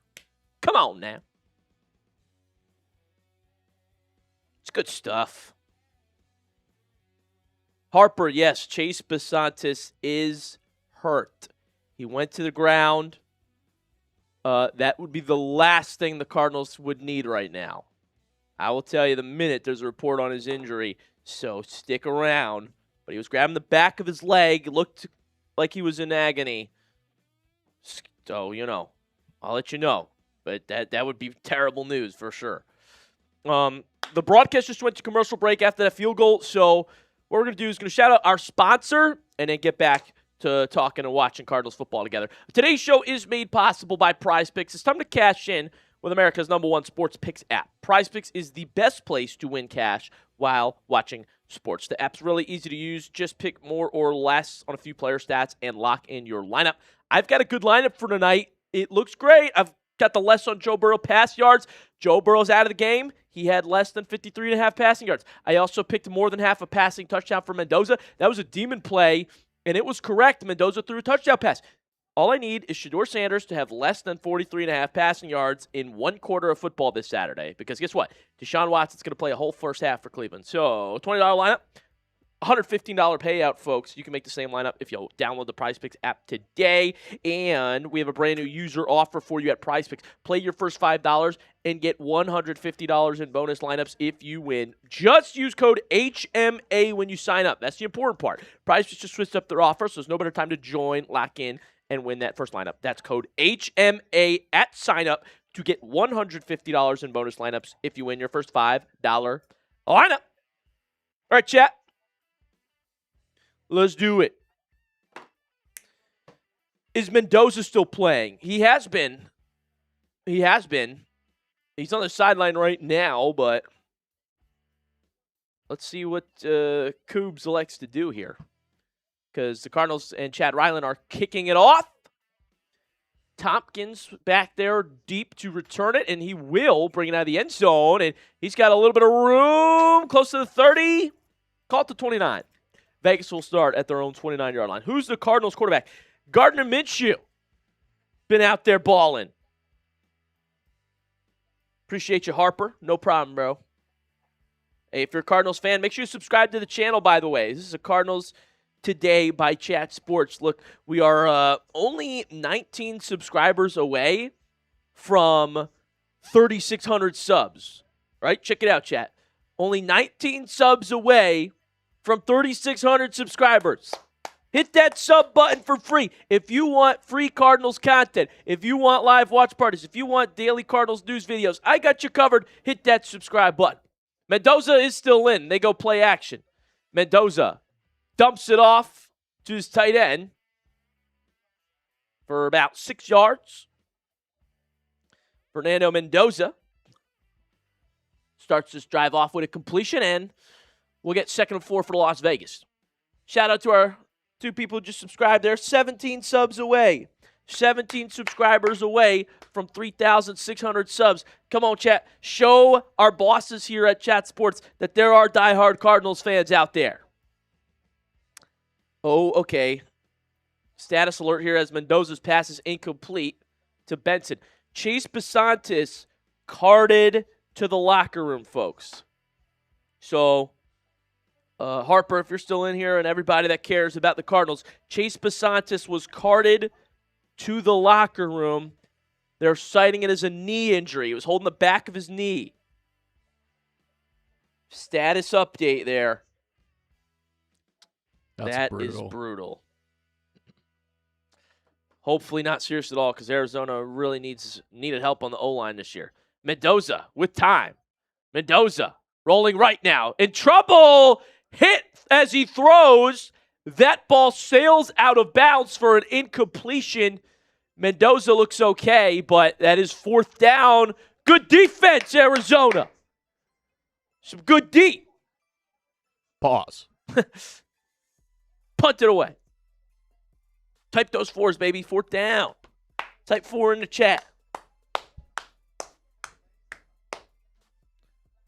Come on now. It's good stuff. Harper, yes. Chase Besantis is hurt. He went to the ground. That would be the last thing the Cardinals would need right now. I will tell you the minute there's a report on his injury, so stick around. But he was grabbing the back of his leg. It looked like he was in agony. So, I'll let you know. But that would be terrible news for sure. The broadcast just went to commercial break after that field goal. So what we're going to do is going to shout out our sponsor and then get back to talking and watching Cardinals football together. Today's show is made possible by PrizePicks. It's time to cash in with America's #1 sports picks app. PrizePicks is the best place to win cash while watching sports. The app's really easy to use. Just pick more or less on a few player stats and lock in your lineup. I've got a good lineup for tonight. It looks great. I've got the less on Joe Burrow pass yards. Joe Burrow's out of the game. He had less than 53.5 passing yards. I also picked more than half a passing touchdown for Mendoza. That was a demon play, and it was correct. Mendoza threw a touchdown pass. All I need is Shedeur Sanders to have less than 43.5 passing yards in 1 quarter of football this Saturday. Because guess what? Deshaun Watson's going to play a whole first half for Cleveland. So, $20 lineup, $115 payout, folks. You can make the same lineup if you download the PrizePicks app today. And we have a brand new user offer for you at PrizePicks. Play your first $5 and get $150 in bonus lineups if you win. Just use code HMA when you sign up. That's the important part. PrizePicks just switched up their offer, so there's no better time to join, lock in, and win that first lineup. That's code HMA at sign up to get $150 in bonus lineups if you win your first $5 lineup. All right, chat. Let's do it. Is Mendoza still playing? He has been. He's on the sideline right now, but let's see what Coobs elects to do here. Because the Cardinals and Chad Ryland are kicking it off. Tompkins back there deep to return it, and he will bring it out of the end zone. And he's got a little bit of room, close to the 30. Call it to 29. Vegas will start at their own 29-yard line. Who's the Cardinals quarterback? Gardner Minshew. Been out there balling. Appreciate you, Harper. No problem, bro. Hey, if you're a Cardinals fan, make sure you subscribe to the channel, by the way. This is a Cardinals Today by Chat Sports. Look, we are only 19 subscribers away from 3,600 subs. Right? Check it out, chat. Only 19 subs away from 3,600 subscribers. Hit that sub button for free. If you want free Cardinals content, if you want live watch parties, if you want daily Cardinals news videos, I got you covered. Hit that subscribe button. Mendoza is still in. They go play action. Mendoza dumps it off to his tight end for about 6 yards. Fernando Mendoza starts this drive off with a completion, and we'll get 2nd and 4 for Las Vegas. Shout out to our 2 people who just subscribed there. 17 subs away. 17 subscribers away from 3,600 subs. Come on, chat. Show our bosses here at Chat Sports that there are diehard Cardinals fans out there. Oh, okay. Status alert here as Mendoza's pass is incomplete to Benson. Chase Besantis carted to the locker room, folks. So, Harper, if you're still in here, and everybody that cares about the Cardinals, Chase Besantis was carted to the locker room. They're citing it as a knee injury. He was holding the back of his knee. Status update there. That is brutal. Hopefully not serious at all, because Arizona really needed help on the O-line this year. Mendoza with time. Mendoza rolling right now. In trouble. Hit as he throws. That ball sails out of bounds for an incompletion. Mendoza looks okay, but that is 4th down. Good defense, Arizona. Some good D. Pause. Punt it away. Type those 4s, baby. 4th down. Type 4 in the chat.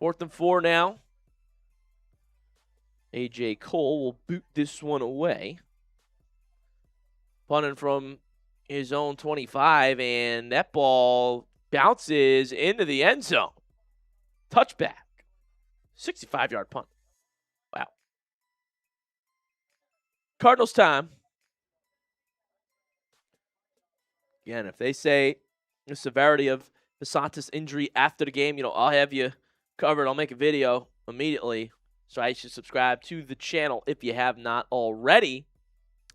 4th and 4 now. A.J. Cole will boot this one away. Punting from his own 25, and that ball bounces into the end zone. Touchback. 65-yard punt. Wow. Cardinals time. Again, if they say the severity of Besantis' injury after the game, I'll have you covered. I'll make a video immediately. So I should subscribe to the channel if you have not already,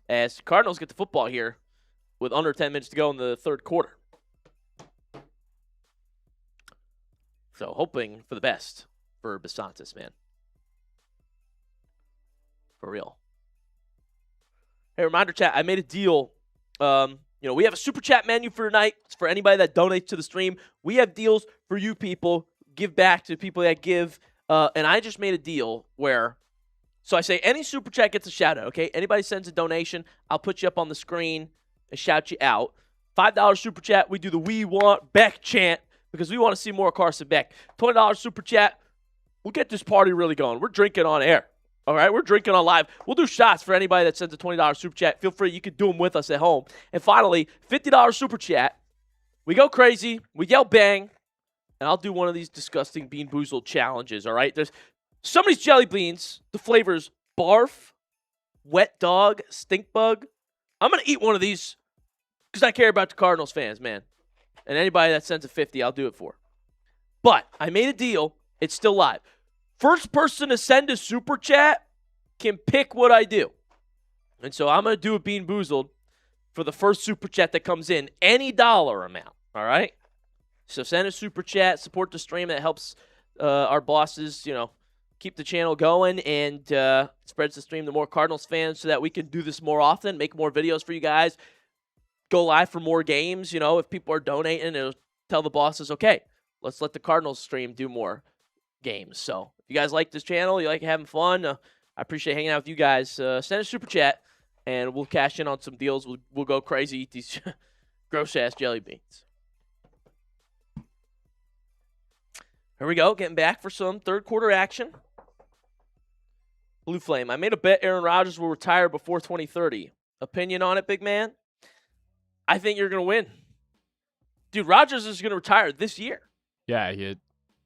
as the Cardinals get the football here with under 10 minutes to go in the 3rd quarter. So hoping for the best for Besantis, man. For real. Hey, reminder chat, I made a deal. We have a super chat menu for tonight. It's for anybody that donates to the stream. We have deals for you people. Give back to people that give. And I just made a deal where, so I say any super chat gets a shout out, okay? Anybody sends a donation, I'll put you up on the screen and shout you out. $5 super chat, we do the We Want Beck chant because we want to see more Carson Beck. $20 super chat, we'll get this party really going. We're drinking on air, all right? We're drinking on live. We'll do shots for anybody that sends a $20 super chat. Feel free, you can do them with us at home. And finally, $50 super chat, we go crazy, we yell bang, and I'll do one of these disgusting Bean Boozled challenges, all right? There's some of these jelly beans, the flavors barf, wet dog, stink bug. I'm going to eat one of these because I care about the Cardinals fans, man. And anybody that sends a 50, I'll do it for. But I made a deal. It's still live. First person to send a super chat can pick what I do. And so I'm going to do a Bean Boozled for the first super chat that comes in, any dollar amount, all right? So send a super chat, support the stream. That helps our bosses, keep the channel going and spreads the stream to more Cardinals fans so that we can do this more often, make more videos for you guys, go live for more games. If people are donating, it'll tell the bosses, okay, let's let the Cardinals stream do more games. So if you guys like this channel, you like having fun, I appreciate hanging out with you guys. Send a super chat, and we'll cash in on some deals. We'll go crazy, eat these gross-ass jelly beans. Here we go, getting back for some 3rd quarter action. Blue Flame, I made a bet Aaron Rodgers will retire before 2030. Opinion on it, big man? I think you're going to win. Dude, Rodgers is going to retire this year. Yeah, he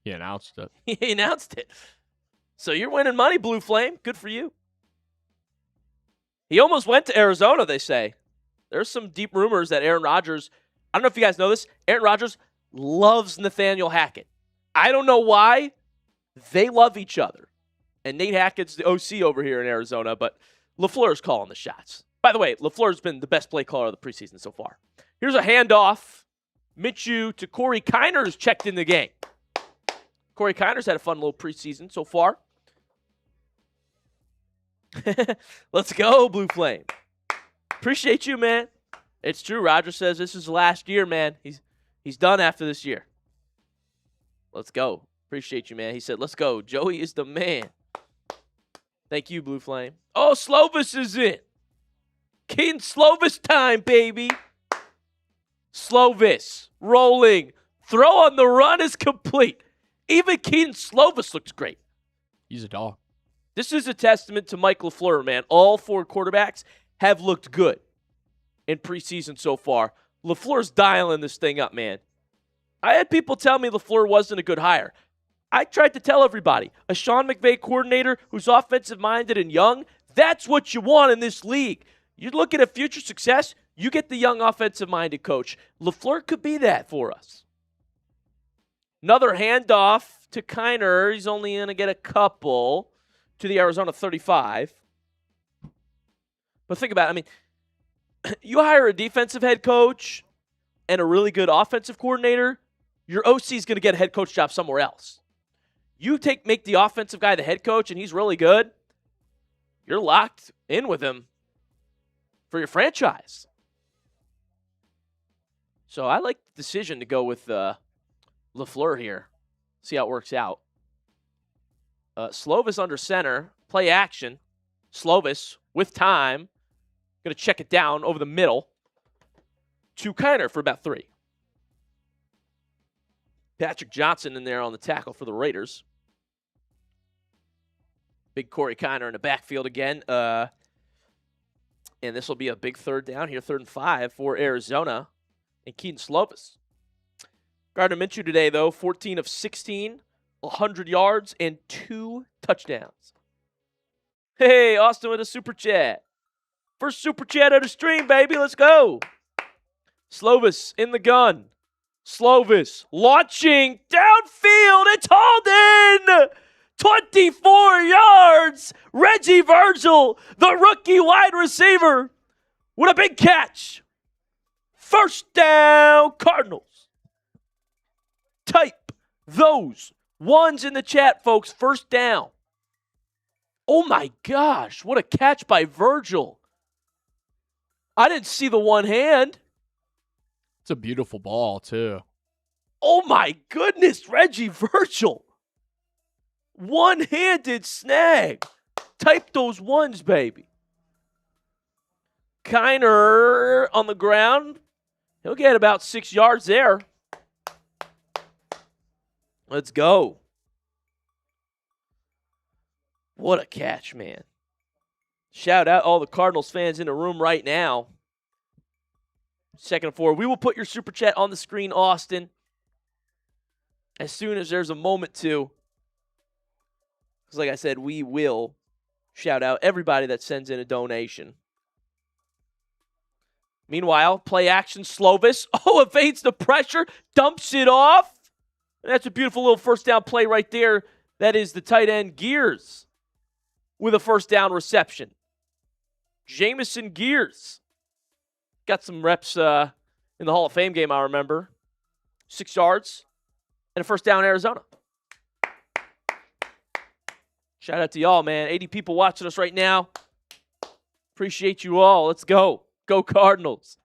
announced it. He announced it. So you're winning money, Blue Flame. Good for you. He almost went to Arizona, they say. There's some deep rumors that Aaron Rodgers, I don't know if you guys know this, Aaron Rodgers loves Nathaniel Hackett. I don't know why. They love each other. And Nate Hackett's the OC over here in Arizona, but LaFleur's calling the shots. By the way, LaFleur's been the best play caller of the preseason so far. Here's a handoff. Minshew to Corey Kiners checked in the game. Corey Kiners had a fun little preseason so far. Let's go, Blue Flame. Appreciate you, man. It's true. Roger says this is the last year, man. He's done after this year. Let's go. Appreciate you, man. He said, let's go. Joey is the man. Thank you, Blue Flame. Oh, Slovis is in. Keaton Slovis time, baby. Slovis rolling. Throw on the run is complete. Even Keaton Slovis looks great. He's a dog. This is a testament to Mike LaFleur, man. All 4 quarterbacks have looked good in preseason so far. LaFleur's dialing this thing up, man. I had people tell me LaFleur wasn't a good hire. I tried to tell everybody, a Sean McVay coordinator who's offensive-minded and young, that's what you want in this league. You look at a future success, you get the young offensive-minded coach. LaFleur could be that for us. Another handoff to Kiner. He's only going to get a couple to the Arizona 35. But think about it. I mean, you hire a defensive head coach and a really good offensive coordinator, your OC is going to get a head coach job somewhere else. You make the offensive guy the head coach and he's really good, you're locked in with him for your franchise. So I like the decision to go with LaFleur here. See how it works out. Slovis under center. Play action. Slovis with time. Going to check it down over the middle to Kiner for about 3. Patrick Johnson in there on the tackle for the Raiders. Big Corey Kiner in the backfield again. And this will be a big 3rd down here, 3rd and 5 for Arizona and Keaton Slovis. Gardner Minshew today, though, 14 of 16, 100 yards, and 2 touchdowns. Hey, Austin with a super chat. First super chat of the stream, baby. Let's go. Slovis in the gun. Slovis launching downfield. It's hauled in. 24 yards. Reggie Virgil, the rookie wide receiver, with a big catch. First down, Cardinals. Type those ones in the chat, folks. First down. Oh, my gosh. What a catch by Virgil. I didn't see the one hand. It's a beautiful ball, too. Oh, my goodness. Reggie Virgil. One-handed snag. Type those ones, baby. Kiner on the ground. He'll get about 6 yards there. Let's go. What a catch, man. Shout out all the Cardinals fans in the room right now. 2nd and 4. We will put your super chat on the screen, Austin, as soon as there's a moment to. Because like I said, we will shout out everybody that sends in a donation. Meanwhile, play action, Slovis. Oh, evades the pressure, dumps it off. And that's a beautiful little first down play right there. That is the tight end Gears with a first down reception. Jamison Gears. Got some reps in the Hall of Fame game, I remember. 6 yards and a first down, Arizona. Shout out to y'all, man. 80 people watching us right now. Appreciate you all. Let's go. Go Cardinals.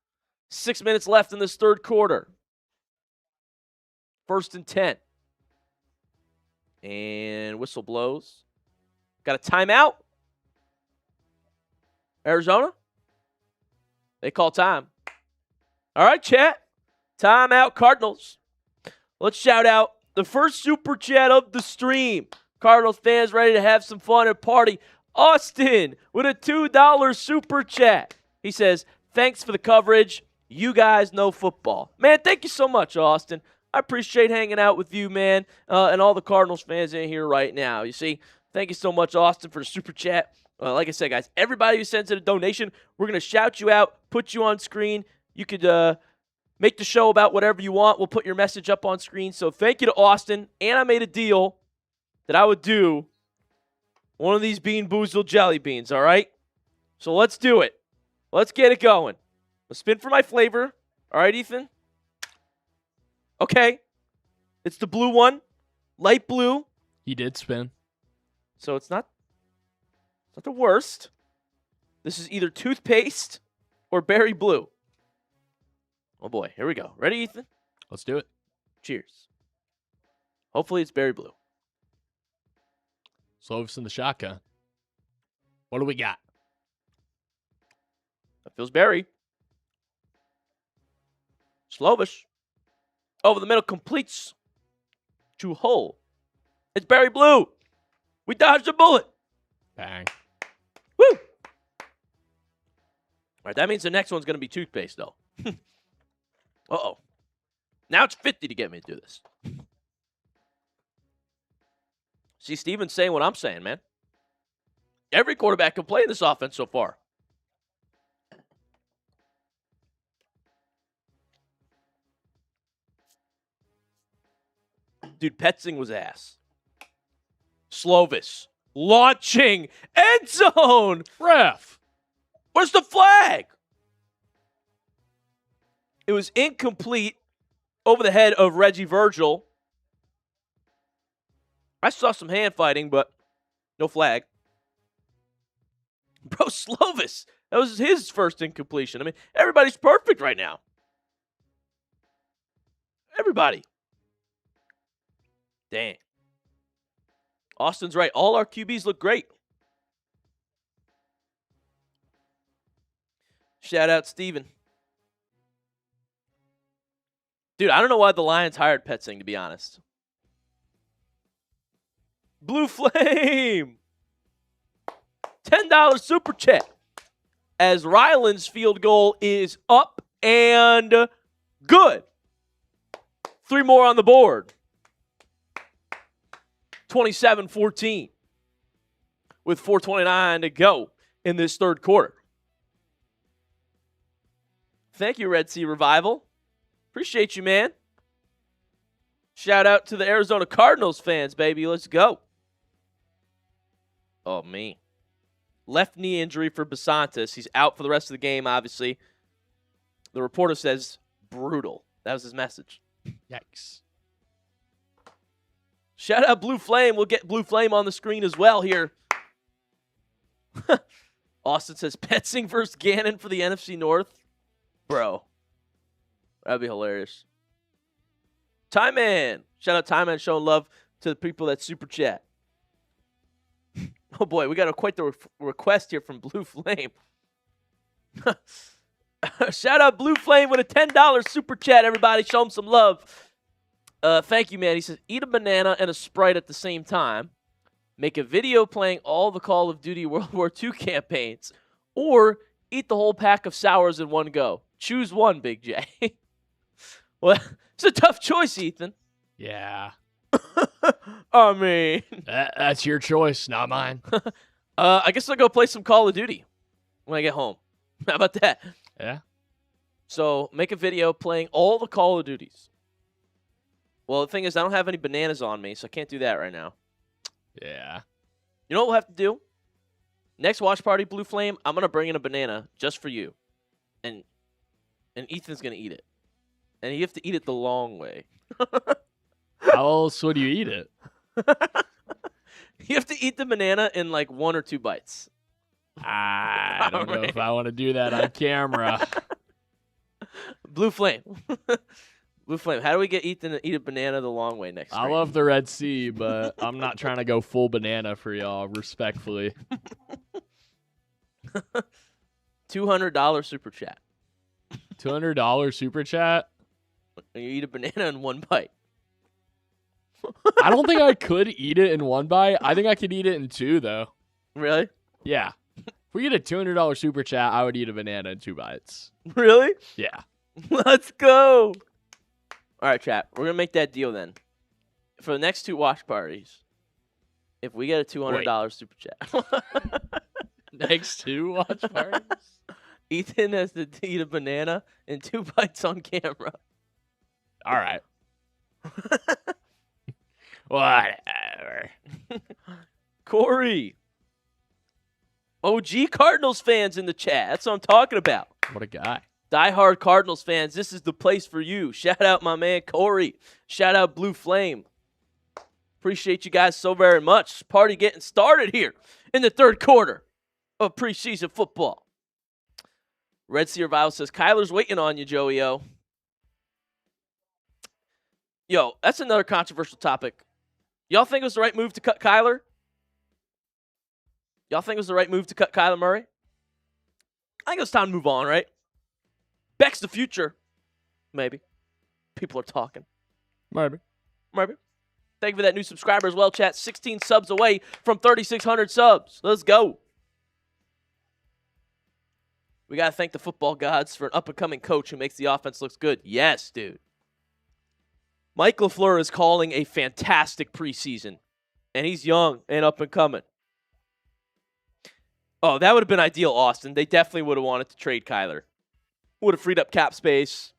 6 minutes left in this 3rd quarter. 1st and 10. And whistle blows. Got a timeout. Arizona. They call time. All right, chat. Timeout, Cardinals. Let's shout out the first super chat of the stream. Cardinals fans ready to have some fun and party. Austin with a $2 super chat. He says, thanks for the coverage. You guys know football. Man, thank you so much, Austin. I appreciate hanging out with you, man, and all the Cardinals fans in here right now. You see, thank you so much, Austin, for the super chat. Like I said, guys, everybody who sends in a donation, we're going to shout you out, put you on screen. You could make the show about whatever you want. We'll put your message up on screen. So thank you to Austin. And I made a deal that I would do one of these Bean Boozled jelly beans, all right? So let's do it. Let's get it going. A spin for my flavor. All right, Ethan? Okay. It's the blue one. Light blue. He did spin. So it's not the worst. This is either toothpaste or berry blue. Oh, boy. Here we go. Ready, Ethan? Let's do it. Cheers. Hopefully it's berry blue. Slovis in the shotgun. What do we got? That feels berry. Slovis. Over the middle, completes to Hull. It's berry blue. We dodged a bullet. Bang. Woo! All right, that means the next one's going to be toothpaste, though. Uh-oh. Now it's 50 to get me to do this. See, Steven's saying what I'm saying, man. Every quarterback can play in this offense so far. Dude, Petzing was ass. Slovis. Launching. End zone. Ref. Where's the flag? It was incomplete over the head of Reggie Virgil. I saw some hand fighting, but no flag. Bro, Slovis. That was his first incompletion. I mean, everybody's perfect right now. Everybody. Dang. Austin's right. All our QBs look great. Shout out Steven. Dude, I don't know why the Lions hired Petzing, to be honest. Blue Flame. $10 super chat. As Ryland's field goal is up and good. 3 more on the board. 27-14 with 4:29 to go in this third quarter. Thank you, Red Sea Revival. Appreciate you, man. Shout out to the Arizona Cardinals fans, baby. Let's go. Oh, me. Left knee injury for Basantis. He's out for the rest of the game, obviously. The reporter says brutal. That was his message. Yikes. Shout out Blue Flame. We'll get Blue Flame on the screen as well here. Austin says Petzing versus Gannon for the NFC North. Bro. That'd be hilarious. Time Man. Shout out Time Man showing love to the people that super chat. Oh boy, we got quite the request here from Blue Flame. Shout out Blue Flame with a $10 super chat, everybody. Show him some love. Thank you, man. He says, eat a banana and a Sprite at the same time. Make a video playing all the Call of Duty World War II campaigns. Or eat the whole pack of sours in one go. Choose one, Big J. Well, it's a tough choice, Ethan. Yeah. I mean. That's your choice, not mine. I guess I'll go play some Call of Duty when I get home. How about that? Yeah. So make a video playing all the Call of Duties. Well, the thing is, I don't have any bananas on me, so I can't do that right now. Yeah. You know what we'll have to do? Next watch party, Blue Flame, I'm going to bring in a banana just for you. And Ethan's going to eat it. And you have to eat it the long way. How else would you eat it? You have to eat the banana in like 1 or 2 bites. I don't know if I want to do that on camera. Blue Flame. Blue Flame, how do we get Ethan to eat a banana the long way next I love the Red Sea, but I'm not trying to go full banana for y'all, respectfully. $200 super chat. $200 super chat? And you eat a banana in 1 bite. I don't think I could eat it in 1 bite. I think I could eat it in 2, though. Really? Yeah. If we get a $200 super chat, I would eat a banana in 2 bites. Really? Yeah. Let's go. All right, chat. We're going to make that deal then. For the next 2 watch parties, if we get a $200 super chat. Next 2 watch parties? Ethan has to eat a banana in 2 bites on camera. All right. Whatever. Corey. OG Cardinals fans in the chat. That's what I'm talking about. What a guy. Diehard Cardinals fans, this is the place for you. Shout out my man Corey. Shout out Blue Flame. Appreciate you guys so very much. Party getting started here in the third quarter of preseason football. Red Sea Revival says, Kyler's waiting on you, Joey-O. Yo, that's another controversial topic. Y'all think it was the right move to cut Kyler? Y'all think it was the right move to cut Kyler Murray? I think it's time to move on, right? Beck's the future. Maybe. People are talking. Maybe. Thank you for that new subscriber as well, chat. 16 subs away from 3,600 subs. Let's go. We got to thank the football gods for an up-and-coming coach who makes the offense look good. Yes, dude. Mike LaFleur is calling a fantastic preseason, and he's young and up-and-coming. Oh, that would have been ideal, Austin. They definitely would have wanted to trade Kyler. Would have freed up cap space.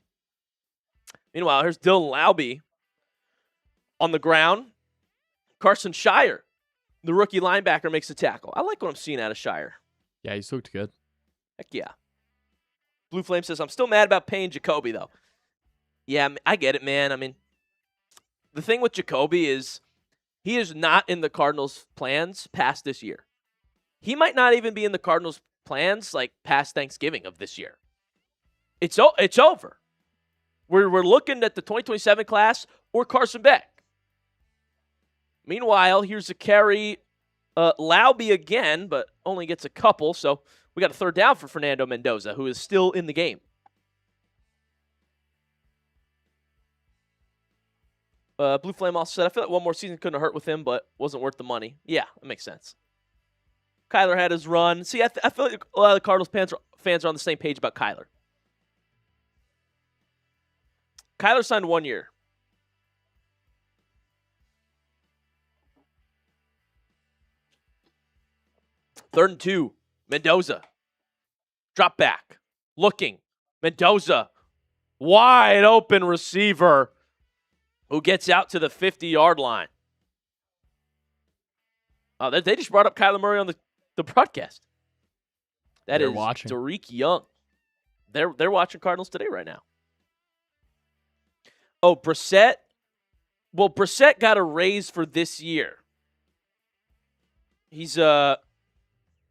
Meanwhile, here's Dylan Laube on the ground. Carson Shire, the rookie linebacker, makes a tackle. I like what I'm seeing out of Shire. Yeah, he's looked good. Heck yeah. Blue Flame says, I'm still mad about paying Jacoby, though. Yeah, I get it, man. I mean, the thing with Jacoby is he is not in the Cardinals' plans past this year. He might not even be in the Cardinals' plans like past Thanksgiving of this year. It's over. We're looking at the 2027 class or Carson Beck. Meanwhile, here's a carry. Laube again, but only gets a couple, so we got a third down for Fernando Mendoza, who is still in the game. Blue Flame also said, I feel like one more season couldn't have hurt with him, but wasn't worth the money. Yeah, that makes sense. Kyler had his run. See, I feel like a lot of the Cardinals fans are on the same page about Kyler. Kyler signed 1 year. Third and 2. Mendoza. Drop back. Looking. Mendoza. Wide open receiver who gets out to the 50-yard line. Oh, they just brought up Kyler Murray on the broadcast. They're is watching. Tariq Young. They're watching Cardinals today right now. Oh, Brissett. Well, Brissett got a raise for this year. He's on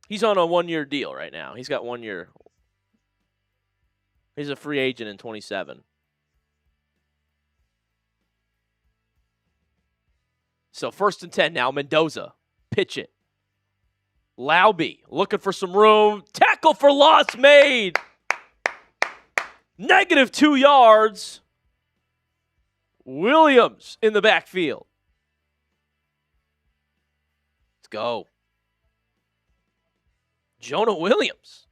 a 1-year deal right now. He's got 1 year. He's a free agent in 27. So 1st and 10 now. Mendoza. Pitch it. Laube looking for some room. Tackle for loss made. -2 yards. Williams in the backfield. Let's go. Jonah Williams.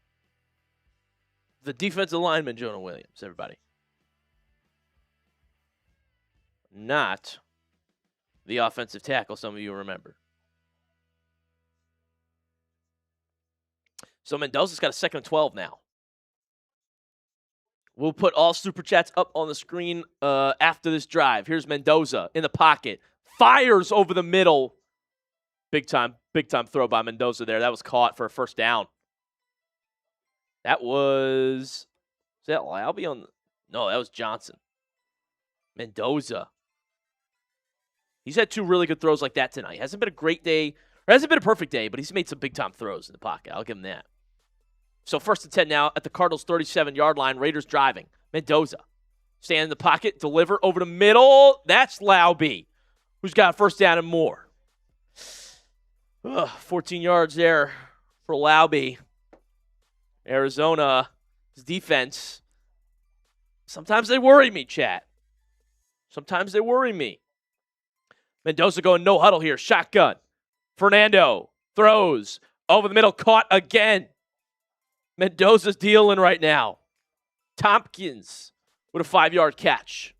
The defensive lineman, Jonah Williams, everybody. Not the offensive tackle, some of you remember. So Mendoza's got a 2nd and 12 now. We'll put all Super Chats up on the screen after this drive. Here's Mendoza in the pocket. Fires over the middle. Big time throw by Mendoza there. That was caught for a 1st down. That was that Laube on? No, that was Johnson. Mendoza. He's had 2 really good throws like that tonight. Hasn't been a great day, or hasn't been a perfect day, but he's made some big-time throws in the pocket. I'll give him that. So 1st and 10 now at the Cardinals' 37-yard line. Raiders driving. Mendoza. Stand in the pocket. Deliver over the middle. That's Laube, who's got a 1st down and more. 14 yards there for Laube. Arizona's defense. Sometimes they worry me, chat. Sometimes they worry me. Mendoza going no huddle here. Shotgun. Fernando throws over the middle. Caught again. Mendoza's dealing right now. Tompkins with a 5-yard catch.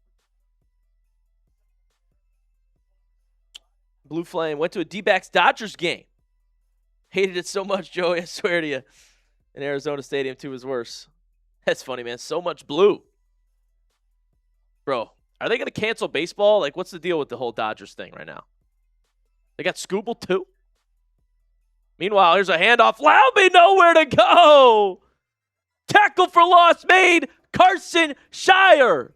Blue Flame went to a D-backs Dodgers game. Hated it so much, Joey. I swear to you. In Arizona Stadium, too, was worse. That's funny, man. So much blue. Bro, are they going to cancel baseball? Like, what's the deal with the whole Dodgers thing right now? They got Scooble, too? Meanwhile, here's a handoff. Laube nowhere to go. Tackle for loss made. Carson Shire.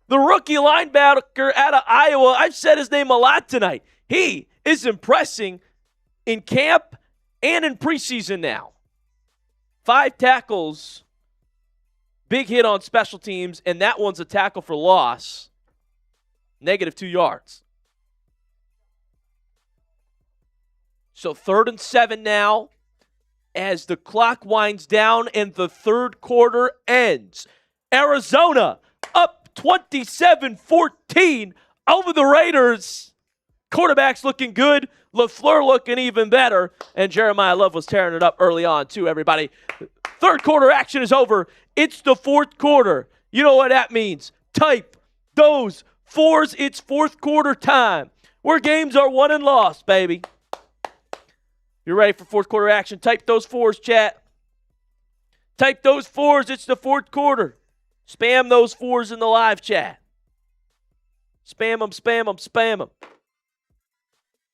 The rookie linebacker out of Iowa. I've said his name a lot tonight. He is impressing in camp and in preseason now. 5 tackles. Big hit on special teams, and that one's a tackle for loss. Negative 2 yards. So 3rd and 7 now as the clock winds down and the third quarter ends. Arizona up 27-14 over the Raiders. Quarterback's looking good. LaFleur looking even better. And Jeremiah Love was tearing it up early on, too, everybody. Third quarter action is over. It's the fourth quarter. You know what that means. Type those 4s. It's fourth quarter time. Where games are won and lost, baby. You're ready for fourth quarter action. Type those 4s, chat. Type those 4s. It's the fourth quarter. Spam those 4s in the live chat. Spam them, spam them, spam them.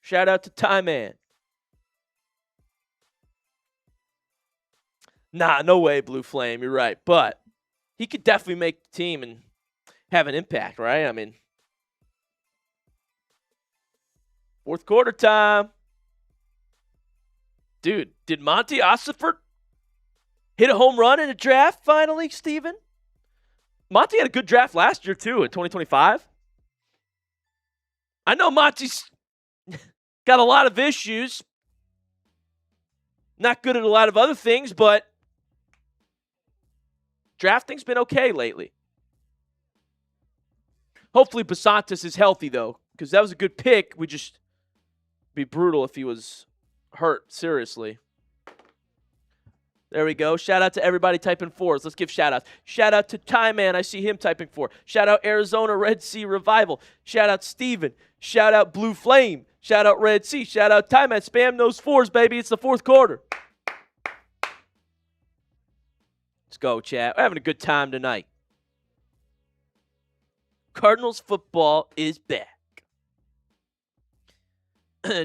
Shout out to Ty Man. Nah, no way, Blue Flame. You're right. But he could definitely make the team and have an impact, right? I mean, fourth quarter time. Dude, did Monty Osiford hit a home run in a draft finally, Steven? Monty had a good draft last year, too, in 2025. I know Monty's got a lot of issues. Not good at a lot of other things, but drafting's been okay lately. Hopefully Basantis is healthy, though, because that was a good pick. We'd just be brutal if he was hurt, seriously. There we go. Shout out to everybody typing 4s. Let's give shout outs. Shout out to Ty Man. I see him typing 4. Shout out Arizona Red Sea Revival. Shout out Steven. Shout out Blue Flame. Shout out Red Sea. Shout out Ty Man. Spam those 4s, baby. It's the fourth quarter. Let's go, chat. We're having a good time tonight. Cardinals football is back.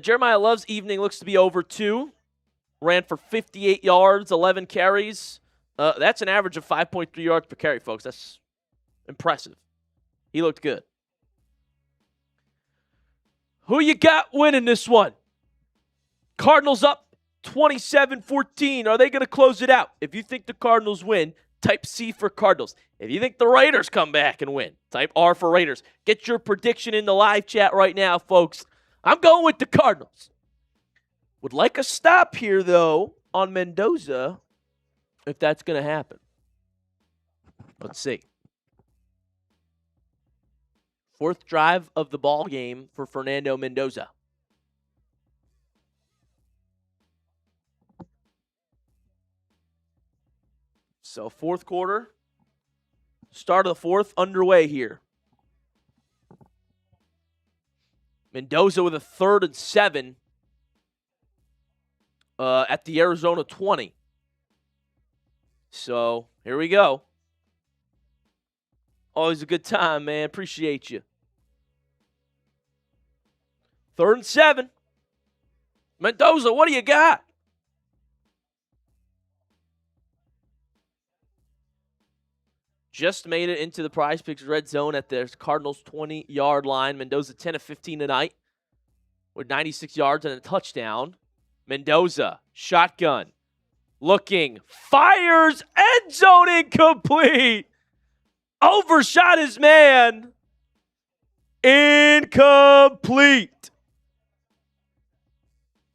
Jeremiah Love's evening looks to be over, too. Ran for 58 yards, 11 carries. That's an average of 5.3 yards per carry, folks. That's impressive. He looked good. Who you got winning this one? Cardinals up 27-14. Are they going to close it out? If you think the Cardinals win, type C for Cardinals. If you think the Raiders come back and win, type R for Raiders. Get your prediction in the live chat right now, folks. I'm going with the Cardinals. Would like a stop here, though, on Mendoza, if that's going to happen. Let's see. Fourth drive of the ball game for Fernando Mendoza. So fourth quarter, start of the fourth underway here. Mendoza with a 3rd and 7 at the Arizona 20. So here we go. Always a good time, man. Appreciate you. 3rd and 7. Mendoza, what do you got? Just made it into the Prize Picks red zone at the Cardinals 20-yard line. Mendoza 10 of 15 tonight with 96 yards and a touchdown. Mendoza, shotgun, looking, fires, end zone incomplete. Overshot his man. Incomplete.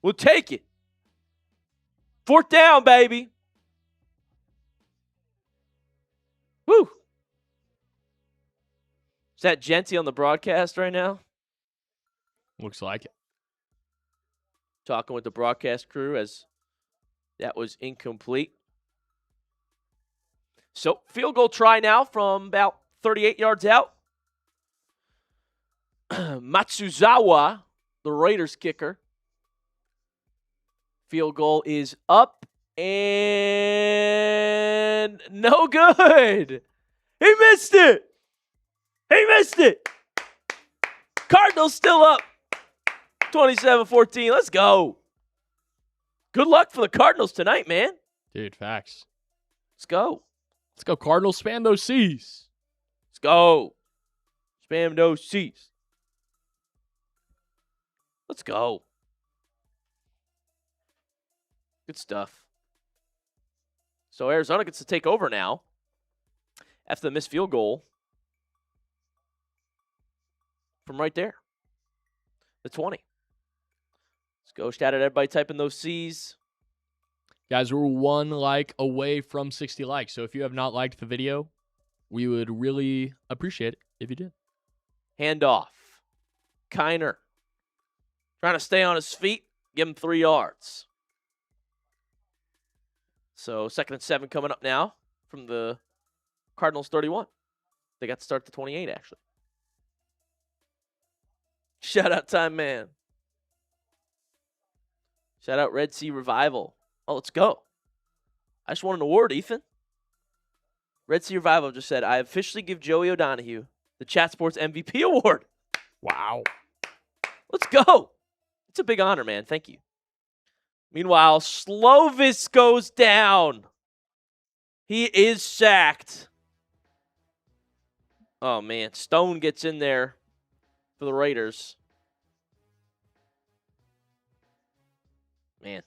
We'll take it. 4th down, baby. Woo. Is that Genty on the broadcast right now? Looks like it. Talking with the broadcast crew as that was incomplete. So, field goal try now from about 38 yards out. Matsuzawa, the Raiders kicker. Field goal is up and no good. He missed it. He missed it. Cardinals still up 27-14. Let's go. Good luck for the Cardinals tonight, man. Dude, facts. Let's go. Let's go, Cardinals. Spam those C's. Let's go. Spam those C's. Let's go. Good stuff. So Arizona gets to take over now after the missed field goal. from right there. The 20. Let's go. Shout out everybody typing those C's. Guys, we're 1 like away from 60 likes. So if you have not liked the video, we would really appreciate it if you did. Handoff. Kiner. Trying to stay on his feet. Give him 3 yards. So 2nd and 7 coming up now from the Cardinals 31. They got to start the 28, actually. Shout out Time Man. Shout out Red Sea Revival. Oh, let's go. I just won an award, Ethan. Red Sea Revival just said, I officially give Joey O'Donohue the Chat Sports MVP award. Wow. Let's go. It's a big honor, man. Thank you. Meanwhile, Slovis goes down. He is sacked. Oh, man. Stone gets in there for the Raiders. Man.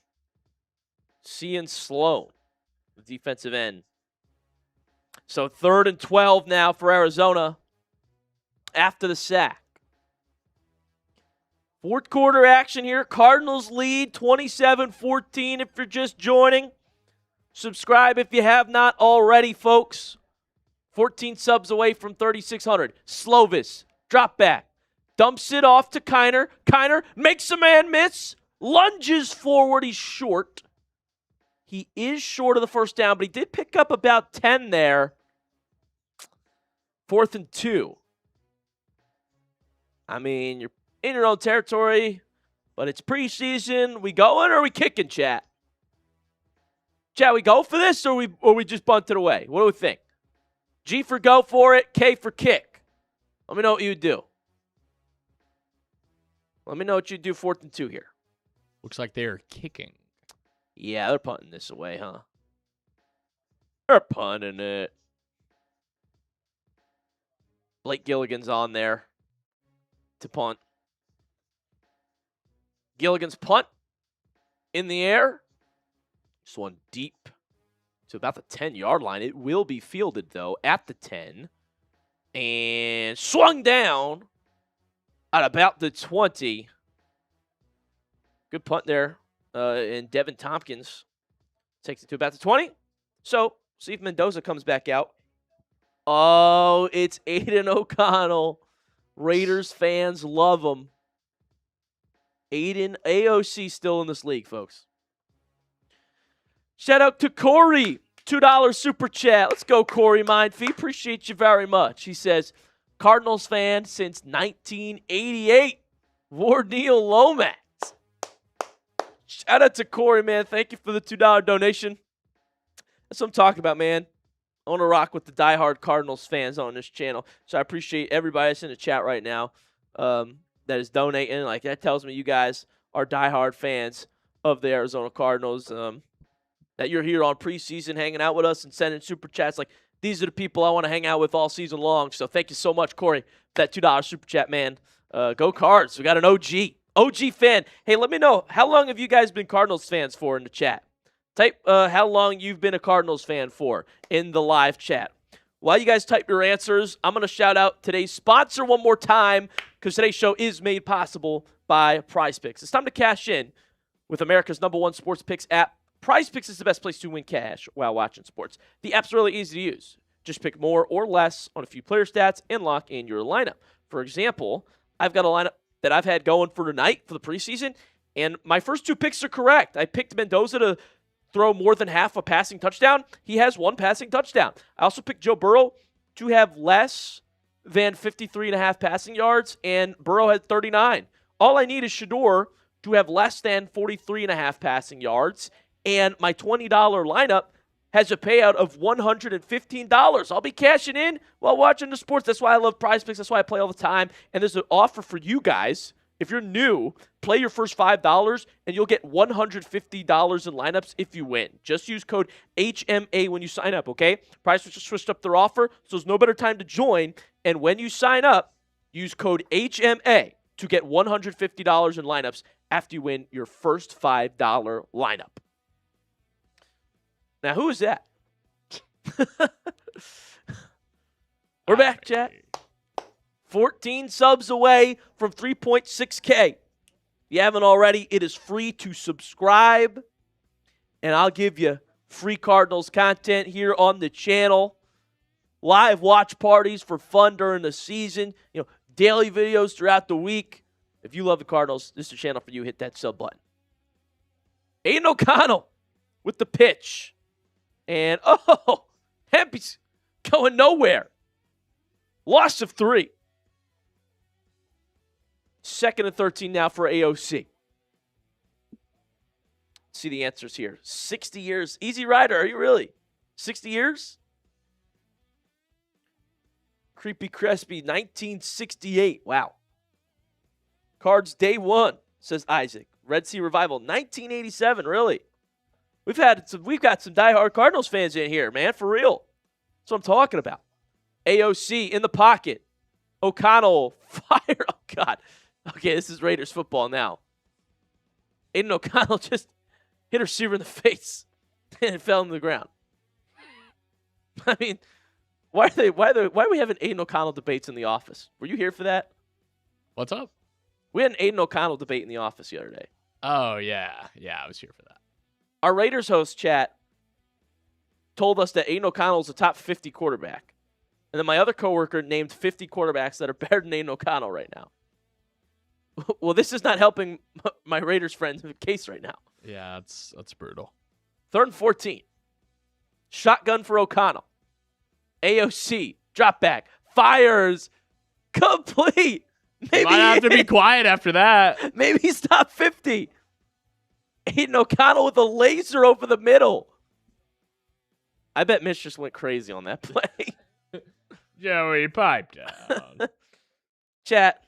Cian Sloan, the defensive end. So 3rd and 12 now for Arizona after the sack. 4th quarter action here. Cardinals lead 27-14 if you're just joining. Subscribe if you have not already, folks. 14 subs away from 3,600. Slovis, drop back. Dumps it off to Kiner. Kiner makes a man miss. Lunges forward. He's short. He is short of the first down, but he did pick up about 10 there. 4th and 2. I mean, you're in your own territory, but it's preseason. We going or are we kicking, chat? Chat, we go for this or we just bunt it away? What do we think? G for go for it, K for kick. Let me know what you do. Let me know what you do 4th and 2 here. Looks like they're kicking. Yeah, they're punting this away, huh? They're punting it. Blake Gilligan's on there to punt. Gilligan's punt in the air. This one deep to about the 10-yard line. It will be fielded, though, at the 10. And swung down at about the 20. Good punt there. And Devin Tompkins takes it to about the 20. So, see if Mendoza comes back out. Oh, it's Aiden O'Connell. Raiders fans love him. Aiden, AOC still in this league, folks. Shout out to Corey. $2 super chat. Let's go, Corey Mindfee. Appreciate you very much. He says, Cardinals fan since 1988. Warneal Lomax. Shout out to Corey, man. Thank you for the $2 donation. That's what I'm talking about, man. I want to rock with the diehard Cardinals fans on this channel. So I appreciate everybody that's in the chat right now that is donating. Like, that tells me you guys are diehard fans of the Arizona Cardinals. That you're here on preseason hanging out with us and sending super chats. Like, these are the people I want to hang out with all season long. So thank you so much, Corey, for that $2 super chat, man. Go Cards. We got an OG fan. Hey, let me know, how long have you guys been Cardinals fans for in the chat? Type how long you've been a Cardinals fan for in the live chat. While you guys type your answers, I'm going to shout out today's sponsor one more time because today's show is made possible by PrizePicks. It's time to cash in with America's #1 sports picks app. PrizePicks is the best place to win cash while watching sports. The app's really easy to use. Just pick more or less on a few player stats and lock in your lineup. For example, I've got a lineup that I've had going for tonight for the preseason, and my first 2 picks are correct. I picked Mendoza to throw more than half a passing touchdown. He has 1 passing touchdown. I also picked Joe Burrow to have less than 53.5 passing yards, and Burrow had 39. All I need is Shador to have less than 43.5 passing yards, and my $20 lineup has a payout of $115. I'll be cashing in while watching the sports. That's why I love PrizePicks. That's why I play all the time. And there's an offer for you guys. If you're new, play your first $5 and you'll get $150 in lineups if you win. Just use code HMA when you sign up, okay? PrizePicks just switched up their offer, so there's no better time to join. And when you sign up, use code HMA to get $150 in lineups after you win your first $5 lineup. Now, who is that? We're back, chat. 14 subs away from 3.6K. If you haven't already, it is free to subscribe. And I'll give you free Cardinals content here on the channel. Live watch parties for fun during the season. Daily videos throughout the week. If you love the Cardinals, this is the channel for you. Hit that sub button. Aiden O'Connell with the pitch. And, Hempy's going nowhere. Loss of 3. 2nd and 13 now for AOC. Let's see the answers here. 60 years. Easy rider, are you really? 60 years? Creepy Crespi, 1968. Wow. Cards day 1, says Isaac. Red Sea Revival, 1987. Really? We've got some diehard Cardinals fans in here, man, for real. That's what I'm talking about. AOC in the pocket. O'Connell fire. Oh God. Okay, this is Raiders football now. Aiden O'Connell just hit a receiver in the face and it fell on the ground. I mean, why are we having Aiden O'Connell debates in the office? Were you here for that? What's up? We had an Aiden O'Connell debate in the office the other day. Oh, yeah. Yeah, I was here for that. Our Raiders host, chat, told us that Aiden O'Connell is a top 50 quarterback. And then my other coworker named 50 quarterbacks that are better than Aiden O'Connell right now. Well, this is not helping my Raiders friend's case right now. Yeah, that's brutal. 3rd and 14. Shotgun for O'Connell. AOC, drop back, fires, complete. Maybe might have to be quiet after that. Maybe he's top 50. Aiden O'Connell with a laser over the middle. I bet Mitch just went crazy on that play. Joey, pipe down. Chat.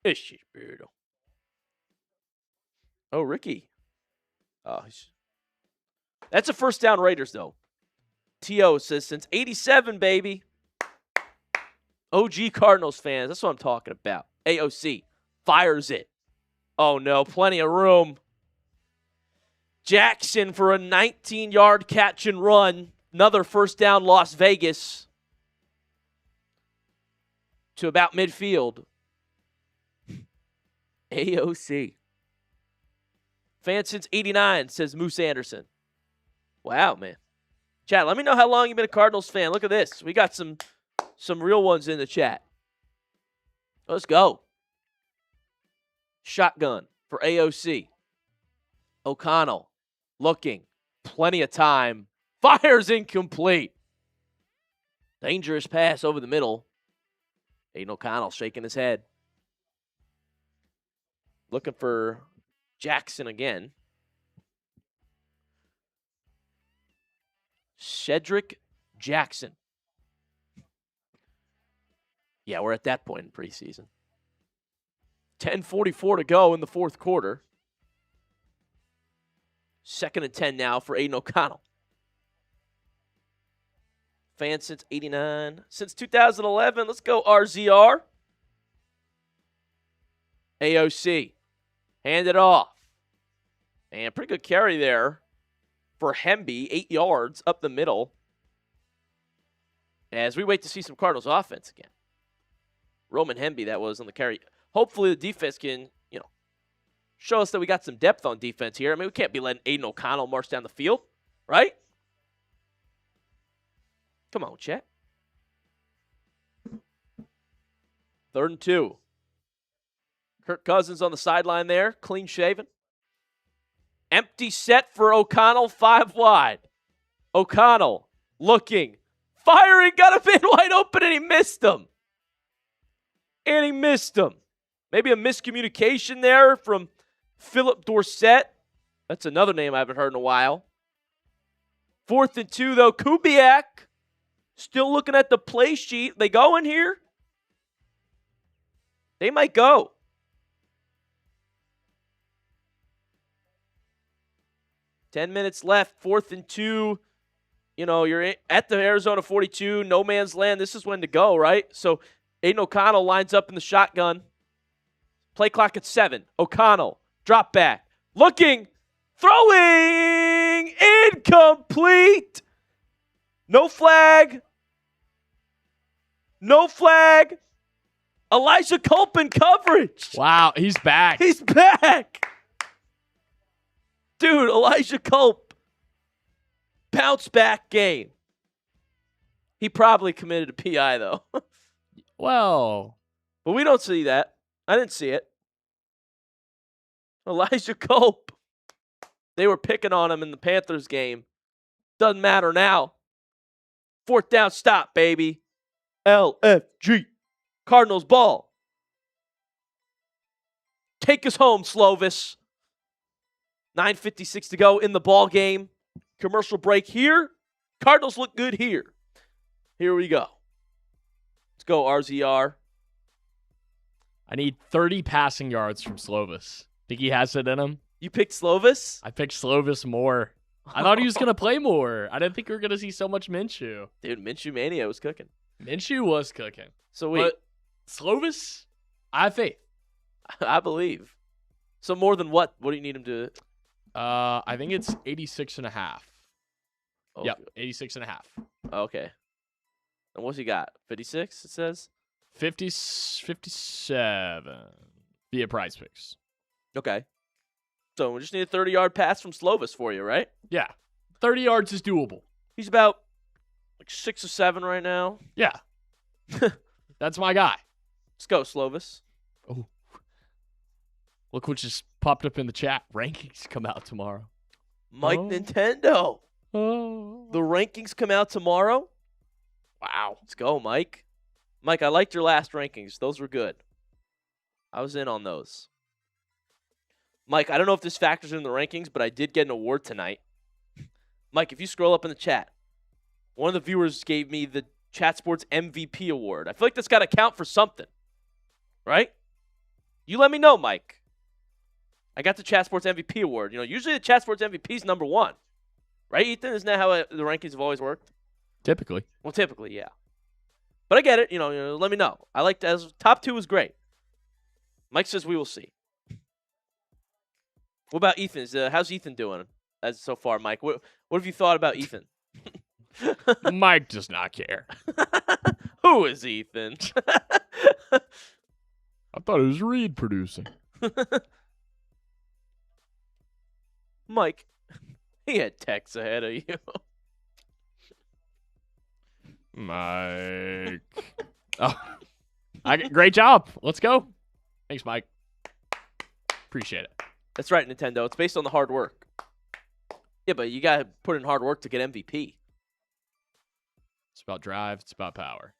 This shit's brutal. Oh, Ricky. Oh, that's a first down Raiders, though. T.O. says, since 87, baby. OG Cardinals fans. That's what I'm talking about. AOC fires it. Oh, no. Plenty of room. Jackson for a 19-yard catch and run. Another first down, Las Vegas. To about midfield. AOC. Fan since 89, says Moose Anderson. Wow, man. Chat, let me know how long you've been a Cardinals fan. Look at this. We got some real ones in the chat. Let's go. Shotgun for AOC. O'Connell looking. Plenty of time. Fires incomplete. Dangerous pass over the middle. Aiden O'Connell shaking his head. Looking for Jackson again. Cedric Jackson. Yeah, we're at that point in preseason. 10:44 to go in the fourth quarter. 2nd and 10 now for Aiden O'Connell. Fan since 89. Since 2011. Let's go RZR. AOC. Hand it off. And pretty good carry there for Hemby. 8 yards up the middle. As we wait to see some Cardinals offense again. Roman Hemby, that was on the carry. Hopefully the defense can, show us that we got some depth on defense here. I mean, we can't be letting Aiden O'Connell march down the field, right? Come on, Chet. 3rd and 2. Kirk Cousins on the sideline there, clean shaven. Empty set for O'Connell, 5 wide. O'Connell looking, firing, got a man wide open, and he missed him. Maybe a miscommunication there from Philip Dorsett. That's another name I haven't heard in a while. 4th and 2, though. Kubiak still looking at the play sheet. They go in here? They might go. Ten minutes left. 4th and 2. You're at the Arizona 42. No man's land. This is when to go, right? So Aiden O'Connell lines up in the shotgun. Play clock at 7. O'Connell, drop back. Looking, throwing, incomplete. No flag. Elijah Culp in coverage. Wow, he's back. He's back. Dude, Elijah Culp. Bounce back game. He probably committed a PI, though. Well, but we don't see that. I didn't see it. Elijah Culp. They were picking on him in the Panthers game. Doesn't matter now. 4th down stop, baby. LFG. Cardinals ball. Take us home, Slovis. 9:56 to go in the ball game. Commercial break here. Cardinals look good here. Here we go. Let's go, RZR. I need 30 passing yards from Slovis. Think he has it in him? You picked Slovis? I picked Slovis more. I thought he was going to play more. I didn't think we were going to see so much Minshew. Dude, Minshew Mania was cooking. Minshew was cooking. So wait. But Slovis, I have faith. I believe. So more than what? What do you need him to? I think it's 86.5. Oh, Yep, 86.5. Okay. And what's he got? 56, it says? 57 via Prize Picks. Okay. So we just need a 30-yard pass from Slovis for you, right? Yeah. 30 yards is doable. He's about like 6 or 7 right now. Yeah. That's my guy. Let's go, Slovis. Oh. Look what just popped up in the chat. Rankings come out tomorrow. Mike Nintendo. Oh. The rankings come out tomorrow? Wow. Let's go, Mike. Mike, I liked your last rankings. Those were good. I was in on those. Mike, I don't know if this factors in the rankings, but I did get an award tonight. Mike, if you scroll up in the chat, one of the viewers gave me the Chat Sports MVP award. I feel like that's got to count for something, right? You let me know, Mike. I got the Chat Sports MVP award. You know, usually the Chat Sports MVP is number 1. Right, Ethan? Isn't that how the rankings have always worked? Typically. Well, typically, yeah. But I get it. You know, let me know. I liked as top 2 was great. Mike says we will see. What about Ethan? How's Ethan doing as so far, Mike? What have you thought about Ethan? Mike does not care. Who is Ethan? I thought it was Reed producing. Mike, he had Tex ahead of you. Mike. Great job. Let's go. Thanks, Mike. Appreciate it. That's right, Nintendo. It's based on the hard work. Yeah, but you got to put in hard work to get MVP. It's about drive. It's about power.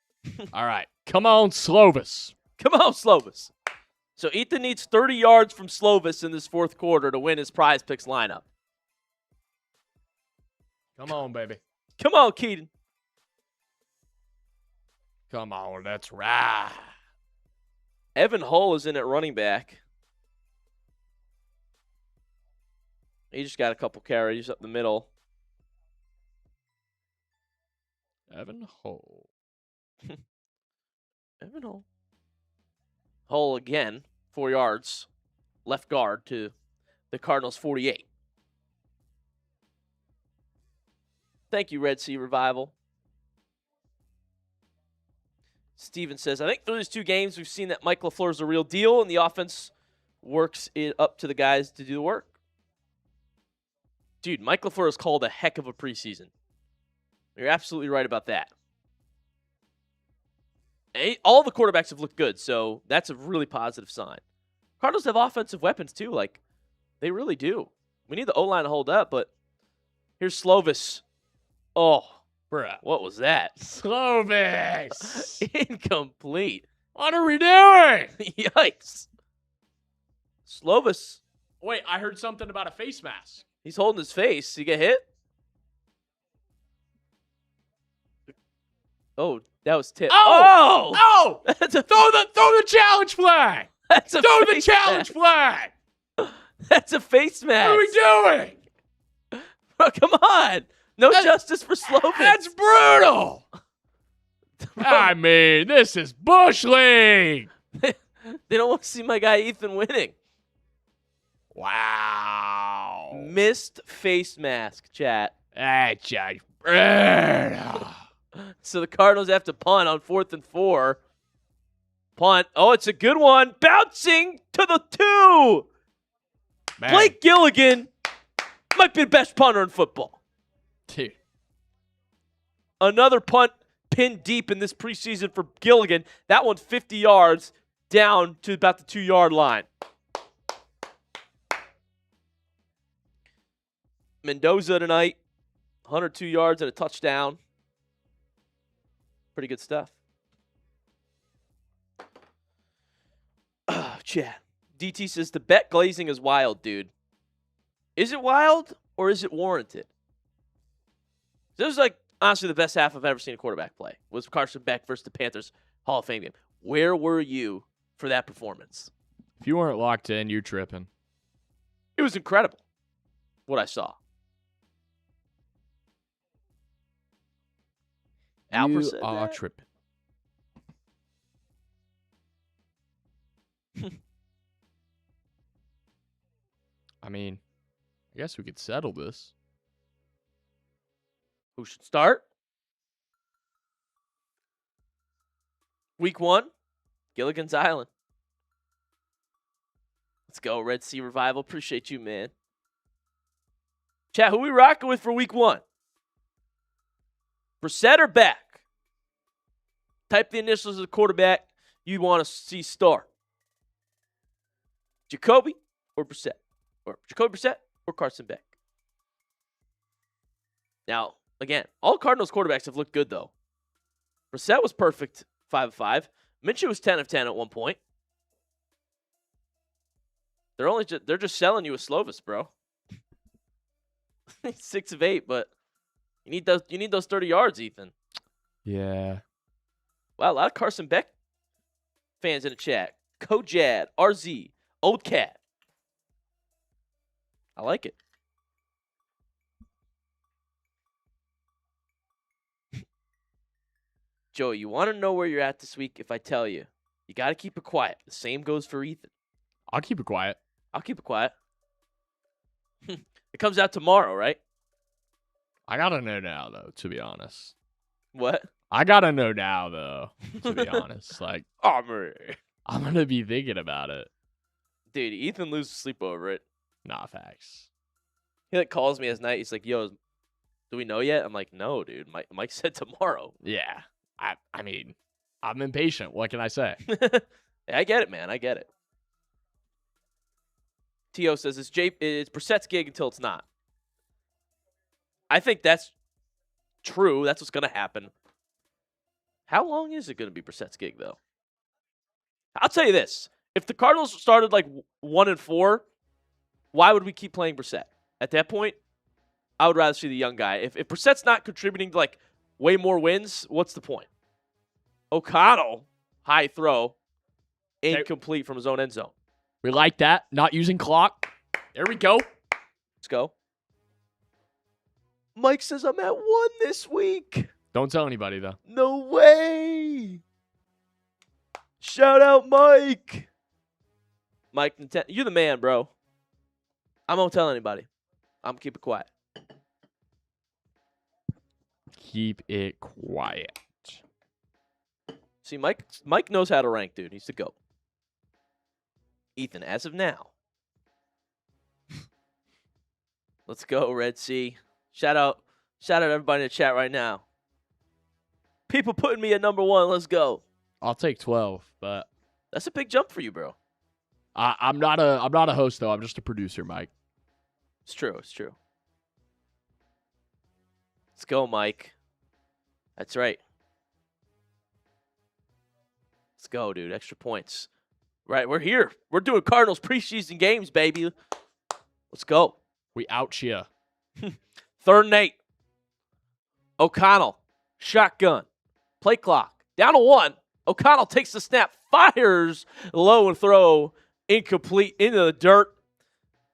All right. Come on, Slovis. Come on, Slovis. So Ethan needs 30 yards from Slovis in this 4th quarter to win his Prize Picks lineup. Come on, baby. Come on, Keaton. Come on. That's right. Evan Hull is in at running back. He just got a couple carries up the middle. Evan Hull. Evan Hull. Hull again, 4 yards. Left guard to the Cardinals 48. Thank you, Red Sea Revival. Steven says, I think through these 2 games, we've seen that Mike LaFleur is a real deal, and the offense works it up to the guys to do the work. Dude, Mike LaFleur has called a heck of a preseason. You're absolutely right about that. All the quarterbacks have looked good, so that's a really positive sign. Cardinals have offensive weapons, too. Like, they really do. We need the O-line to hold up, but here's Slovis. Oh, bruh. What was that? Slovis. Incomplete. What are we doing? Yikes. Slovis. Wait, I heard something about a face mask. He's holding his face. He get hit? Oh, that was tip. Oh! Oh! That's a, throw the challenge flag! that's a Throw the face challenge mask. flag! That's a face mask. What are we doing? Bro, come on. No justice for Slovis. That's brutal. I mean, this is Bush League. They don't want to see my guy Ethan winning. Wow. Missed face mask, chat. That's just brutal. So the Cardinals have to punt on 4th and 4. Punt. Oh, it's a good one. Bouncing to the 2. Man. Blake Gilligan might be the best punter in football. Dude. Another punt pinned deep in this preseason for Gilligan. That one's 50 yards down to about the 2-yard line. Mendoza tonight, 102 yards and a touchdown. Pretty good stuff. Chad. DT says the bet glazing is wild, dude. Is it wild or is it warranted? This was like honestly the best half I've ever seen a quarterback play. Was Carson Beck versus the Panthers Hall of Fame game. Where were you for that performance? If you weren't locked in, you're tripping. It was incredible what I saw. You are tripping. I mean, I guess we could settle this. Who should start? Week 1, Gilligan's Island. Let's go, Red Sea Revival. Appreciate you, man. Chat, who we rocking with for week 1? Brissett or Beck? Type the initials of the quarterback you'd want to see start. Jacoby or Brissett? Or Jacoby Brissett or Carson Beck? Now, again, all Cardinals quarterbacks have looked good, though. Brissett was perfect, 5 of 5. Minshew was 10 of 10 at one point. They're just selling you a Slovis, bro. 6 of 8, but you need those 30 yards, Ethan. Yeah. Wow, a lot of Carson Beck fans in the chat. Kojad, RZ, Old Cat. I like it. Joey, you want to know where you're at this week? If I tell you, you got to keep it quiet. The same goes for Ethan. I'll keep it quiet. I'll keep it quiet. It comes out tomorrow, right? I gotta know now, though, to be honest. What? I gotta know now, though, to be honest. Like, Armory. I'm gonna be thinking about it. Dude, Ethan loses sleep over it. Nah, facts. He calls me at night. He's like, "Yo, do we know yet?" I'm like, "No, dude. Mike said tomorrow." Yeah. I mean, I'm impatient. What can I say? I get it, man. I get it. T.O. says it's Brissett's gig until it's not. I think that's true. That's what's going to happen. How long is it going to be Brissett's gig, though? I'll tell you this. If the Cardinals started 1-4, why would we keep playing Brissett? At that point, I would rather see the young guy. If Brissett's not contributing to way more wins, what's the point? O'Connell, high throw, incomplete from his own end zone. We like that. Not using clock. There we go. Let's go. Mike says I'm at 1 this week. Don't tell anybody, though. No way. Shout out, Mike. Mike, you're the man, bro. I won't tell anybody. I'm going to keep it quiet. Keep it quiet. See, Mike knows how to rank, dude. He's the GOAT. Ethan, as of now. Let's go, Red Sea. Shout out everybody in the chat right now. People putting me at number 1. Let's go. I'll take 12, but that's a big jump for you, bro. I'm not a host though. I'm just a producer, Mike. It's true. It's true. Let's go, Mike. That's right. Let's go, dude. Extra points. Right, we're here. We're doing Cardinals preseason games, baby. Let's go. We out here. 3rd and 8. O'Connell. Shotgun. Play clock. Down to 1. O'Connell takes the snap. Fires. Low and throw. Incomplete. Into the dirt.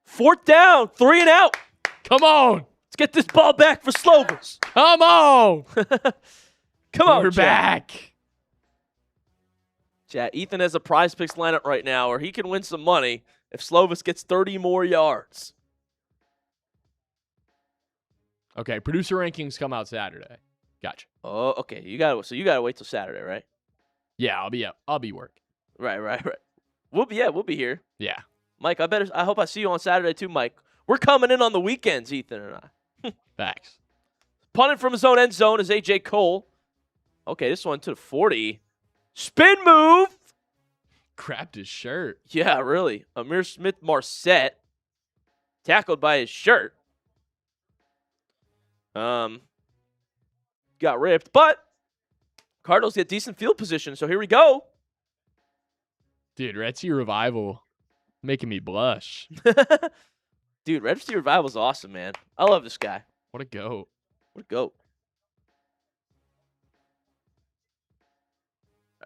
4th down. 3 and out. Come on. Let's get this ball back for Slovers. Come on. Come on, we're Chad. back. Chat, Ethan has a prize picks lineup right now where he can win some money if Slovis gets 30 more yards. Okay, producer rankings come out Saturday. Gotcha. Oh, okay. You gotta wait till Saturday, right? Yeah, I'll be working. Right. We'll be here. Yeah. Mike, I hope I see you on Saturday too, Mike. We're coming in on the weekends, Ethan and I. Facts. Punting from his own end zone is A.J. Cole. Okay, this one to the 40. Spin move. Grabbed his shirt. Yeah, really. Amir Smith-Marset tackled by his shirt. Got ripped, but Cardinals get decent field position, so here we go. Dude, Red Sea Revival making me blush. Dude, Red Sea Revival's awesome, man. I love this guy. What a goat. What a goat.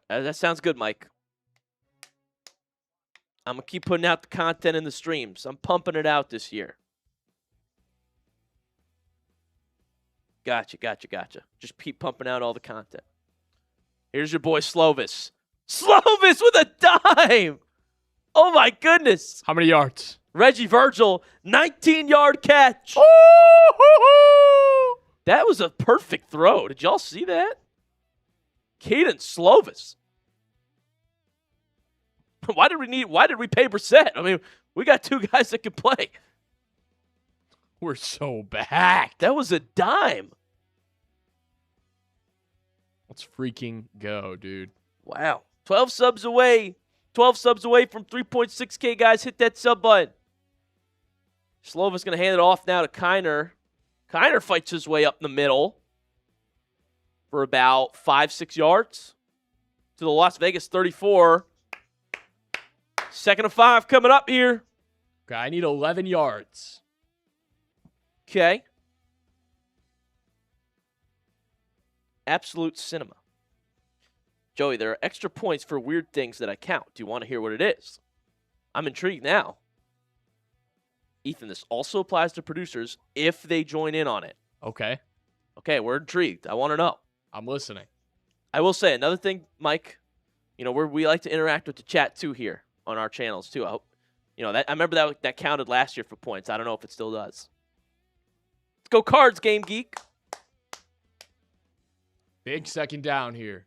That sounds good, Mike. I'm going to keep putting out the content in the streams. I'm pumping it out this year. Gotcha. Just keep pumping out all the content. Here's your boy Slovis. Slovis with a dime! Oh, my goodness. How many yards? Reggie Virgil, 19-yard catch. Oh! That was a perfect throw. Did y'all see that? Caden Slovis. Why did we pay Brissett? I mean, we got two guys that can play. We're so back. That was a dime. Let's freaking go, dude. Wow. 12 subs away. 12 subs away from 3.6K, guys. Hit that sub button. Slova's going to hand it off now to Kiner. Kiner fights his way up the middle for about 5-6 yards to the Las Vegas 34. 2nd and 5 coming up here. Okay, I need 11 yards. Okay. Absolute cinema. Joey, there are extra points for weird things that I count. Do you want to hear what it is? I'm intrigued now. Ethan, this also applies to producers if they join in on it. Okay. Okay, we're intrigued. I want to know. I'm listening. I will say another thing, Mike. We like to interact with the chat too here on our channels too. I hope I remember that counted last year for points. I don't know if it still does. Let's go Cards, Game Geek. Big 2nd down here.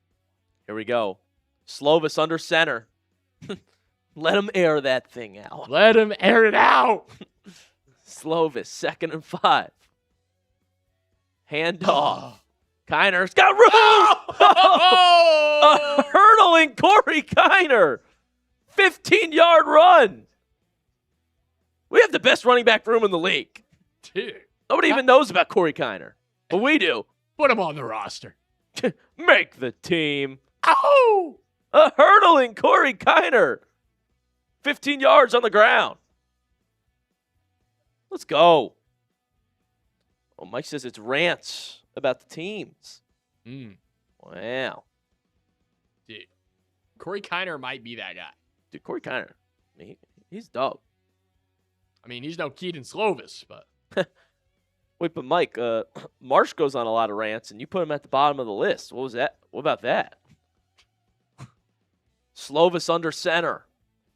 Here we go. Slovis under center. Let him air that thing out. Let him air it out. Slovis, 2nd and 5. Hand off. Kiner's got room. A hurdling Corey Kiner. 15-yard run. We have the best running back room in the league. Dude. Nobody even knows about Corey Kiner. But we do. Put him on the roster. Make the team. Ow! A hurdling Corey Kiner. 15 yards on the ground. Let's go. Oh, Mike says it's rants about the teams. Wow. Dude. Corey Kiner might be that guy. Dude, Corey Kiner, he's dope. I mean, he's no Keaton Slovis, but. Wait, but Mike, Marsh goes on a lot of rants, and you put him at the bottom of the list. What was that? What about that? Slovis under center.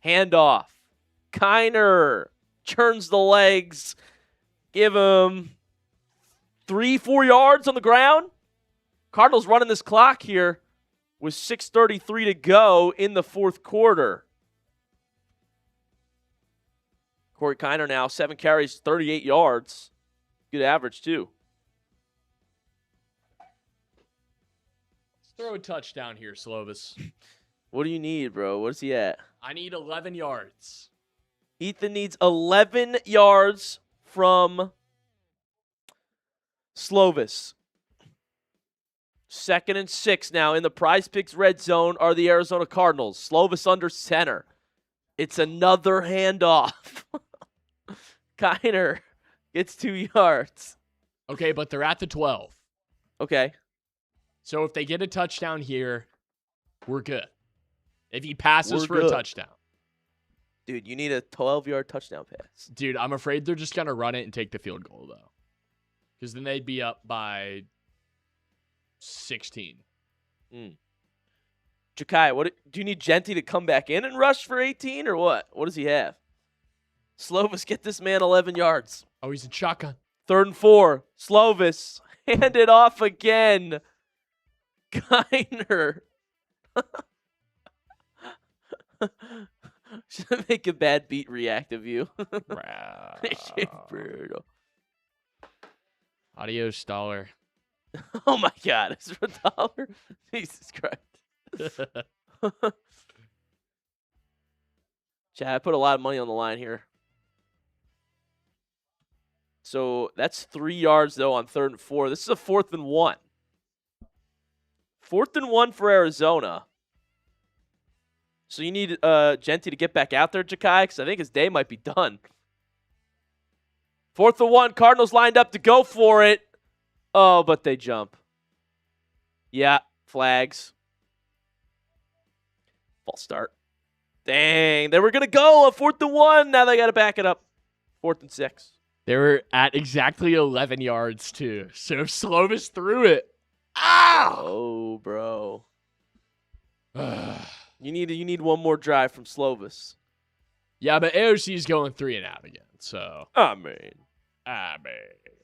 Handoff. Kiner churns the legs. Give him 3-4 yards on the ground. Cardinals running this clock here with 6:33 to go in the 4th quarter. Corey Kiner now, 7 carries, 38 yards. Good average, too. Let's throw a touchdown here, Slovis. What do you need, bro? What's he at? I need 11 yards. Ethan needs 11 yards from Slovis. 2nd and 6 now in the Prize Picks red zone are the Arizona Cardinals. Slovis under center. It's another handoff. Kiner gets 2 yards. Okay, but they're at the 12. Okay. So if they get a touchdown here, we're good. If he passes We're for good. a touchdown. Dude, you need a 12-yard touchdown pass. Dude, I'm afraid they're just going to run it and take the field goal, though. Because then they'd be up by 16. Jakai, what do you need Genty to come back in and rush for 18 or what? What does he have? Slovis, get this man 11 yards. Oh, he's a shotgun. 3rd and 4. Slovis, hand it off again. Kiner. Should I make a bad beat react of you? Wow. Brutal. Adios, dollar. Oh my God, is there $1? Jesus Christ. Chad, I put a lot of money on the line here. So that's 3 yards, though, on 3rd and 4. This is a 4th and 1. 4th and 1 for Arizona. So you need Genty to get back out there, Jakai, because I think his day might be done. 4th and 1. Cardinals lined up to go for it. Oh, but they jump. Yeah, flags. False start. Dang, they were going to go a 4th and 1. Now they got to back it up. 4th and 6. They were at exactly 11 yards, too. So if Slovis threw it. Ah! Oh, bro. You need one more drive from Slovis. Yeah, but AOC is going 3 and out again. So I mean,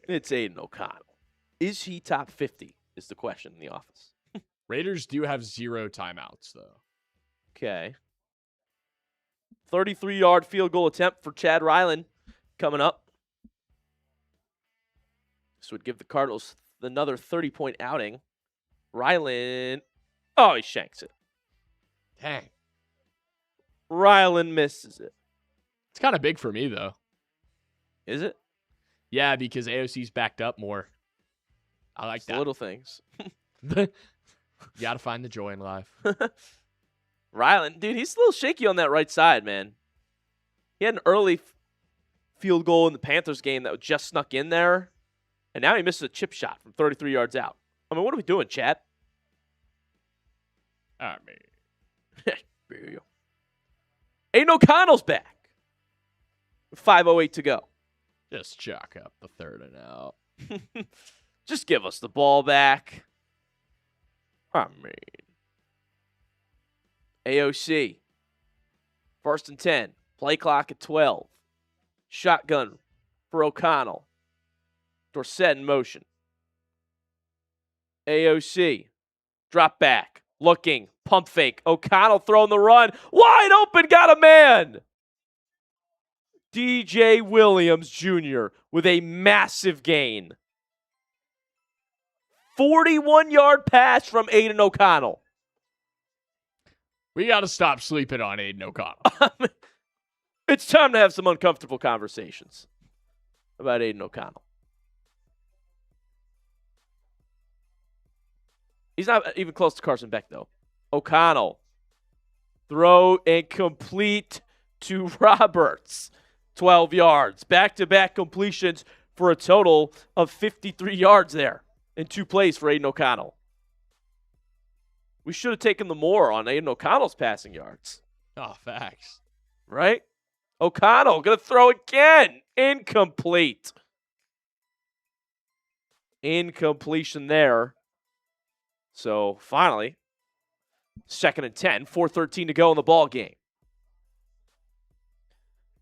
it's Aiden O'Connell. Is he top 50? Is the question in the office. Raiders do have 0 timeouts, though. Okay. 33-yard field goal attempt for Chad Ryland coming up. This would give the Cardinals another 30-point outing. Ryland. Oh, he shanks it. Dang. Ryland misses it. It's kind of big for me, though. Is it? Yeah, because AOC's backed up more. I like that. Little things. You got to find the joy in life. Ryland, dude, he's a little shaky on that right side, man. He had an early field goal in the Panthers game that just snuck in there, and now he misses a chip shot from 33 yards out. I mean, what are we doing, Chad? I mean. Aiden O'Connell's back. 5:08 to go. Just chalk up the 3rd and out. Just give us the ball back. I mean. AOC. 1st and 10. Play clock at 12. Shotgun for O'Connell. Dorsett in motion. AOC. Drop back. Looking. Pump fake. O'Connell throwing the run. Wide open. Got a man. DJ Williams Jr. with a massive gain. 41-yard pass from Aiden O'Connell. We got to stop sleeping on Aiden O'Connell. It's time to have some uncomfortable conversations about Aiden O'Connell. He's not even close to Carson Beck, though. O'Connell. Throw and complete to Roberts. 12 yards. Back-to-back completions for a total of 53 yards there in 2 plays for Aiden O'Connell. We should have taken the more on Aiden O'Connell's passing yards. Oh, facts. Right? O'Connell going to throw again. Incomplete. Incompletion there. So, finally, 2nd and 10, 4:13 to go in the ball game.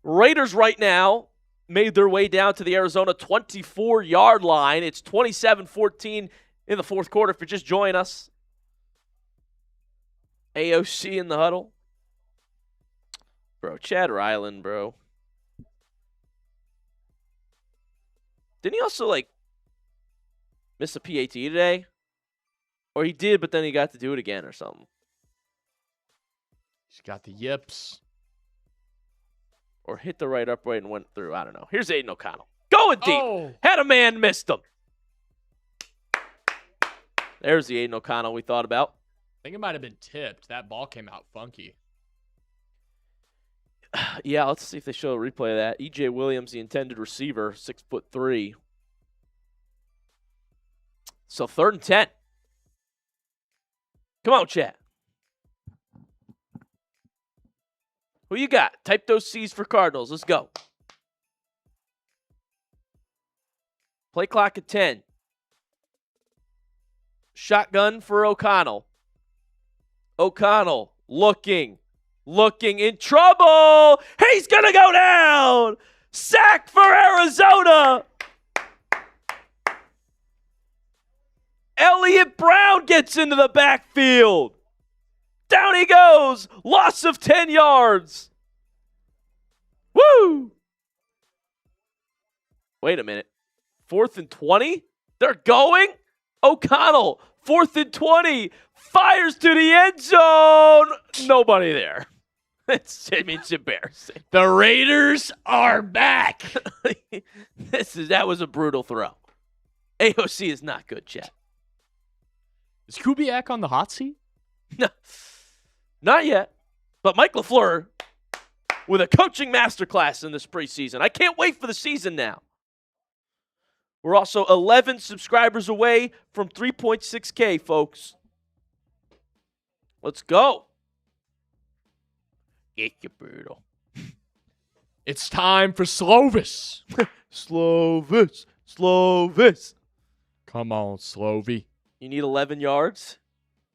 Raiders right now made their way down to the Arizona 24-yard line. It's 27-14 in the 4th quarter if you're just joining us. AOC in the huddle. Bro, Chad Ryland, bro. Didn't he also, miss a PAT today? Or he did, but then he got to do it again or something. He's got the yips. Or hit the right upright and went through. I don't know. Here's Aiden O'Connell. Going deep. Oh. Had a man, missed him. There's the Aiden O'Connell we thought about. I think it might have been tipped. That ball came out funky. Yeah, let's see if they show a replay of that. EJ Williams, the intended receiver, 6'3". So 3rd and 10. Come on, chat. Who you got? Type those C's for Cardinals. Let's go. Play clock at 10. Shotgun for O'Connell. O'Connell looking in trouble. He's going to go down. Sack for Arizona. Elliott Brown gets into the backfield. Down he goes. Loss of 10 yards. Woo! Wait a minute. 4th and 20? They're going? O'Connell, 4th and 20. Fires to the end zone. Nobody there. It's embarrassing. The Raiders are back. That was a brutal throw. AOC is not good, chat. Is Kubiak on the hot seat? No, not yet. But Mike LaFleur with a coaching masterclass in this preseason. I can't wait for the season now. We're also 11 subscribers away from 3.6K, folks. Let's go. Get you brutal. It's time for Slovis. Slovis. Come on, Slovy. You need 11 yards?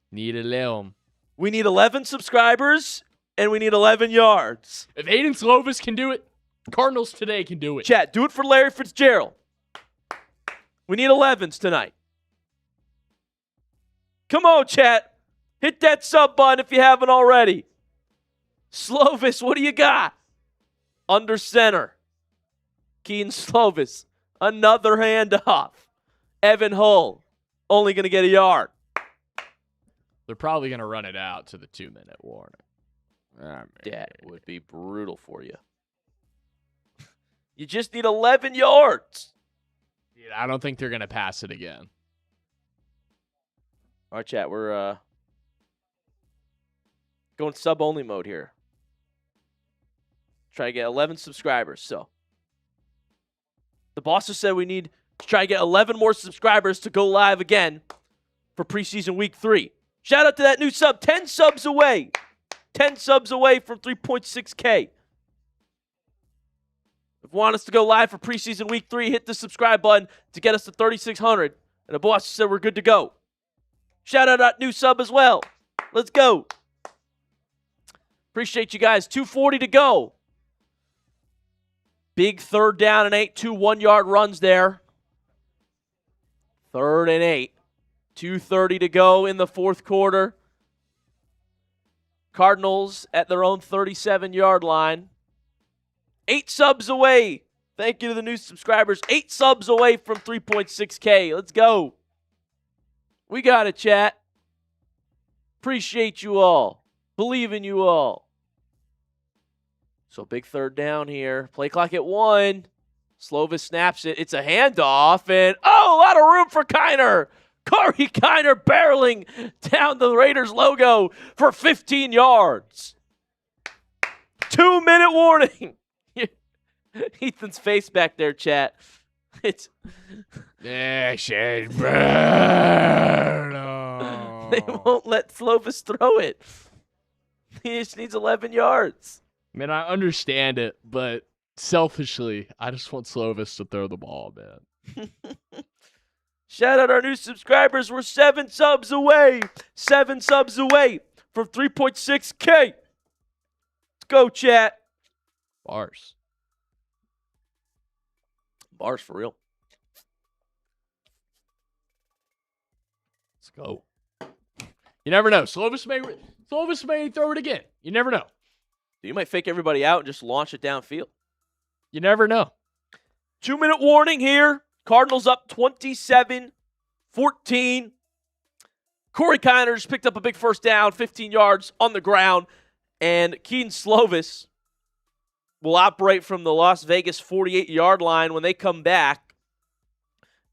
Need a little. We need 11 subscribers, and we need 11 yards. If Aiden Slovis can do it, Cardinals today can do it. Chat, do it for Larry Fitzgerald. We need 11s tonight. Come on, chat. Hit that sub button if you haven't already. Slovis, what do you got? Under center. Keaton Slovis. Another handoff. Evan Hull. Only going to get a yard. They're probably going to run it out to the 2-minute warning. That would be brutal for you. You just need 11 yards. Dude, I don't think they're going to pass it again. All right, chat. We're going sub-only mode here. Try to get 11 subscribers. So the bosses said we need to try to get 11 more subscribers to go live again for preseason week 3. Shout out to that new sub. 10 subs away. 10 subs away from 3.6K. If you want us to go live for preseason week 3, hit the subscribe button to get us to 3,600. And the boss said we're good to go. Shout out that new sub as well. Let's go. Appreciate you guys. 2:40 to go. Big 3rd down and 8. 2 1-yard runs there. 3rd and 8. 2:30 to go in the 4th quarter. Cardinals at their own 37-yard line. 8 subs away. Thank you to the new subscribers. 8 subs away from 3.6K. Let's go. We got it, chat. Appreciate you all. Believe in you all. So big 3rd down here. Play clock at 1. Slovis snaps it. It's a handoff. And, a lot of room for Kiner. Corey Kiner barreling down the Raiders logo for 15 yards. 2-minute warning. Ethan's face back there, chat. It's They won't let Slovis throw it. He just needs 11 yards. I mean, I understand it, but selfishly, I just want Slovis to throw the ball, man. Shout out our new subscribers. We're 7 subs away. 7 subs away from 3.6K. Let's go, chat. Bars. Bars for real. Let's go. You never know. Slovis may throw it again. You never know. You might fake everybody out and just launch it downfield. You never know. 2-minute warning here. Cardinals up 27-14. Corey Kiner just picked up a big 1st down, 15 yards on the ground. And Keaton Slovis will operate from the Las Vegas 48-yard line when they come back.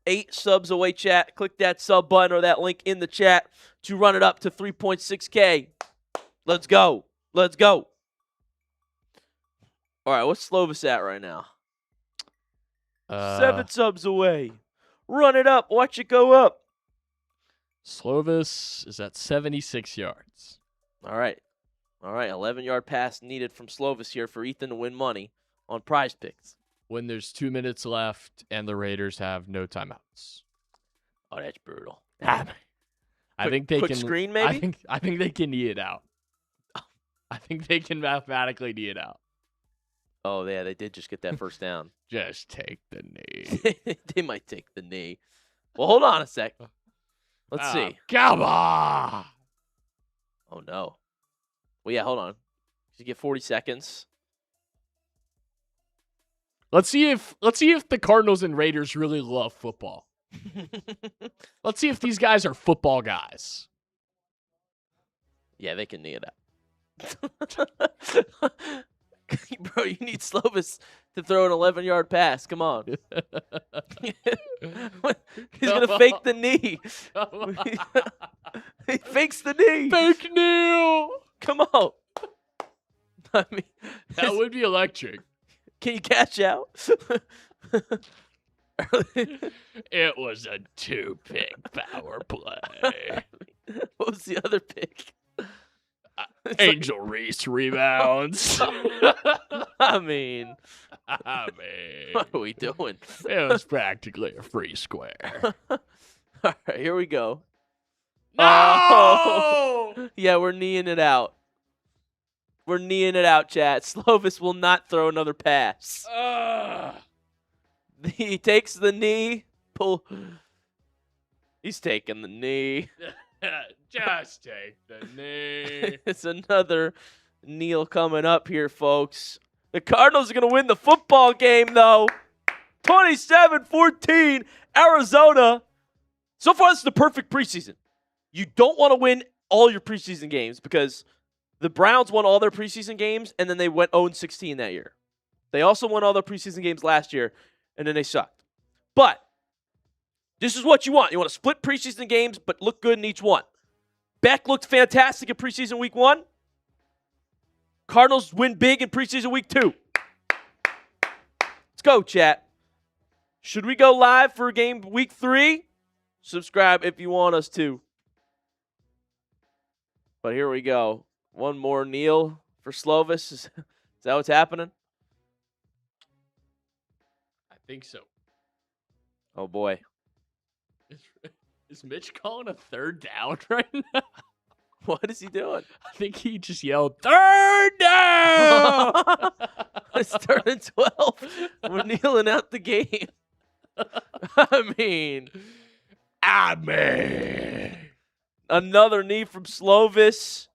8 subs away, chat. Click that sub button or that link in the chat to run it up to 3.6K. Let's go. Let's go. All right, what's Slovis at right now? 7 subs away. Run it up. Watch it go up. Slovis is at 76 yards. All right. 11-yard pass needed from Slovis here for Ethan to win money on Prize Picks. When there's 2 minutes left and the Raiders have no timeouts. Oh, that's brutal. I think they quick can screen, maybe? I think they can knee it out. I think they can mathematically knee it out. Oh, yeah, they did just get that 1st down. Just take the knee. They might take the knee. Well, hold on a sec. Let's see. Come on. Oh, no. Well, yeah, hold on. You get 40 seconds. Let's see if the Cardinals and Raiders really love football. Let's see if these guys are football guys. Yeah, they can knee it out. Bro, you need Slovis to throw an 11-yard pass. Come on. He's going to fake the knee. He fakes the knee. Fake knee. Come on. I mean, that would be electric. Can you catch out? It was a 2-pick power play. What was the other pick? Angel Reese rebounds. I mean, what are we doing? It was practically a free square. All right, here we go. No! Oh! Yeah, we're kneeing it out. We're kneeing it out, chat. Slovis will not throw another pass. He takes the knee. He's taking the knee. Just take the knee. It's another kneel coming up here, folks. The Cardinals are going to win the football game, though. 27-14, Arizona. So far, this is the perfect preseason. You don't want to win all your preseason games because the Browns won all their preseason games, and then they went 0-16 that year. They also won all their preseason games last year, and then they sucked. But this is what you want. You want to split preseason games, but look good in each one. Beck looked fantastic in preseason week 1. Cardinals win big in preseason week 2. Let's go, chat. Should we go live for game week 3? Subscribe if you want us to. But here we go. One more kneel for Slovis. Is that what's happening? I think so. Oh, boy. Is Mitch calling a third down right now? What is he doing? I think he just yelled, "Third down!" It's 3rd and 12. We're kneeling out the game. I mean. Another knee from Slovis.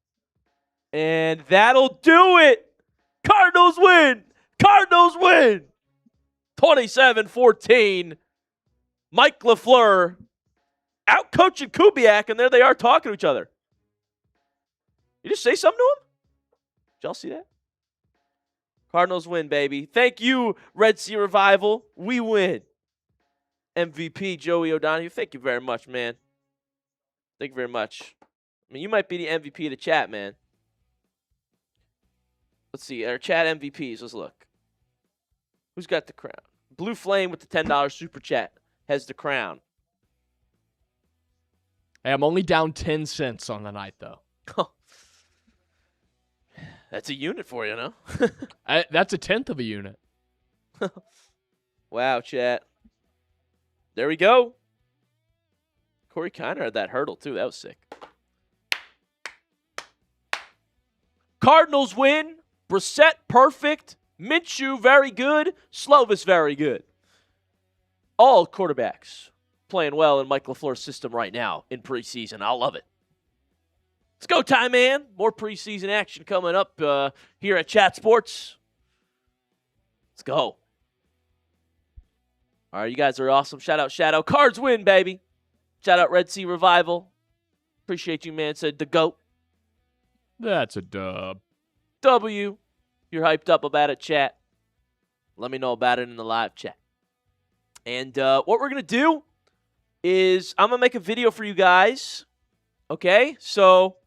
And that'll do it. Cardinals win. Cardinals win. 27-14. Mike LaFleur out coaching Kubiak, and there they are talking to each other. You just say something to him? Did y'all see that? Cardinals win, baby. Thank you, Red Sea Revival. We win. MVP, Joey O'Donohue. Thank you very much, man. Thank you very much. I mean, you might be the MVP of the chat, man. Let's see. Our chat MVPs. Let's look. Who's got the crown? Blue Flame with the $10 super chat has the crown. Hey, I'm only down 10 cents on the night, though. That's a unit for you, no? That's a tenth of a unit. Wow, chat. There we go. Corey Kiner had that hurdle, too. That was sick. Cardinals win. Brissett, perfect. Minshew, very good. Slovis, very good. All quarterbacks playing well in Mike LaFleur's system right now in preseason. I love it. It's go time, man. More preseason action coming up here at Chat Sports. Let's go. All right, you guys are awesome. Shout out Shadow. Cards win, baby. Shout out Red Sea Revival. Appreciate you, man. Said the GOAT. That's a dub. W. You're hyped up about it, chat. Let me know about it in the live chat. And what we're going to do is I'm going to make a video for you guys. Okay? So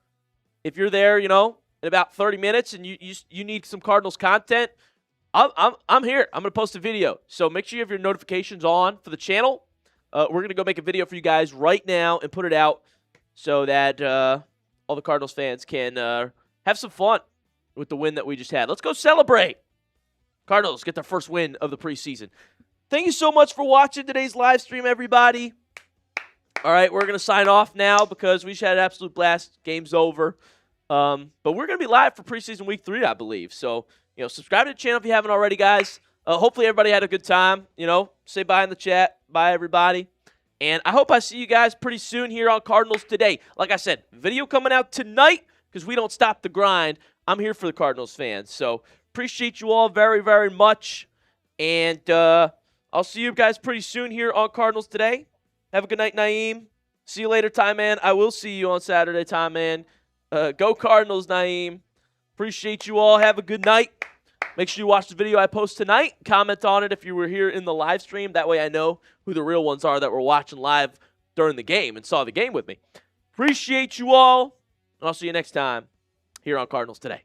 if you're there, you know, in about 30 minutes and you need some Cardinals content, I'm here. I'm going to post a video. So make sure you have your notifications on for the channel. We're going to go make a video for you guys right now and put it out so that all the Cardinals fans can have some fun with the win that we just had. Let's go celebrate. Cardinals get their first win of the preseason. Thank you so much for watching today's live stream, everybody. All right, we're going to sign off now because we just had an absolute blast. Game's over. But we're going to be live for preseason week 3, I believe. So, you know, subscribe to the channel if you haven't already, guys. Hopefully everybody had a good time. You know, say bye in the chat. Bye, everybody. And I hope I see you guys pretty soon here on Cardinals Today. Like I said, video coming out tonight. because we don't stop the grind. I'm here for the Cardinals fans. So appreciate you all very, very much. And I'll see you guys pretty soon here on Cardinals Today. Have a good night, Naeem. See you later, Ty Man. I will see you on Saturday, Ty Man. Go Cardinals, Naeem. Appreciate you all. Have a good night. Make sure you watch the video I post tonight. Comment on it if you were here in the live stream. That way I know who the real ones are that were watching live during the game and saw the game with me. Appreciate you all. And I'll see you next time here on Cardinals Today.